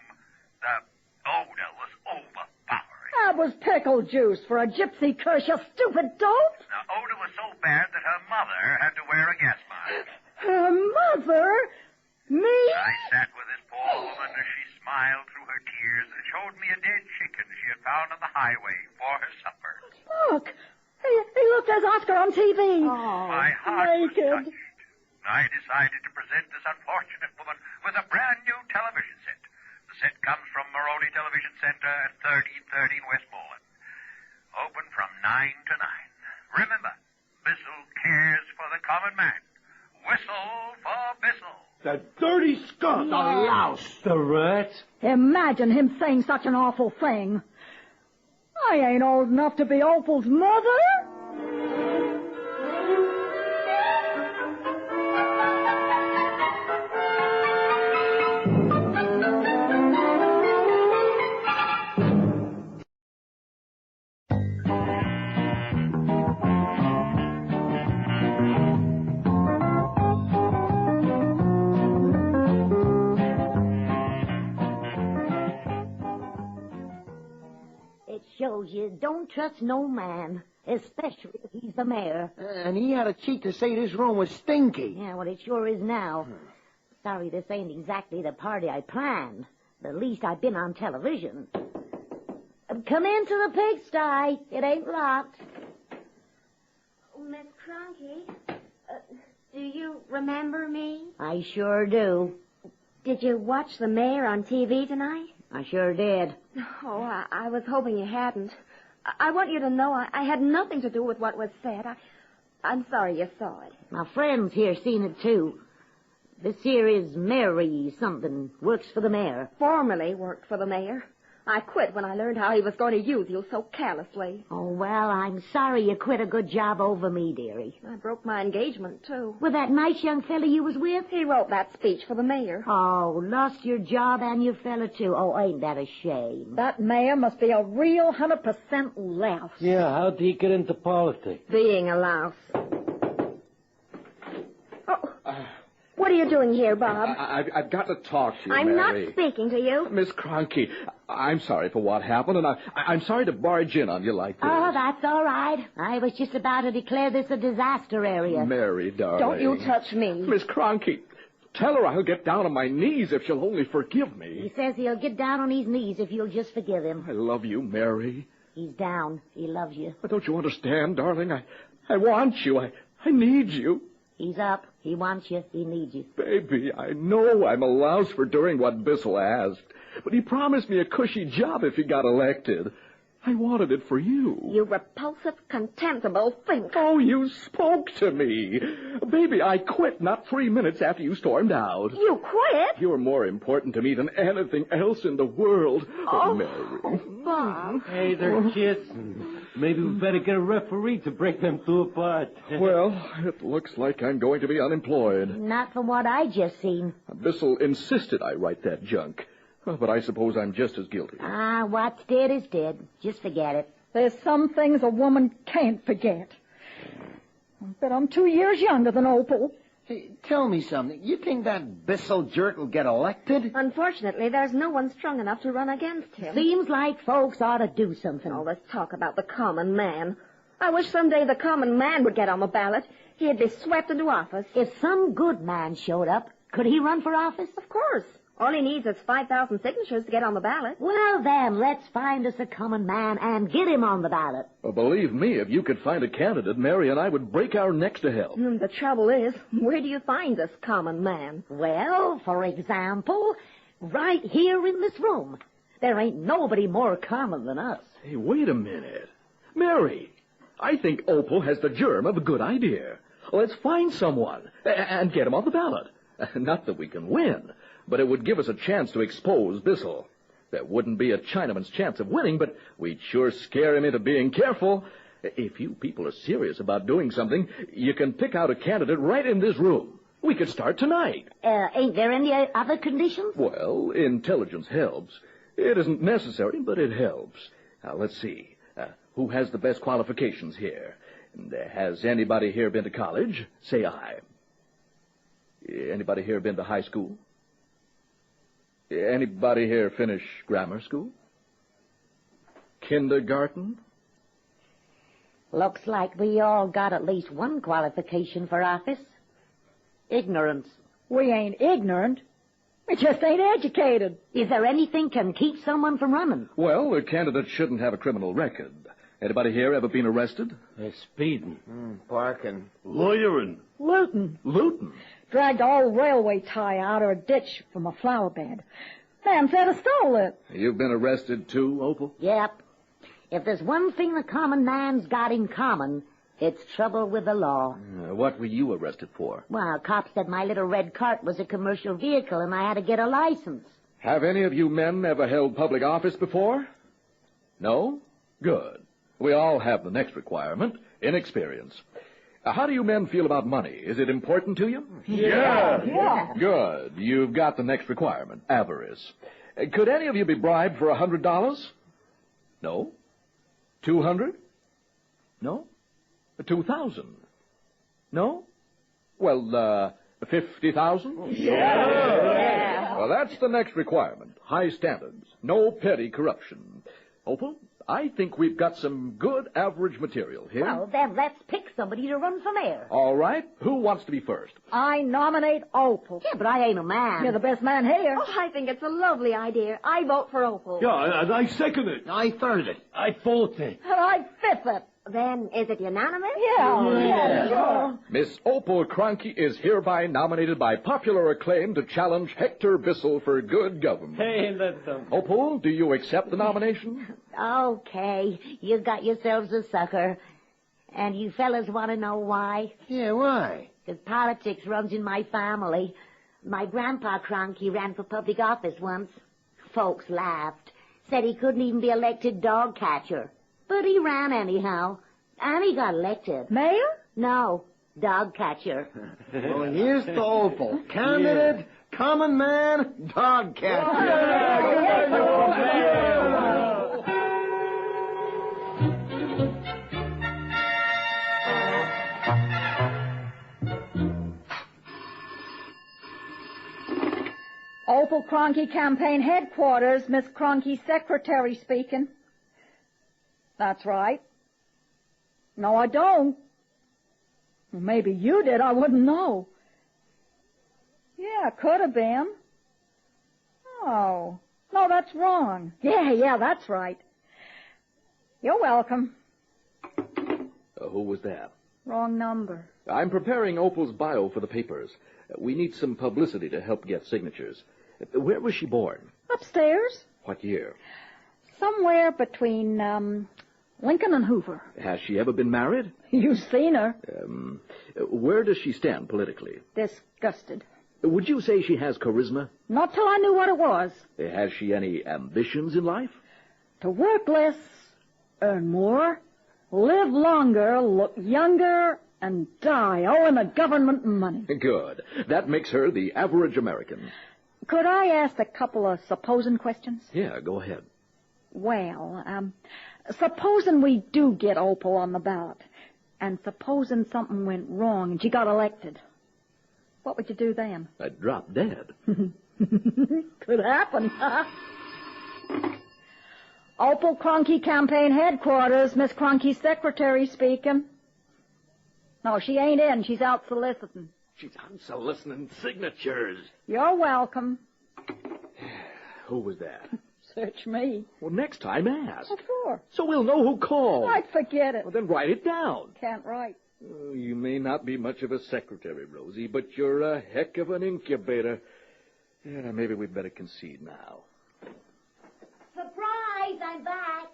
the odor was overpowering. That was pickle juice for a gypsy curse, you stupid dope. The odor was so bad that her mother had to wear a gas mask. Her mother? Me? I sat with this poor woman as she smiled through her tears and showed me a dead chicken she had found on the highway for her supper. Look. Hey, look, there's Oscar on TV. My heart was naked. touched. I decided to present this unfortunate woman with a brand new television set. The set comes from Moroni Television Center at 1313 Westmoreland. Open from 9 to 9. Remember, Bissell cares for the common man. Whistle for Bissell. That dirty skunk. The louse. The rat. Imagine him saying such an awful thing. I ain't old enough to be Opal's mother. Shows you don't trust no man, especially if he's the mayor. And he had a cheek to say this room was stinky. Yeah, well, it sure is now. Sorry this ain't exactly the party I planned. At least I've been on television. Come into the pigsty. It ain't locked. Oh, Miss Cronky, do you remember me? I sure do. Did you watch the mayor on TV tonight? I sure did. Oh, I was hoping you hadn't. I want you to know I had nothing to do with what was said. I'm sorry you saw it. My friend's here seen it, too. This here is Mary something. Works for the mayor. Formerly worked for the mayor. I quit when I learned how he was going to use you so callously. Oh, well, I'm sorry you quit a good job over me, dearie. I broke my engagement, too. With that nice young fella you was with? He wrote that speech for the mayor. Oh, lost your job and your fella, too. Oh, ain't that a shame? That mayor must be a real 100% louse. Yeah, how'd he get into politics? Being a louse. What are you doing here, Bob? I've got to talk to you, I'm Mary. not speaking to you. Miss Cronky, I'm sorry for what happened, and I'm sorry to barge in on you like this. Oh, that's all right. I was just about to declare this a disaster area. Mary, darling. Don't you touch me. Miss Cronky, tell her I'll get down on my knees if she'll only forgive me. He says he'll get down on his knees if you'll just forgive him. I love you, Mary. He's down. He loves you. But don't you understand, darling? I want you. I need you. He's up. He wants you. He needs you. Baby, I know I'm a louse for doing what Bissell asked, but he promised me a cushy job if he got elected. I wanted it for you. You repulsive, contemptible thing. Oh, you spoke to me. Baby, I quit not 3 minutes after you stormed out. You quit? You're more important to me than anything else in the world. Oh, Mary. Bob. Hey, they're kissing. Maybe we better get a referee to break them two apart. Well, it looks like I'm going to be unemployed. Not from what I just seen. Bissell insisted I write that junk. But I suppose I'm just as guilty. Ah, what's dead is dead. Just forget it. There's some things a woman can't forget. But I'm 2 years younger than Opal. Hey, tell me something. You think that Bissell jerk will get elected? Unfortunately, there's no one strong enough to run against him. Seems like folks ought to do something. All this talk about the common man. I wish someday the common man would get on the ballot. He'd be swept into office. If some good man showed up, could he run for office? Of course. All he needs is 5,000 signatures to get on the ballot. Well, then, let's find us a common man and get him on the ballot. Well, believe me, if you could find a candidate, Mary and I would break our necks to help. The trouble is, where do you find this common man? Well, for example, right here in this room. There ain't nobody more common than us. Hey, wait a minute. Mary, I think Opal has the germ of a good idea. Let's find someone and get him on the ballot. Not that we can win, but it would give us a chance to expose Bissell. There wouldn't be a Chinaman's chance of winning, but we'd sure scare him into being careful. If you people are serious about doing something, you can pick out a candidate right in this room. We could start tonight. Ain't there any other conditions? Well, intelligence helps. It isn't necessary, but it helps. Now, let's see. Who has the best qualifications here? And, has anybody here been to college? Say aye. Anybody here been to high school? Anybody here finish grammar school? Kindergarten? Looks like we all got at least one qualification for office. Ignorance. We ain't ignorant. We just ain't educated. Is there anything can keep someone from running? Well, a candidate shouldn't have a criminal record. Anybody here ever been arrested? Speeding. Parking. Lawyering. Looting. Looting? Dragged an old railway tie out of a ditch from a flower bed. Man said I stole it. You've been arrested too, Opal? Yep. If there's one thing the common man's got in common, it's trouble with the law. What were you arrested for? Well, cops said my little red cart was a commercial vehicle and I had to get a license. Have any of you men ever held public office before? No? Good. We all have the next requirement, inexperience. How do you men feel about money? Is it important to you? Yeah. Good. You've got the next requirement, avarice. Could any of you be bribed for $100? No? 200? No? 2,000? No? Well, 50,000? Yeah. Well, that's the next requirement. High standards. No petty corruption. Opal, I think we've got some good average material here. Well, then let's pick somebody to run for mayor. All right. Who wants to be first? I nominate Opal. Yeah, but I ain't a man. You're the best man here. Oh, I think it's a lovely idea. I vote for Opal. Yeah, and I second it. I third it. I fourth it. And I fifth it. Then, is it unanimous? Yeah, sure. Miss Opal Cronky is hereby nominated by popular acclaim to challenge Hector Bissell for good government. Hey, let them. Opal, do you accept the nomination? Okay, you got yourselves a sucker. And you fellas want to know why? Yeah, why? Because politics runs in my family. My grandpa Cronky ran for public office once. Folks laughed. Said he couldn't even be elected dog catcher. But he ran anyhow. And he got elected. Mayor? No, dog catcher. Well, here's the Opal. Candidate, common man, dog catcher. Opal Cronky Campaign Headquarters, Miss Cronky Secretary speaking. That's right. No, I don't. Maybe you did, I wouldn't know. Yeah, could have been. Oh, no, that's wrong. Yeah, that's right. You're welcome. Who was that? Wrong number. I'm preparing Opal's bio for the papers. We need some publicity to help get signatures. Where was she born? Upstairs. What year? Somewhere between, Lincoln and Hoover. Has she ever been married? You've seen her. Where does she stand politically? Disgusted. Would you say she has charisma? Not till I knew what it was. Has she any ambitions in life? To work less, earn more, live longer, look younger, and die owing the government money. Good. That makes her the average American. Could I ask a couple of supposing questions? Yeah, go ahead. Well, supposing we do get Opal on the ballot, and supposing something went wrong and she got elected, what would you do then? I'd drop dead. Could happen, huh? Opal Cronky Campaign Headquarters, Miss Cronky Secretary speaking. No, she ain't in. She's out soliciting. She's unsoliciting signatures. You're welcome. Who was that? Search me. Well, next time ask. What for? So we'll know who called. I'd forget it. Well, then write it down. Can't write. Oh, you may not be much of a secretary, Rosie, but you're a heck of an incubator. Yeah, maybe we'd better concede now. Surprise, I'm back.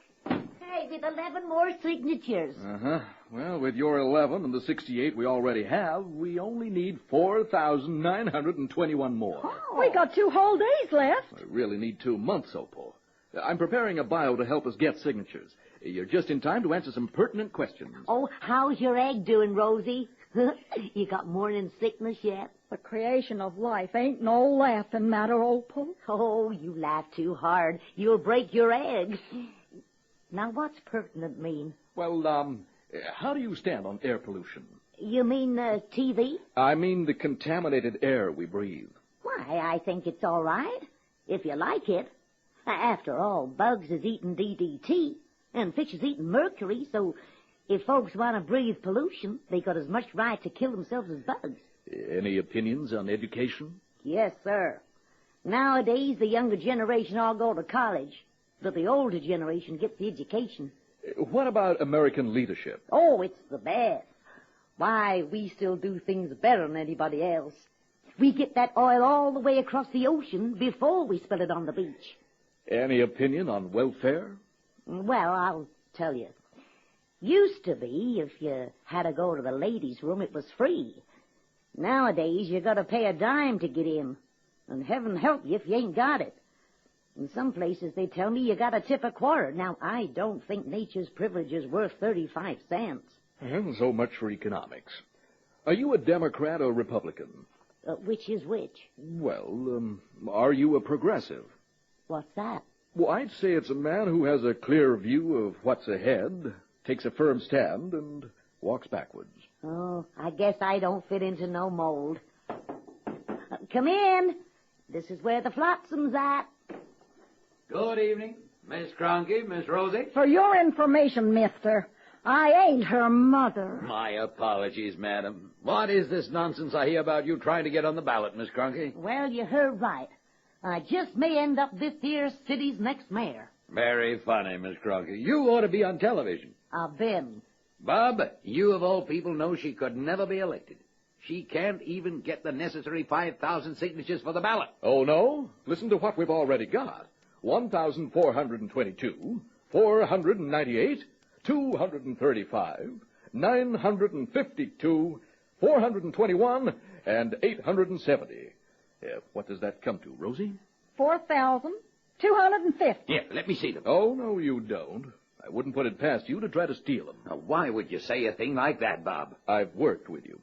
Hey, with 11 more signatures. Uh-huh. Well, with your 11 and the 68 we already have, we only need 4,921 more. Oh, we got 2 whole days left. We really need 2 months, Opal. I'm preparing a bio to help us get signatures. You're just in time to answer some pertinent questions. Oh, how's your egg doing, Rosie? You got morning sickness yet? The creation of life ain't no laughing matter, Opal. Oh, you laugh too hard. You'll break your egg. Now, what's pertinent mean? Well, how do you stand on air pollution? You mean TV? I mean the contaminated air we breathe. Why, I think it's all right, if you like it. After all, bugs is eating DDT, and fish is eating mercury, so if folks want to breathe pollution, they got as much right to kill themselves as bugs. Any opinions on education? Yes, sir. Nowadays, the younger generation all go to college, but the older generation gets the education. What about American leadership? Oh, it's the best. Why, we still do things better than anybody else. We get that oil all the way across the ocean before we spill it on the beach. Any opinion on welfare? Well, I'll tell you. Used to be, if you had to go to the ladies' room, it was free. Nowadays, you got to pay a dime to get in. And heaven help you if you ain't got it. In some places, they tell me you got to tip a quarter. Now, I don't think nature's privilege is worth 35 cents. Well, so much for economics. Are you a Democrat or Republican? Which is which? Well, are you a progressive? What's that? Well, I'd say it's a man who has a clear view of what's ahead, takes a firm stand, and walks backwards. Oh, I guess I don't fit into no mold. Come in. This is where the flotsam's at. Good evening, Miss Cronky, Miss Rosie. For your information, mister, I ain't her mother. My apologies, madam. What is this nonsense I hear about you trying to get on the ballot, Miss Cronky? Well, you heard right. I just may end up this here city's next mayor. Very funny, Miss Cronky. You ought to be on television. I've been. Bob, you of all people know she could never be elected. She can't even get the necessary 5,000 signatures for the ballot. Oh, no? Listen to what we've already got. 1,422, 498, 235, 952, 421, and 870. What does that come to, Rosie? 4,250. Here, let me see them. Oh, no, you don't. I wouldn't put it past you to try to steal them. Now, why would you say a thing like that, Bob? I've worked with you.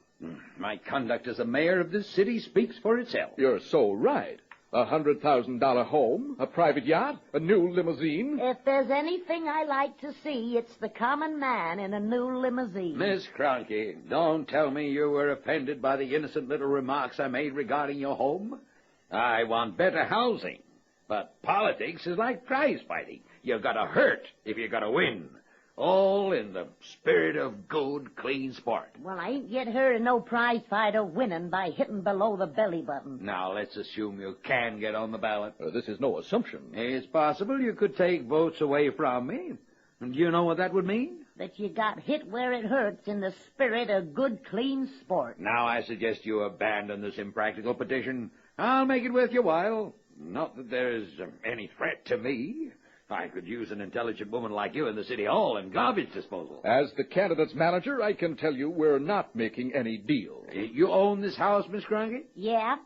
My conduct as a mayor of this city speaks for itself. You're so right. A $100,000 home, a private yacht, a new limousine. If there's anything I like to see, it's the common man in a new limousine. Miss Cronky, don't tell me you were offended by the innocent little remarks I made regarding your home. I want better housing. But politics is like prize fighting. You've got to hurt if you're going to win. All in the spirit of good, clean sport. Well, I ain't yet heard of no prize fighter winning by hitting below the belly button. Now, let's assume you can get on the ballot. This is no assumption. It's possible you could take votes away from me. Do you know what that would mean? That you got hit where it hurts in the spirit of good, clean sport. Now, I suggest you abandon this impractical petition. I'll make it worth your while. Not that there's any threat to me. I could use an intelligent woman like you in the city hall and garbage disposal. As the candidate's manager, I can tell you we're not making any deal. You own this house, Miss Cronky? Yeah.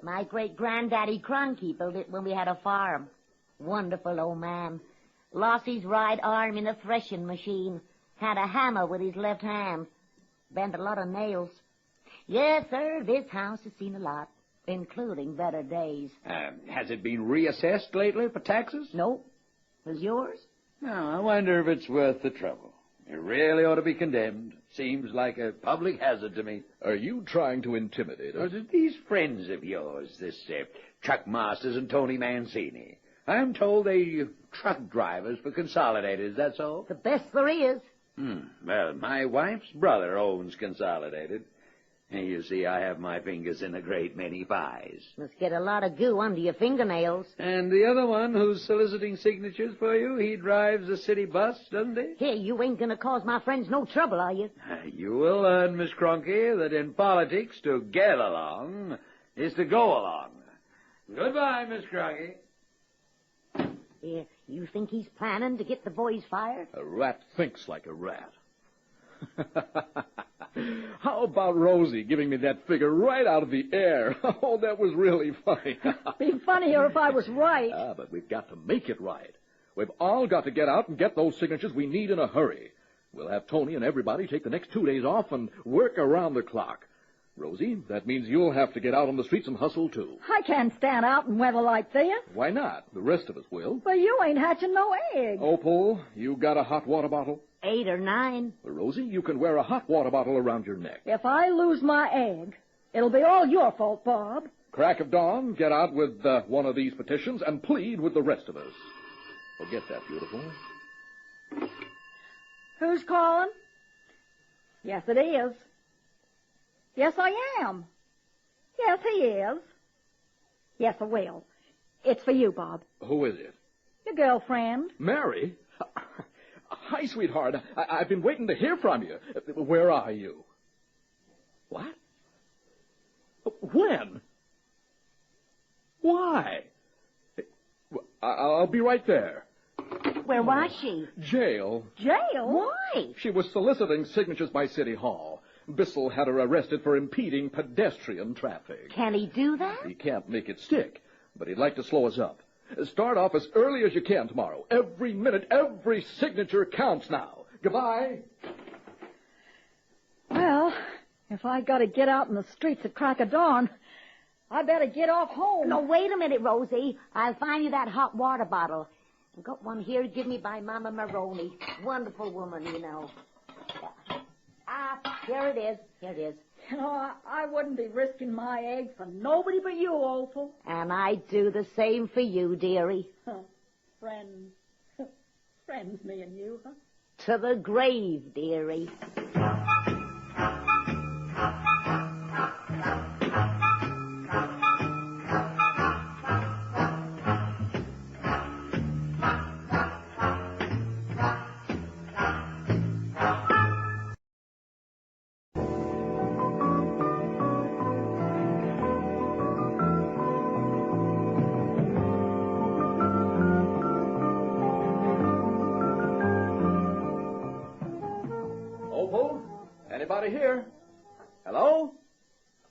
My great-granddaddy Cronky built it when we had a farm. Wonderful old man. Lost his right arm in a threshing machine. Had a hammer with his left hand. Bent a lot of nails. Yes, sir, this house has seen a lot, including better days. Has it been reassessed lately for taxes? Nope. Was yours? No, I wonder if it's worth the trouble. It really ought to be condemned. Seems like a public hazard to me. Are you trying to intimidate us? Or these friends of yours, this Chuck Masters and Tony Mancini? I'm told they truck drivers for Consolidated, is that so? The best there is. Well, my wife's brother owns Consolidated. And you see, I have my fingers in a great many pies. Must get a lot of goo under your fingernails. And the other one who's soliciting signatures for you, he drives a city bus, doesn't he? Hey, you ain't gonna cause my friends no trouble, are you? You will learn, Miss Cronky, that in politics, to get along is to go along. Goodbye, Miss Cronky. Yeah, you think he's planning to get the boys fired? A rat thinks like a rat. How about Rosie giving me that figure right out of the air? Oh, that was really funny. Be funnier if I was right. But we've got to make it right. We've all got to get out and get those signatures we need in a hurry. We'll have Tony and everybody take the next 2 days off and work around the clock. Rosie, that means you'll have to get out on the streets and hustle, too. I can't stand out in weather like this. Why not? The rest of us will. But you ain't hatching no eggs. Opal, you got a hot water bottle? 8 or 9. Rosie, you can wear a hot water bottle around your neck. If I lose my egg, it'll be all your fault, Bob. Crack of dawn, get out with one of these petitions and plead with the rest of us. Forget that, beautiful. Who's calling? Yes, it is. Yes, I am. Yes, he is. Yes, I will. It's for you, Bob. Who is it? Your girlfriend. Mary? Hi, sweetheart. I've been waiting to hear from you. Where are you? What? When? Why? I'll be right there. Where was she? Jail. Jail? Why? She was soliciting signatures by City Hall. Bissell had her arrested for impeding pedestrian traffic. Can he do that? He can't make it stick, but he'd like to slow us up. Start off as early as you can tomorrow. Every minute, every signature counts now. Goodbye. Well, if I gotta get out in the streets at crack of dawn, I better get off home. No, wait a minute, Rosie. I'll find you that hot water bottle. I've got one here given me by Mama Maroney. Wonderful woman, you know. Here it is. Here it is. You know, I wouldn't be risking my eggs for nobody but you, Opal. And I'd do the same for you, dearie. Friends. Friends, me and you, huh? To the grave, dearie. Opal? Anybody here? Hello?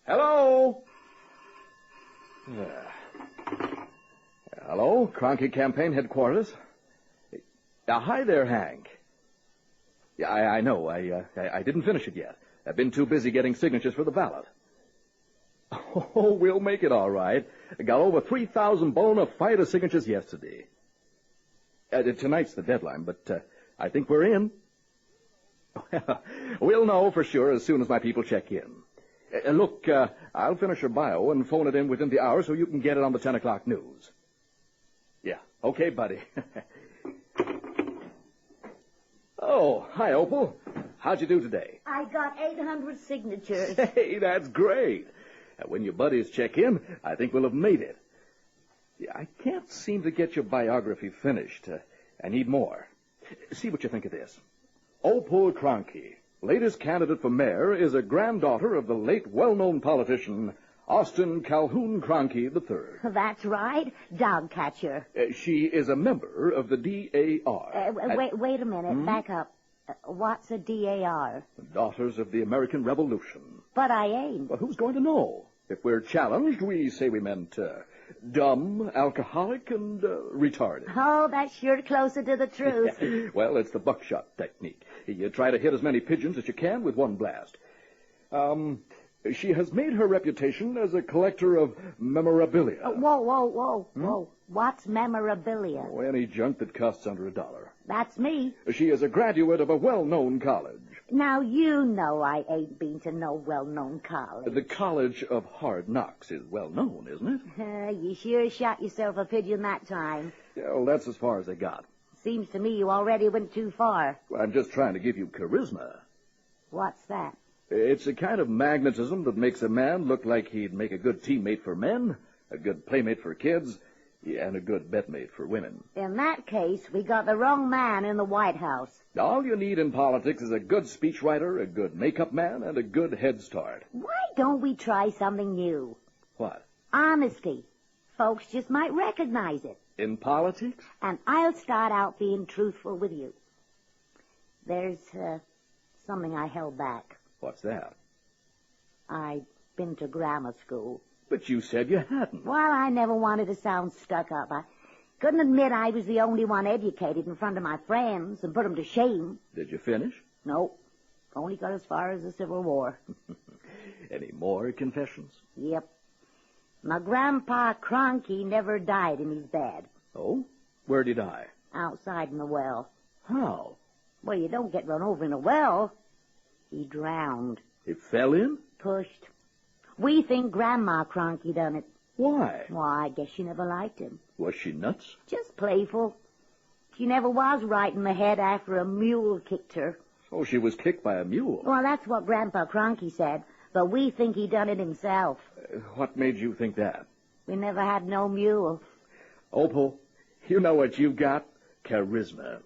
Hello? Hello, Cronky Campaign Headquarters. Hi there, Hank. Yeah, I know. I didn't finish it yet. I've been too busy getting signatures for the ballot. Oh, we'll make it all right. I got over 3,000 bona fide signatures yesterday. Tonight's the deadline, but I think we're in. We'll know for sure as soon as my people check in. Look, I'll finish your bio and phone it in within the hour so you can get it on the 10 o'clock news. Yeah, okay, buddy. Oh, hi, Opal. How'd you do today? I got 800 signatures. Hey, that's great. When your buddies check in, I think we'll have made it. Yeah, I can't seem to get your biography finished. I need more. See what you think of this. Opal Cronky, latest candidate for mayor, is a granddaughter of the late well-known politician Austin Calhoun Cronky III. That's right, dog catcher. She is a member of the DAR. Wait a minute, back up. What's a DAR? Daughters of the American Revolution. But I ain't. Well, who's going to know? If we're challenged, we say we meant dumb, alcoholic, and retarded. Oh, that's sure closer to the truth. Well, it's the buckshot technique. You try to hit as many pigeons as you can with one blast. She has made her reputation as a collector of memorabilia. Whoa. What's memorabilia? Oh, any junk that costs under $1. That's me. She is a graduate of a well-known college. Now, you know I ain't been to no well-known college. The College of Hard Knocks is well-known, isn't it? You sure shot yourself a pigeon that time. Yeah, well, that's as far as they got. Seems to me you already went too far. Well, I'm just trying to give you charisma. What's that? It's a kind of magnetism that makes a man look like he'd make a good teammate for men, a good playmate for kids, and a good betmate for women. In that case, we got the wrong man in the White House. All you need in politics is a good speechwriter, a good makeup man, and a good head start. Why don't we try something new? What? Honesty. Folks just might recognize it. In politics? And I'll start out being truthful with you. There's something I held back. What's that? I'd been to grammar school. But you said you hadn't. Well, I never wanted to sound stuck up. I couldn't admit I was the only one educated in front of my friends and put them to shame. Did you finish? Nope. Only got as far as the Civil War. Any more confessions? Yep. My grandpa Cronky never died in his bed. Oh? Where'd he die? Outside in the well. How? Well, you don't get run over in a well. He drowned. He fell in? Pushed. We think Grandma Cronky done it. Why? Well, I guess she never liked him. Was she nuts? Just playful. She never was right in the head after a mule kicked her. Oh, she was kicked by a mule. Well, that's what Grandpa Cronky said, but we think he done it himself. What made you think that? We never had no mule. Opal, you know what you've got? Charisma.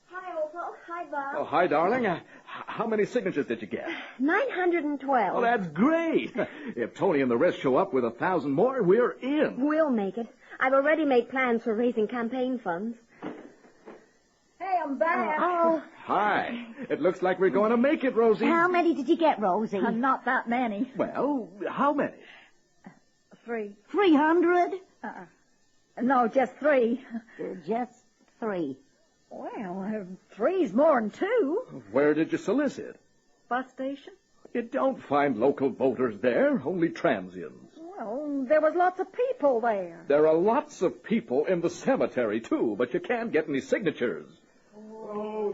Hi, Opal. Hi, Bob. Oh, hi, darling. How many signatures did you get? 912. Oh, that's great. If Tony and the rest show up with 1,000 more, we're in. We'll make it. I've already made plans for raising campaign funds. Hey, I'm back. Oh. Hi. It looks like we're going to make it, Rosie. How many did you get, Rosie? Not that many. Well, how many? 3. 300? No, just 3. Just 3. Well, 3's more than 2. Where did you solicit? Bus station? You don't find local voters there, only transients. Well, there was lots of people there. There are lots of people in the cemetery, too, but you can't get any signatures. Oh,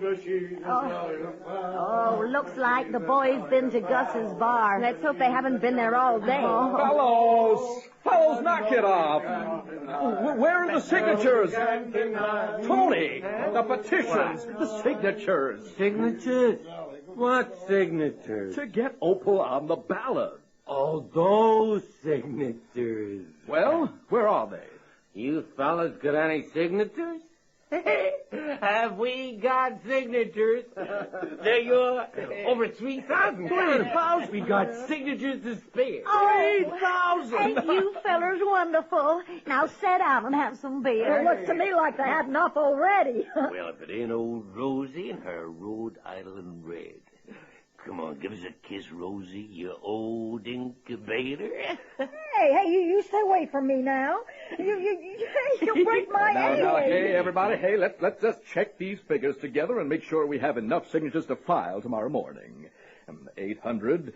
looks like the boys been to Gus's bar. Let's hope they haven't been there all day. Fellows, knock it off. Where are the signatures? Tony, the petitions, the signatures. Signatures? What signatures? To get Opal on the ballot. Oh, those signatures. Well, where are they? You fellas got any signatures? Have we got signatures? There you are. Over 3,000. 3,000? We got signatures to spare. 3,000. Ain't you fellers wonderful? Now sit down and have some beer. It looks to me like they had enough already. Well, if it ain't old Rosie and her Rhode Island Red. Come on, give us a kiss, Rosie, you old incubator. Hey, you stay away from me now. You break my Now, egg. hey, everybody, hey, let's just check these figures together and make sure we have enough signatures to file tomorrow morning. 800,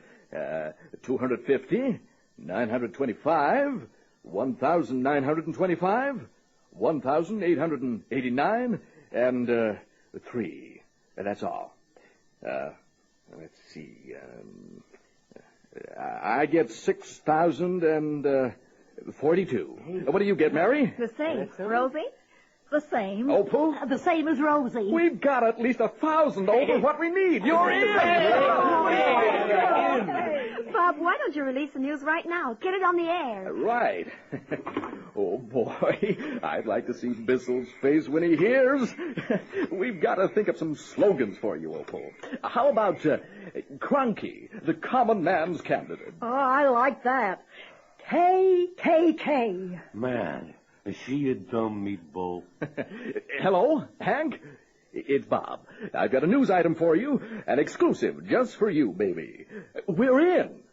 250, 925, 1,925, 1,889, and 3. That's all. Let's see. I get 6,042. What do you get, Mary? The same. Rosie? The same. Opal? The same as Rosie. We've got at least 1,000 over what we need. You're in! Bob, why don't you release the news right now? Get it on the air. Right. Oh, boy. I'd like to see Bissell's face when he hears. We've got to think of some slogans for you, Opal. How about Cronky, the common man's candidate? Oh, I like that. KKK. Man, is she a dumb meatball? Hello, Hank? It's Bob. I've got a news item for you, an exclusive just for you, baby. We're in.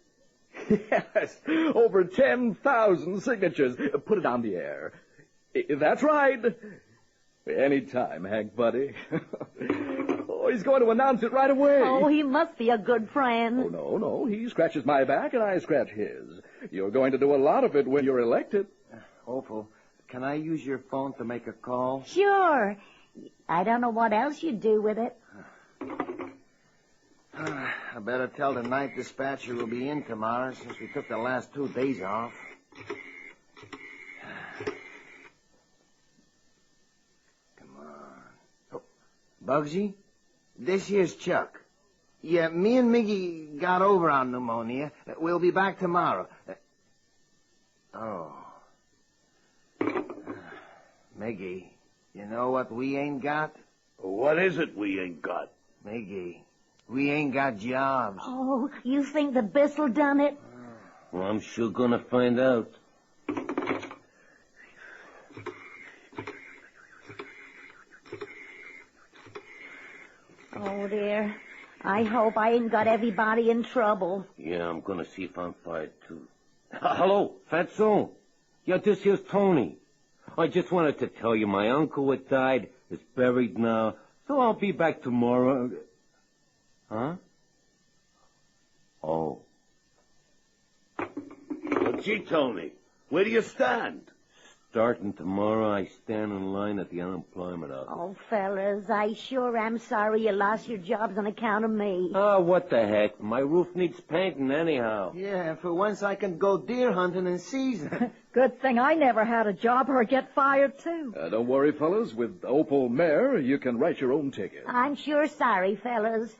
Yes, over 10,000 signatures. Put it on the air. That's right. Anytime, Hank, buddy. Oh, he's going to announce it right away. Oh, he must be a good friend. Oh, no. He scratches my back and I scratch his. You're going to do a lot of it when you're elected. Opal, can I use your phone to make a call? Sure. I don't know what else you'd do with it. I better tell the night dispatcher we'll be in tomorrow since we took the last 2 days off. Come on. Oh, Bugsy, this here's Chuck. Yeah, me and Miggy got over our pneumonia. We'll be back tomorrow. Miggy, you know what we ain't got? What is it we ain't got? Miggy, we ain't got jobs. Oh, you think the Bissell done it? Well, I'm sure gonna find out. Oh, dear. I hope I ain't got everybody in trouble. Yeah, I'm gonna see if I'm fired, too. Hello, Fatso. Yeah, this here's Tony. I just wanted to tell you my uncle had died, is buried now, so I'll be back tomorrow. Huh? Oh. Well, gee, Tony, where do you stand? Starting tomorrow, I stand in line at the unemployment office. Oh, fellas, I sure am sorry you lost your jobs on account of me. Oh, what the heck? My roof needs painting anyhow. Yeah, for once I can go deer hunting in season. Good thing I never had a job or get fired, too. Don't worry, fellas. With Opal Mayor, you can write your own ticket. I'm sure sorry, fellas.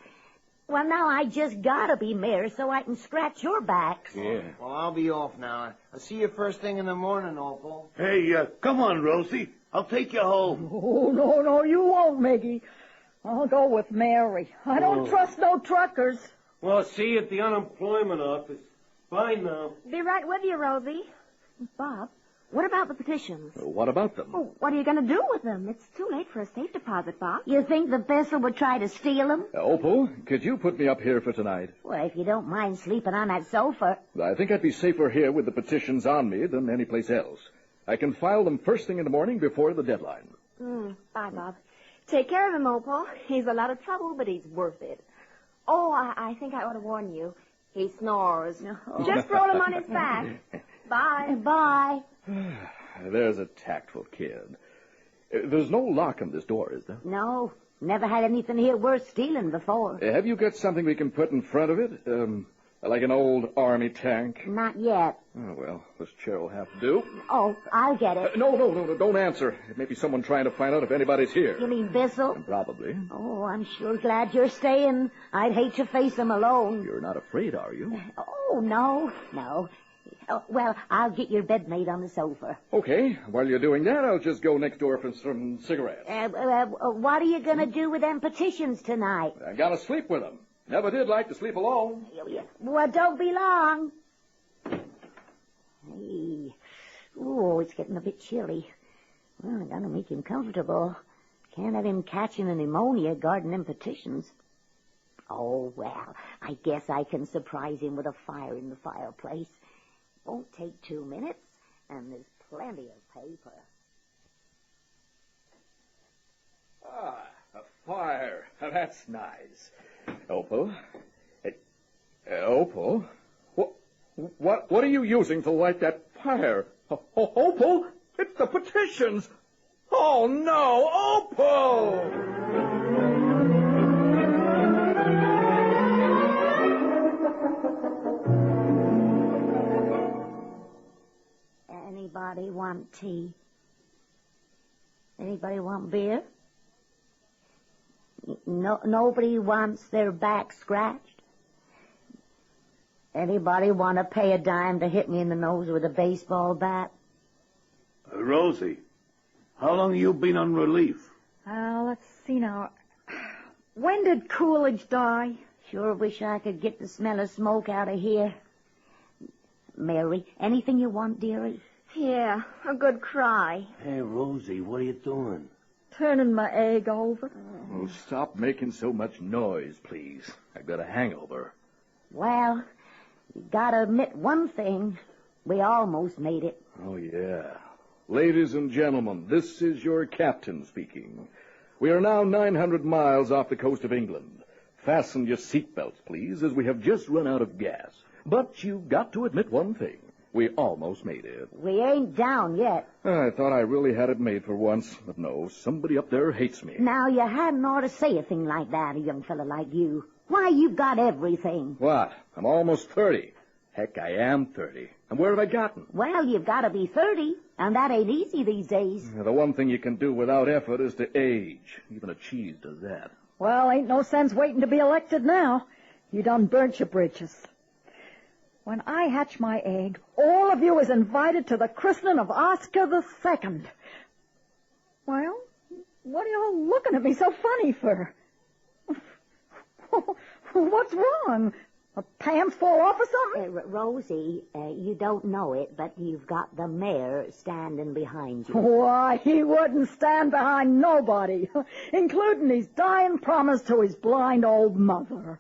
Well, now I just gotta be mayor so I can scratch your backs. Yeah. Well, I'll be off now. I'll see you first thing in the morning, Opal. Hey, come on, Rosie. I'll take you home. Oh, no, you won't, Miggy. I'll go with Mary. I don't trust no truckers. Well, see you at the unemployment office. Bye now. Be right with you, Rosie. Bob, what about the petitions? What about them? Oh, what are you going to do with them? It's too late for a safe deposit, Bob. You think the Bissell would try to steal them? Opal, could you put me up here for tonight? Well, if you don't mind sleeping on that sofa. I think I'd be safer here with the petitions on me than any place else. I can file them first thing in the morning before the deadline. Bye, Bob. Take care of him, Opal. He's a lot of trouble, but he's worth it. Oh, I think I ought to warn you. He snores. Just roll him on his back. Bye. Bye. There's a tactful kid. There's no lock on this door, is there? No, never had anything here worth stealing before. Have you got something we can put in front of it? Like an old army tank? Not yet. Oh, well, this chair will have to do. Oh, I'll get it. No, don't answer. It may be someone trying to find out if anybody's here. You mean Bissell? Probably. Oh, I'm sure glad you're staying. I'd hate to face him alone. You're not afraid, are you? Oh, no. Oh, well, I'll get your bed made on the sofa. Okay, while you're doing that, I'll just go next door for some cigarettes. What are you going to do with them petitions tonight? I gotta sleep with them. Never did like to sleep alone. Well, don't be long. Hey. Oh, it's getting a bit chilly. Well, I gotta make him comfortable. Can't have him catching a pneumonia guarding them petitions. Oh, well, I guess I can surprise him with a fire in the fireplace. Won't take 2 minutes, and there's plenty of paper. Ah, a fire. That's nice. Opal? Opal? What are you using to light that fire? Opal? It's the petitions! Oh, no! Opal! Anybody want tea? Anybody want beer? Nobody wants their back scratched? Anybody want to pay a dime to hit me in the nose with a baseball bat? Rosie, how long have you been on relief? Let's see now. When did Coolidge die? Sure wish I could get the smell of smoke out of here. Mary, anything you want, dearie? Yeah, a good cry. Hey, Rosie, what are you doing? Turning my egg over. Oh, stop making so much noise, please. I've got a hangover. Well, you gotta admit one thing. We almost made it. Oh, yeah. Ladies and gentlemen, this is your captain speaking. We are now 900 miles off the coast of England. Fasten your seatbelts, please, as we have just run out of gas. But you've got to admit one thing. We almost made it. We ain't down yet. I thought I really had it made for once, but no, somebody up there hates me. Now, you hadn't ought to say a thing like that, a young fella like you. Why, you've got everything. What? I'm almost 30. Heck, I am 30. And where have I gotten? Well, you've got to be 30, and that ain't easy these days. The one thing you can do without effort is to age. Even a cheese does that. Well, ain't no sense waiting to be elected now. You done burnt your bridges. When I hatch my egg, all of you is invited to the christening of Oscar II. Well, what are y'all looking at me so funny for? What's wrong? My pants fall off or something? Rosie, you don't know it, but you've got the mayor standing behind you. Why, he wouldn't stand behind nobody, including his dying promise to his blind old mother.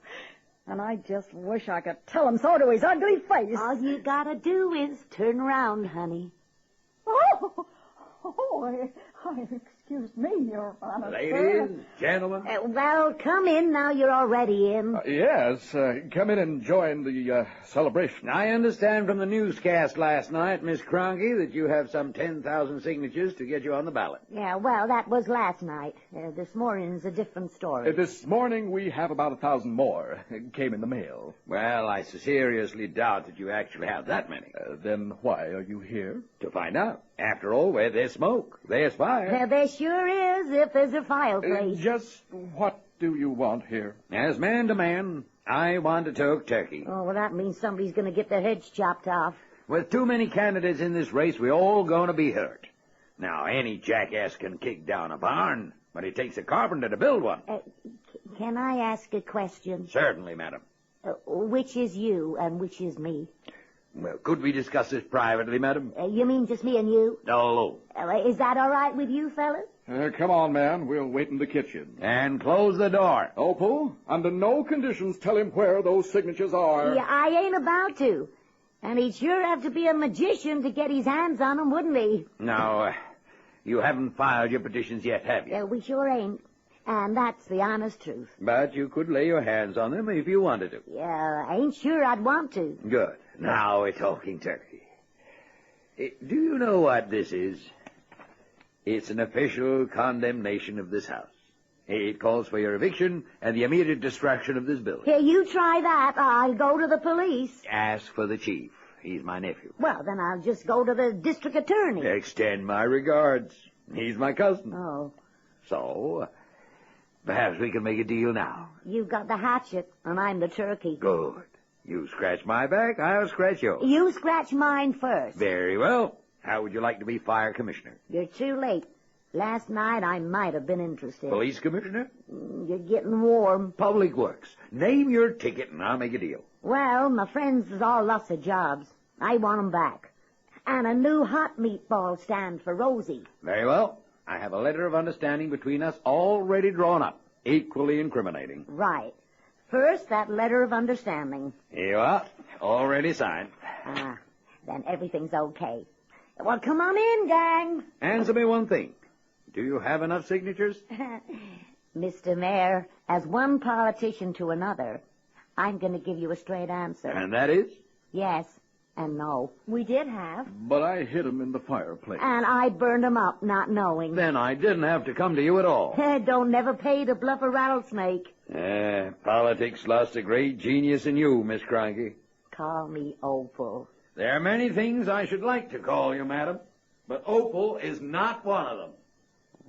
And I just wish I could tell him so to his ugly face. All you gotta do is turn around, honey. Excuse me, Your Honor. Ladies, gentlemen. Well, come in now you're already in. Yes, come in and join the celebration. I understand from the newscast last night, Miss Cronky, that you have some 10,000 signatures to get you on the ballot. Yeah, well, that was last night. This morning's a different story. This morning we have about 1,000 more. It came in the mail. Well, I seriously doubt that you actually have that many. Then why are you here? To find out. After all, where there's smoke, there's fire. There sure is, if there's a fireplace. Just what do you want here? As man to man, I want to talk turkey. Oh, well, that means somebody's going to get their heads chopped off. With too many candidates in this race, we're all going to be hurt. Now, any jackass can kick down a barn, but it takes a carpenter to build one. Can I ask a question? Certainly, madam. Which is you and which is me? Well, could we discuss this privately, madam? You mean just me and you? No. Is that all right with you, fellas? Come on, man. We'll wait in the kitchen. And close the door. Opal, under no conditions tell him where those signatures are. Yeah, I ain't about to. And he'd sure have to be a magician to get his hands on them, wouldn't he? No, you haven't filed your petitions yet, have you? We sure ain't. And that's the honest truth. But you could lay your hands on them if you wanted to. Yeah, I ain't sure I'd want to. Good. Now we're talking turkey. Do you know what this is? It's an official condemnation of this house. It calls for your eviction and the immediate destruction of this building. Here, you try that. I'll go to the police. Ask for the chief. He's my nephew. Well, then I'll just go to the district attorney. Extend my regards. He's my cousin. Oh. So, perhaps we can make a deal now. You've got the hatchet, and I'm the turkey. Good. You scratch my back, I'll scratch yours. You scratch mine first. Very well. How would you like to be fire commissioner? You're too late. Last night I might have been interested. Police commissioner? You're getting warm. Public works. Name your ticket and I'll make a deal. Well, my friends has all lots of jobs. I want 'em back. And a new hot meatball stand for Rosie. Very well. I have a letter of understanding between us already drawn up. Equally incriminating. Right. First, that letter of understanding. Here you are. Already signed. Then everything's okay. Well, come on in, gang. Answer me one thing. Do you have enough signatures? Mr. Mayor, as one politician to another, I'm going to give you a straight answer. And that is? Yes and no. We did have. But I hid him in the fireplace. And I burned him up, not knowing. Then I didn't have to come to you at all. Don't never pay to bluff a rattlesnake. Politics lost a great genius in you, Miss Cronky. Call me Opal. There are many things I should like to call you, madam, but Opal is not one of them.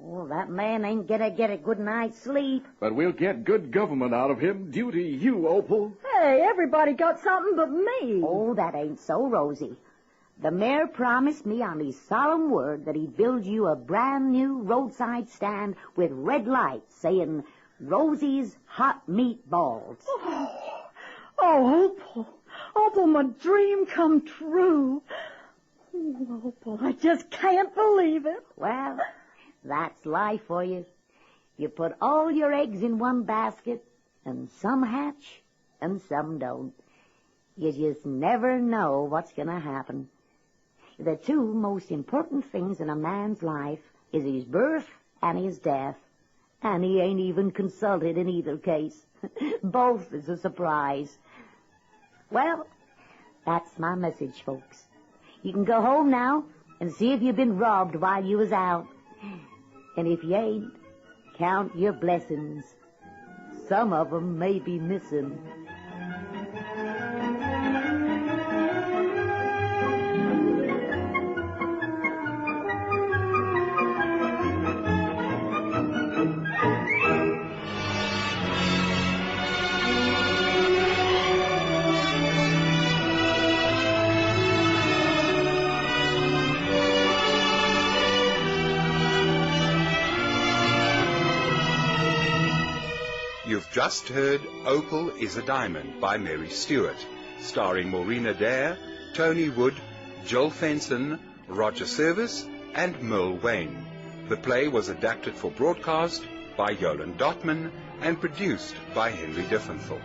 Oh, that man ain't gonna get a good night's sleep. But we'll get good government out of him due to you, Opal. Hey, everybody got something but me. Oh, that ain't so, Rosie. The mayor promised me on his solemn word that he'd build you a brand new roadside stand with red lights saying, Rosie's Hot Meatballs. Oh, Opal. Opal, my dream come true. Oh, Opal, I just can't believe it. Well, that's life for you. You put all your eggs in one basket, and some hatch, and some don't. You just never know what's going to happen. The two most important things in a man's life is his birth and his death. And he ain't even consulted in either case. Both is a surprise. Well, that's my message, folks. You can go home now and see if you've been robbed while you was out. And if you ain't, count your blessings. Some of 'em may be missing. You've just heard Opal is a Diamond by Mary Stewart, starring Maureen Adair, Tony Wood, Joel Fenton, Roger Service, and Merle Wayne. The play was adapted for broadcast by Yolande Dotman and produced by Henry Diffenthal.